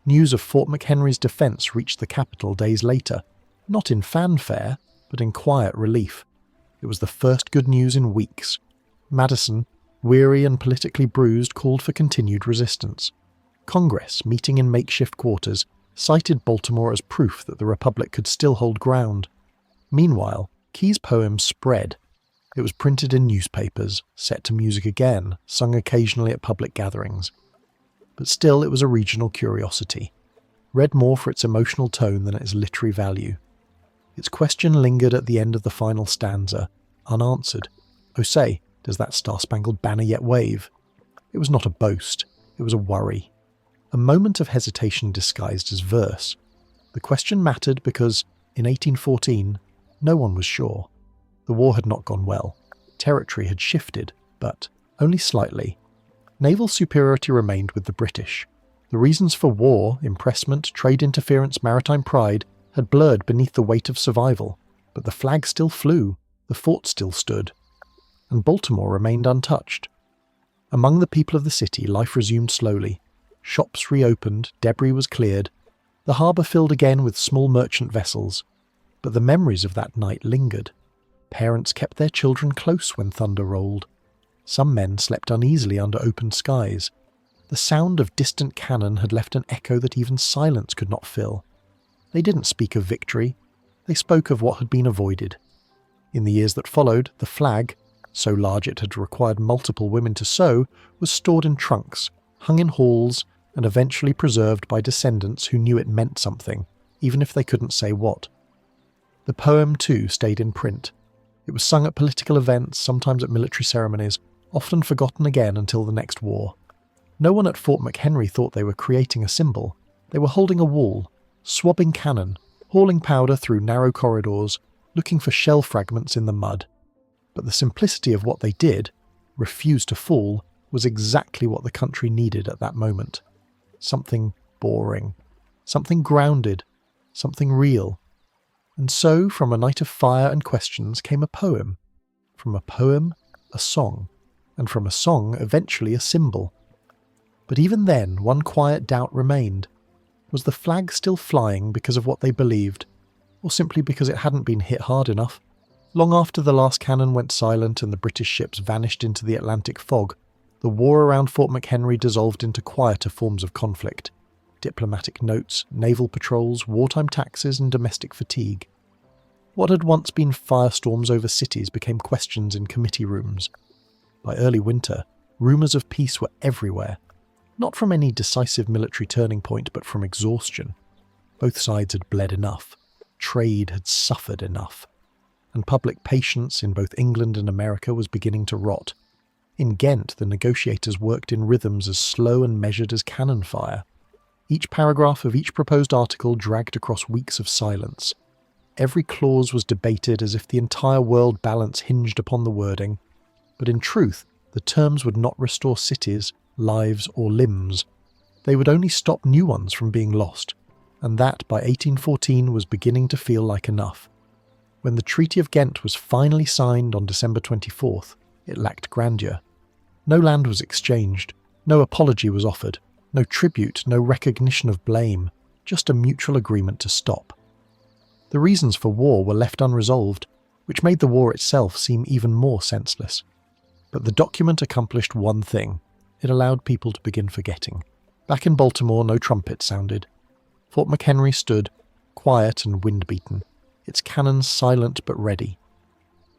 News of Fort McHenry's defence reached the capital days later, not in fanfare, but in quiet relief. It was the first good news in weeks. Madison, weary and politically bruised, called for continued resistance. Congress, meeting in makeshift quarters, cited Baltimore as proof that the Republic could still hold ground. Meanwhile, Key's poem spread. It was printed in newspapers, set to music again, sung occasionally at public gatherings. But still it was a regional curiosity, read more for its emotional tone than its literary value. Its question lingered at the end of the final stanza, unanswered. Oh say, does that star-spangled banner yet wave? It was not a boast, it was a worry. A moment of hesitation disguised as verse. The question mattered because, in 1814, no one was sure. The war had not gone well. Territory had shifted, but only slightly. Naval superiority remained with the British. The reasons for war, impressment, trade interference, maritime pride, had blurred beneath the weight of survival, but the flag still flew, the fort still stood, and Baltimore remained untouched. Among the people of the city, life resumed slowly. Shops reopened, debris was cleared, the harbour filled again with small merchant vessels, but the memories of that night lingered. Parents kept their children close when thunder rolled. Some men slept uneasily under open skies. The sound of distant cannon had left an echo that even silence could not fill. They didn't speak of victory, they spoke of what had been avoided. In the years that followed, the flag, so large it had required multiple women to sew, was stored in trunks, hung in halls, and eventually preserved by descendants who knew it meant something, even if they couldn't say what. The poem, too, stayed in print. It was sung at political events, sometimes at military ceremonies, often forgotten again until the next war. No one at Fort McHenry thought they were creating a symbol. They were holding a wall, swabbing cannon, hauling powder through narrow corridors, looking for shell fragments in the mud. But the simplicity of what they did, refuse to fall, was exactly what the country needed at that moment. Something boring, something grounded, something real. And so, from a night of fire and questions came a poem. From a poem, a song. And from a song, eventually a symbol. But even then, one quiet doubt remained. Was the flag still flying because of what they believed, or simply because it hadn't been hit hard enough? Long after the last cannon went silent and the British ships vanished into the Atlantic fog, the war around Fort McHenry dissolved into quieter forms of conflict. Diplomatic notes, naval patrols, wartime taxes and domestic fatigue. What had once been firestorms over cities became questions in committee rooms. By early winter, rumours of peace were everywhere. Not from any decisive military turning point, but from exhaustion. Both sides had bled enough. Trade had suffered enough. And public patience in both England and America was beginning to rot. In Ghent, the negotiators worked in rhythms as slow and measured as cannon fire. Each paragraph of each proposed article dragged across weeks of silence. Every clause was debated as if the entire world balance hinged upon the wording. But in truth, the terms would not restore cities, lives or limbs. They would only stop new ones from being lost, and that by 1814 was beginning to feel like enough. When the Treaty of Ghent was finally signed on December 24th, it lacked grandeur. No land was exchanged, no apology was offered, no tribute, no recognition of blame, just a mutual agreement to stop. The reasons for war were left unresolved, which made the war itself seem even more senseless. But the document accomplished one thing. It allowed people to begin forgetting. Back in Baltimore, no trumpet sounded. Fort McHenry stood, quiet and wind-beaten, its cannons silent but ready.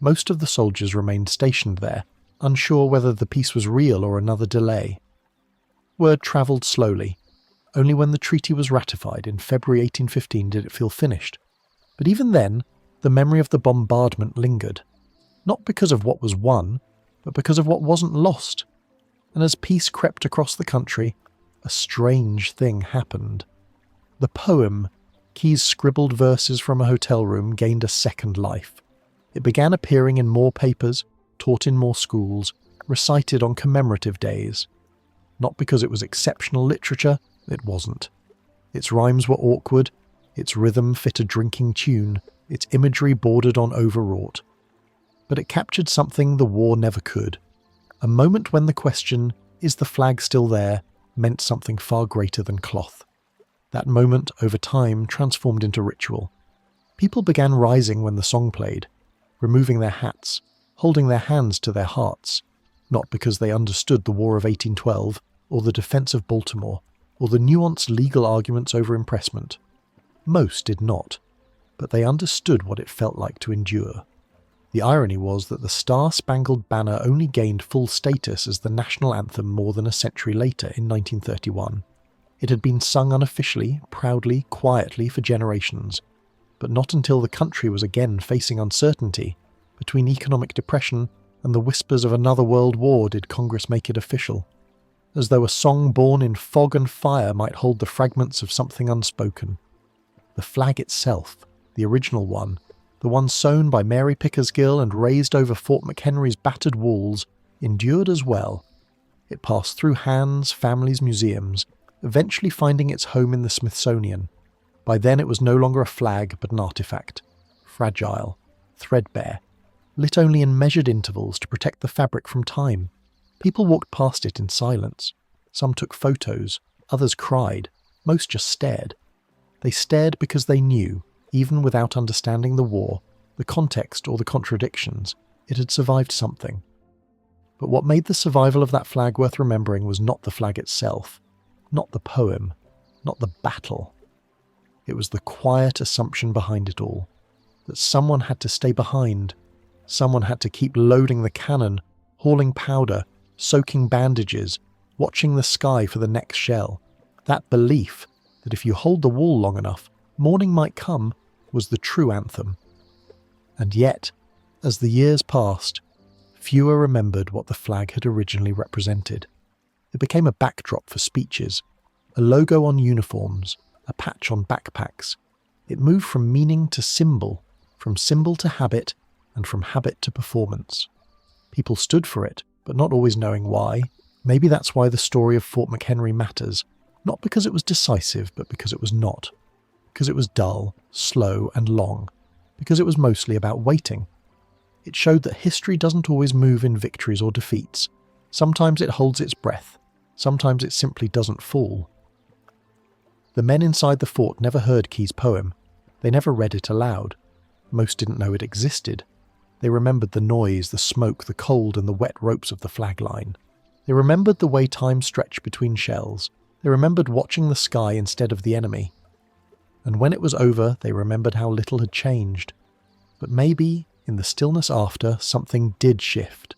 Most of the soldiers remained stationed there, unsure whether the peace was real or another delay. Word travelled slowly. Only when the treaty was ratified in February 1815 did it feel finished. But even then, the memory of the bombardment lingered. Not because of what was won, but because of what wasn't lost. And as peace crept across the country, a strange thing happened. The poem, Keyes' scribbled verses from a hotel room, gained a second life. It began appearing in more papers, taught in more schools, recited on commemorative days. Not because it was exceptional literature, it wasn't. Its rhymes were awkward, its rhythm fit a drinking tune, its imagery bordered on overwrought. But it captured something the war never could. A moment when the question, is the flag still there, meant something far greater than cloth. That moment, over time, transformed into ritual. People began rising when the song played, removing their hats, holding their hands to their hearts, not because they understood the War of 1812, or the defence of Baltimore, or the nuanced legal arguments over impressment. Most did not, but they understood what it felt like to endure. The irony was that the Star-Spangled Banner only gained full status as the national anthem more than a century later in 1931. It had been sung unofficially, proudly, quietly for generations, but not until the country was again facing uncertainty, between economic depression and the whispers of another world war, did Congress make it official, as though a song born in fog and fire might hold the fragments of something unspoken. The flag itself, the original one, the one sewn by Mary Pickersgill and raised over Fort McHenry's battered walls, endured as well. It passed through hands, families, museums, eventually finding its home in the Smithsonian. By then it was no longer a flag but an artifact, fragile, threadbare, lit only in measured intervals to protect the fabric from time. People walked past it in silence. Some took photos, others cried, most just stared. They stared because they knew, even without understanding the war, the context or the contradictions, it had survived something. But what made the survival of that flag worth remembering was not the flag itself, not the poem, not the battle. It was the quiet assumption behind it all, that someone had to stay behind, someone had to keep loading the cannon, hauling powder, soaking bandages, watching the sky for the next shell. That belief that if you hold the wall long enough, morning might come, was the true anthem. And yet, as the years passed, fewer remembered what the flag had originally represented. It became a backdrop for speeches, a logo on uniforms, a patch on backpacks. It moved from meaning to symbol to habit, and from habit to performance. People stood for it, but not always knowing why. Maybe that's why the story of Fort McHenry matters, not because it was decisive, but because it was not. Because it was dull, slow, and long. Because it was mostly about waiting. It showed that history doesn't always move in victories or defeats. Sometimes it holds its breath. Sometimes it simply doesn't fall. The men inside the fort never heard Key's poem. They never read it aloud. Most didn't know it existed. They remembered the noise, the smoke, the cold, and the wet ropes of the flag line. They remembered the way time stretched between shells. They remembered watching the sky instead of the enemy. And when it was over, they remembered how little had changed. But maybe, in the stillness after, something did shift.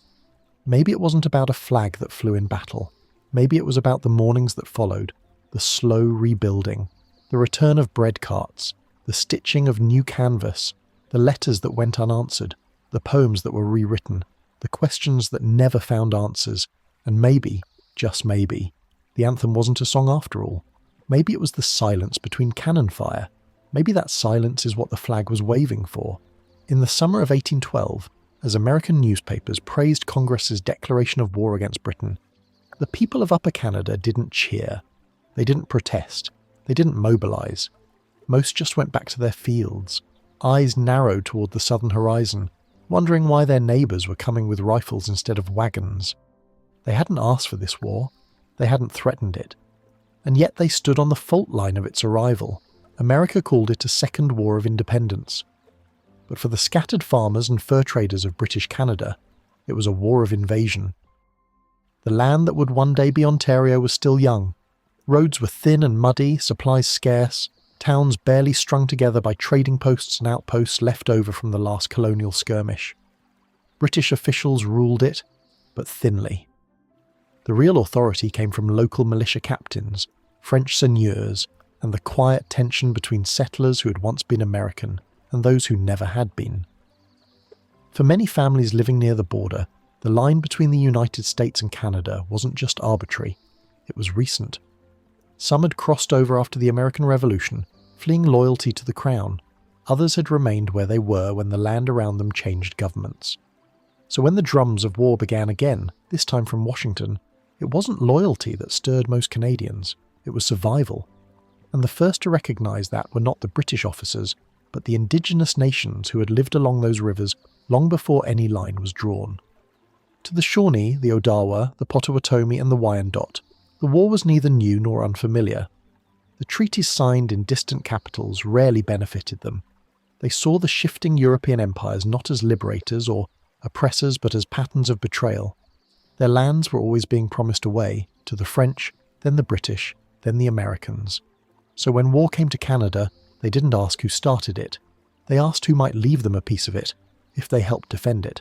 Maybe it wasn't about a flag that flew in battle. Maybe it was about the mornings that followed, the slow rebuilding, the return of bread carts, the stitching of new canvas, the letters that went unanswered, the poems that were rewritten, the questions that never found answers, and maybe, just maybe, the anthem wasn't a song after all. Maybe it was the silence between cannon fire. Maybe that silence is what the flag was waving for. In the summer of 1812, as American newspapers praised Congress's declaration of war against Britain, the people of Upper Canada didn't cheer. They didn't protest. They didn't mobilize. Most just went back to their fields, eyes narrowed toward the southern horizon, wondering why their neighbours were coming with rifles instead of wagons. They hadn't asked for this war. They hadn't threatened it. And yet they stood on the fault line of its arrival. America called it a second war of independence. But for the scattered farmers and fur traders of British Canada, it was a war of invasion. The land that would one day be Ontario was still young. Roads were thin and muddy, supplies scarce, towns barely strung together by trading posts and outposts left over from the last colonial skirmish. British officials ruled it, but thinly. The real authority came from local militia captains, French seigneurs, and the quiet tension between settlers who had once been American and those who never had been. For many families living near the border, the line between the United States and Canada wasn't just arbitrary, it was recent. Some had crossed over after the American Revolution, fleeing loyalty to the Crown. Others had remained where they were when the land around them changed governments. So when the drums of war began again, this time from Washington, it wasn't loyalty that stirred most Canadians, it was survival. And the first to recognise that were not the British officers, but the indigenous nations who had lived along those rivers long before any line was drawn. To the Shawnee, the Odawa, the Potawatomi and the Wyandot, the war was neither new nor unfamiliar. The treaties signed in distant capitals rarely benefited them. They saw the shifting European empires not as liberators or oppressors but as patterns of betrayal. Their lands were always being promised away, to the French, then the British, then the Americans. So when war came to Canada, they didn't ask who started it. They asked who might leave them a piece of it, if they helped defend it.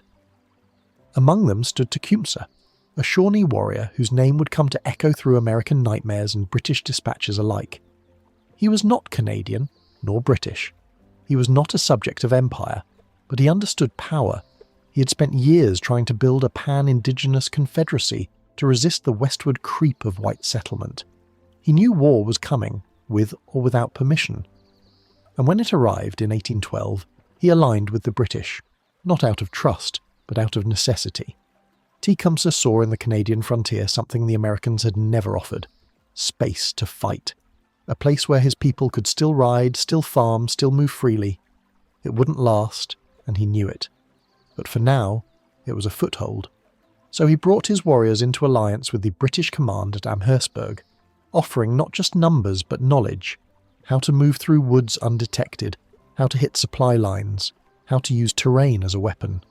Among them stood Tecumseh, a Shawnee warrior whose name would come to echo through American nightmares and British dispatches alike. He was not Canadian, nor British. He was not a subject of empire, but he understood power. He had spent years trying to build a pan-indigenous confederacy to resist the westward creep of white settlement. He knew war was coming, with or without permission. And when it arrived in 1812, he aligned with the British, not out of trust, but out of necessity. Tecumseh saw in the Canadian frontier something the Americans had never offered: space to fight. A place where his people could still ride, still farm, still move freely. It wouldn't last, and he knew it. But for now, it was a foothold. So he brought his warriors into alliance with the British command at Amherstburg, offering not just numbers but knowledge, how to move through woods undetected, how to hit supply lines, how to use terrain as a weapon.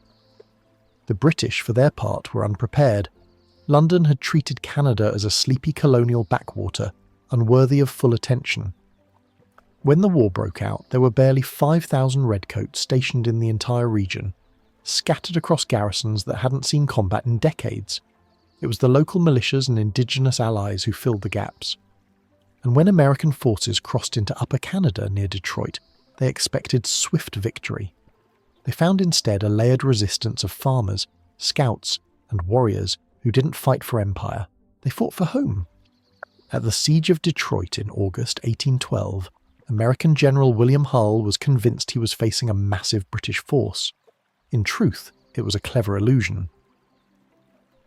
The British, for their part, were unprepared. London had treated Canada as a sleepy colonial backwater, unworthy of full attention. When the war broke out, there were barely 5,000 redcoats stationed in the entire region, scattered across garrisons that hadn't seen combat in decades. It was the local militias and indigenous allies who filled the gaps. And when American forces crossed into Upper Canada near Detroit, they expected swift victory. They found instead a layered resistance of farmers, scouts, and warriors who didn't fight for empire, They fought for home. At the Siege of Detroit in August 1812, American General William Hull was convinced he was facing a massive British force. In truth, it was a clever illusion.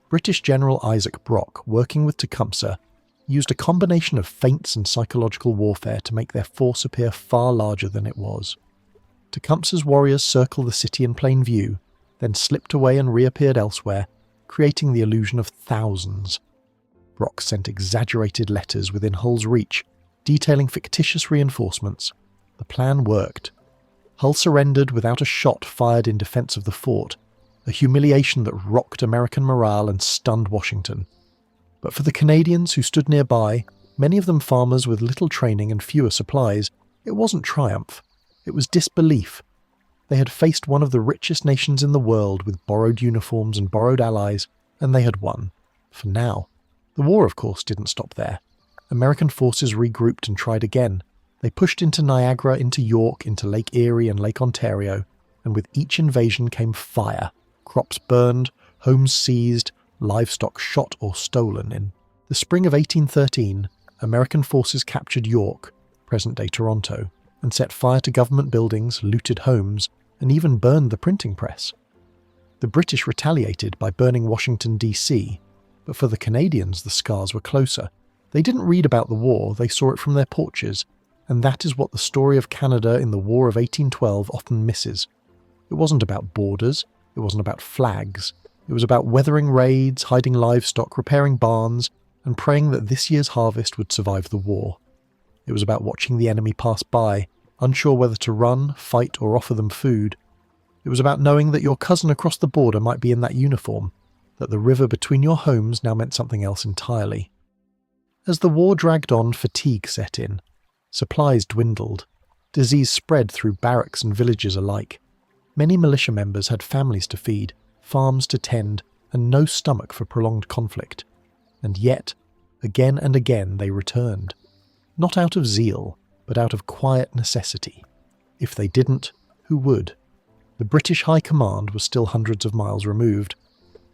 British General Isaac Brock, working with Tecumseh, used a combination of feints and psychological warfare to make their force appear far larger than it was. Tecumseh's warriors circled the city in plain view, then slipped away and reappeared elsewhere, creating the illusion of thousands. Brock sent exaggerated letters within Hull's reach, detailing fictitious reinforcements. The plan worked. Hull surrendered without a shot fired in defense of the fort, a humiliation that rocked American morale and stunned Washington. But for the Canadians who stood nearby, many of them farmers with little training and fewer supplies, it wasn't triumph. It was disbelief. They had faced one of the richest nations in the world with borrowed uniforms and borrowed allies, and they had won. For now. The war, of course, didn't stop there. American forces regrouped and tried again. They pushed into Niagara, into York, into Lake Erie and Lake Ontario, and with each invasion came fire. Crops burned, homes seized, livestock shot or stolen. In the spring of 1813, American forces captured York, present-day Toronto, and set fire to government buildings, looted homes, and even burned the printing press. The British retaliated by burning Washington, D.C., but for the Canadians the scars were closer. They didn't read about the war, they saw it from their porches, and that is what the story of Canada in the War of 1812 often misses. It wasn't about borders, it wasn't about flags, it was about weathering raids, hiding livestock, repairing barns, and praying that this year's harvest would survive the war. It was about watching the enemy pass by, unsure whether to run, fight, or offer them food. It was about knowing that your cousin across the border might be in that uniform, that the river between your homes now meant something else entirely. As the war dragged on, fatigue set in. Supplies dwindled. Disease spread through barracks and villages alike. Many militia members had families to feed, farms to tend, and no stomach for prolonged conflict. And yet, again and again they returned. Not out of zeal, but out of quiet necessity. If they didn't, who would? The British High Command was still hundreds of miles removed.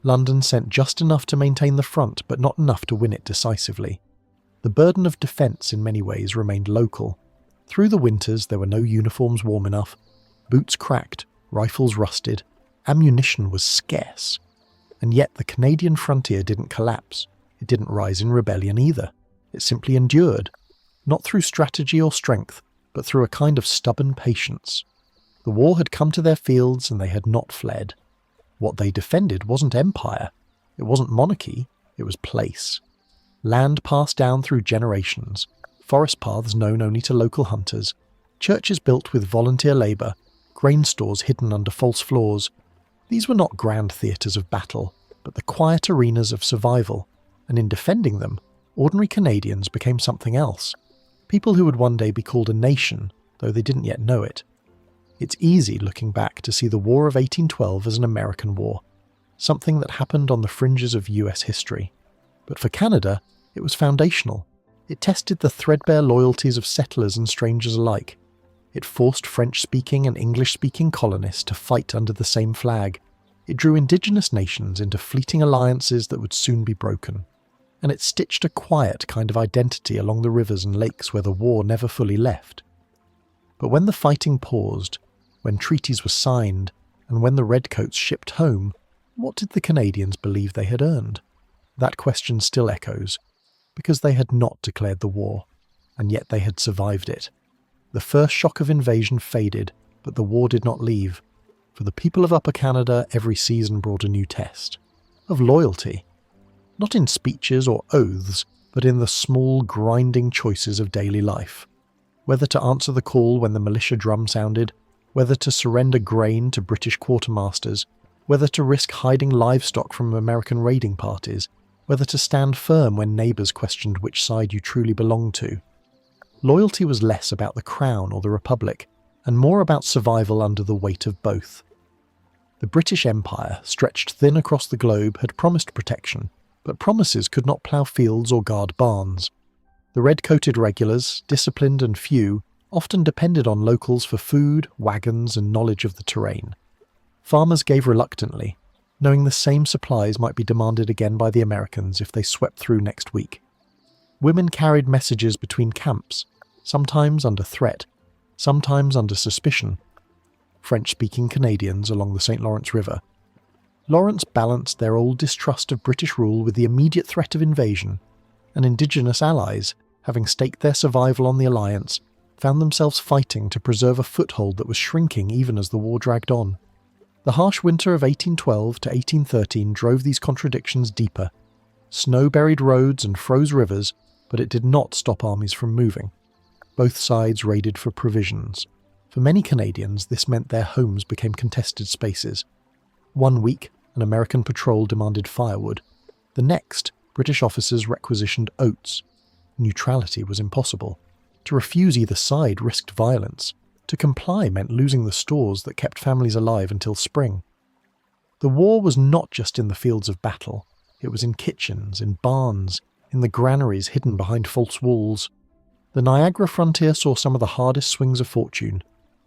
London sent just enough to maintain the front, but not enough to win it decisively. The burden of defence in many ways remained local. Through the winters there were no uniforms warm enough, boots cracked, rifles rusted, ammunition was scarce. And yet the Canadian frontier didn't collapse. It didn't rise in rebellion either. It simply endured, not through strategy or strength, but through a kind of stubborn patience. The war had come to their fields and they had not fled. What they defended wasn't empire, it wasn't monarchy, it was place. Land passed down through generations, forest paths known only to local hunters, churches built with volunteer labour, grain stores hidden under false floors. These were not grand theatres of battle, but the quiet arenas of survival, and in defending them, ordinary Canadians became something else. People who would one day be called a nation, though they didn't yet know it. It's easy, looking back, to see the War of 1812 as an American war, something that happened on the fringes of US history. But for Canada, it was foundational. It tested the threadbare loyalties of settlers and strangers alike. It forced French-speaking and English-speaking colonists to fight under the same flag. It drew indigenous nations into fleeting alliances that would soon be broken. And it stitched a quiet kind of identity along the rivers and lakes where the war never fully left. But when the fighting paused, when treaties were signed, and when the Redcoats shipped home, what did the Canadians believe they had earned? That question still echoes, because they had not declared the war, and yet they had survived it. The first shock of invasion faded, but the war did not leave. For the people of Upper Canada, every season brought a new test. Of loyalty. Not in speeches or oaths, but in the small, grinding choices of daily life. Whether to answer the call when the militia drum sounded, whether to surrender grain to British quartermasters, whether to risk hiding livestock from American raiding parties, whether to stand firm when neighbours questioned which side you truly belonged to. Loyalty was less about the crown or the republic, and more about survival under the weight of both. The British Empire, stretched thin across the globe, had promised protection, but promises could not plough fields or guard barns. The red-coated regulars, disciplined and few, often depended on locals for food, wagons, and knowledge of the terrain. Farmers gave reluctantly. knowing the same supplies might be demanded again by the Americans if they swept through next week. Women carried messages between camps, sometimes under threat, sometimes under suspicion. French-speaking Canadians along the St. Lawrence River. Lawrence balanced their old distrust of British rule with the immediate threat of invasion, and Indigenous allies, having staked their survival on the alliance, found themselves fighting to preserve a foothold that was shrinking even as the war dragged on. The harsh winter of 1812 to 1813 drove these contradictions deeper. Snow buried roads and froze rivers, but it did not stop armies from moving. Both sides raided for provisions. For many Canadians, this meant their homes became contested spaces. One week, an American patrol demanded firewood. The next, British officers requisitioned oats. Neutrality was impossible. To refuse either side risked violence. To comply meant losing the stores that kept families alive until spring. The war was not just in the fields of battle. It was in kitchens, in barns, in the granaries hidden behind false walls. The Niagara frontier saw some of the hardest swings of fortune.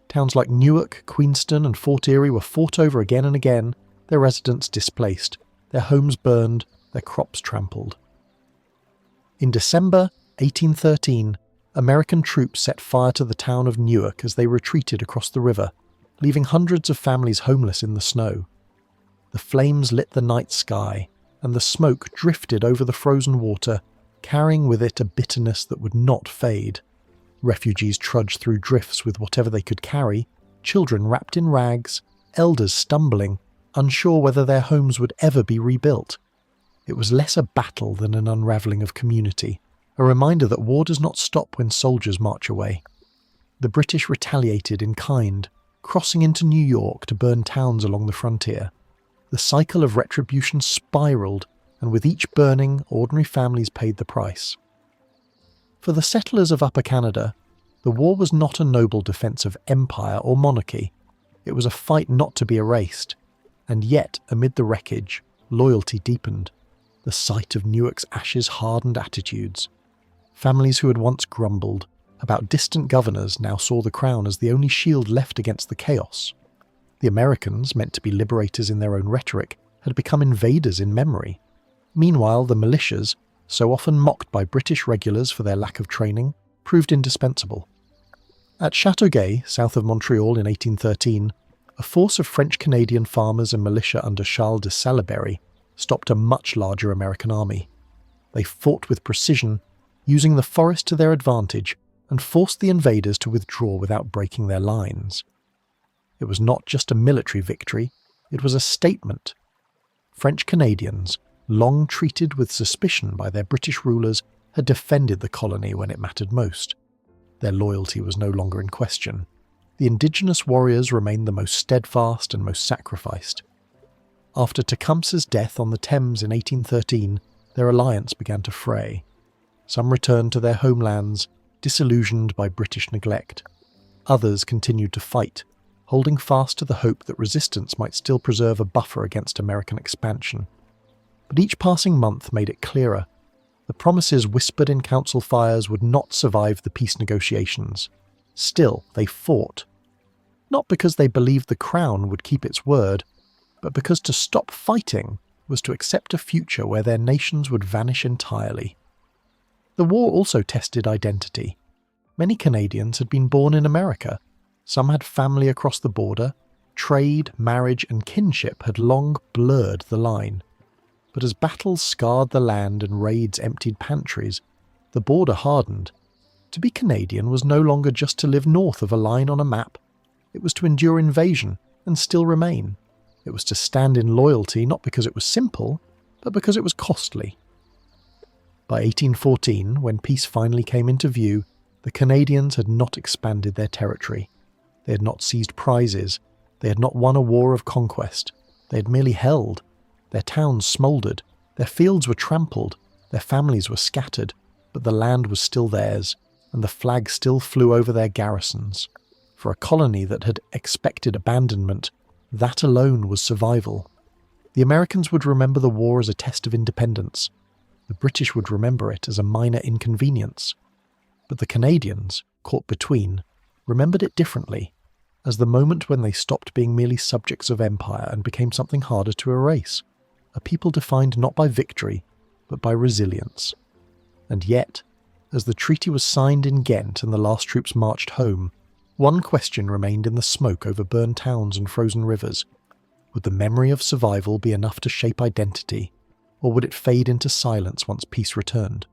Towns like Newark, Queenston and Fort Erie were fought over again and again, their residents displaced, their homes burned, their crops trampled. In December 1813, American troops set fire to the town of Newark as they retreated across the river, leaving hundreds of families homeless in the snow. The flames lit the night sky, and the smoke drifted over the frozen water, carrying with it a bitterness that would not fade. Refugees trudged through drifts with whatever they could carry, children wrapped in rags, elders stumbling, unsure whether their homes would ever be rebuilt. It was less a battle than an unravelling of community, a reminder that war does not stop when soldiers march away. The British retaliated in kind, crossing into New York to burn towns along the frontier. The cycle of retribution spiralled, and with each burning, ordinary families paid the price. For the settlers of Upper Canada, the war was not a noble defence of empire or monarchy. It was a fight not to be erased. And yet, amid the wreckage, loyalty deepened. The sight of Newark's ashes hardened attitudes. Families who had once grumbled about distant governors now saw the crown as the only shield left against the chaos. The Americans, meant to be liberators in their own rhetoric, had become invaders in memory. Meanwhile, the militias, so often mocked by British regulars for their lack of training, proved indispensable. At Châteauguay, south of Montreal in 1813, a force of French-Canadian farmers and militia under Charles de Salaberry stopped a much larger American army. They fought with precision, using the forest to their advantage, and forced the invaders to withdraw without breaking their lines. It was not just a military victory, it was a statement. French Canadians, long treated with suspicion by their British rulers, had defended the colony when it mattered most. Their loyalty was no longer in question. The Indigenous warriors remained the most steadfast and most sacrificed. After Tecumseh's death on the Thames in 1813, their alliance began to fray. Some returned to their homelands, disillusioned by British neglect. Others continued to fight, holding fast to the hope that resistance might still preserve a buffer against American expansion. But each passing month made it clearer. The promises whispered in council fires would not survive the peace negotiations. Still, they fought. Not because they believed the Crown would keep its word, but because to stop fighting was to accept a future where their nations would vanish entirely. The war also tested identity. Many Canadians had been born in America. Some had family across the border. Trade, marriage, and kinship had long blurred the line. But as battles scarred the land and raids emptied pantries, the border hardened. To be Canadian was no longer just to live north of a line on a map. It was to endure invasion and still remain. It was to stand in loyalty not because it was simple, but because it was costly. By 1814, when peace finally came into view, the Canadians had not expanded their territory. They had not seized prizes. They had not won a war of conquest. They had merely held. Their towns smouldered. Their fields were trampled. Their families were scattered. But the land was still theirs, and the flag still flew over their garrisons. For a colony that had expected abandonment, that alone was survival. The Americans would remember the war as a test of independence. The British would remember it as a minor inconvenience. But the Canadians, caught between, remembered it differently, as the moment when they stopped being merely subjects of empire and became something harder to erase, a people defined not by victory, but by resilience. And yet, as the treaty was signed in Ghent and the last troops marched home, one question remained in the smoke over burned towns and frozen rivers. Would the memory of survival be enough to shape identity, or would it fade into silence once peace returned?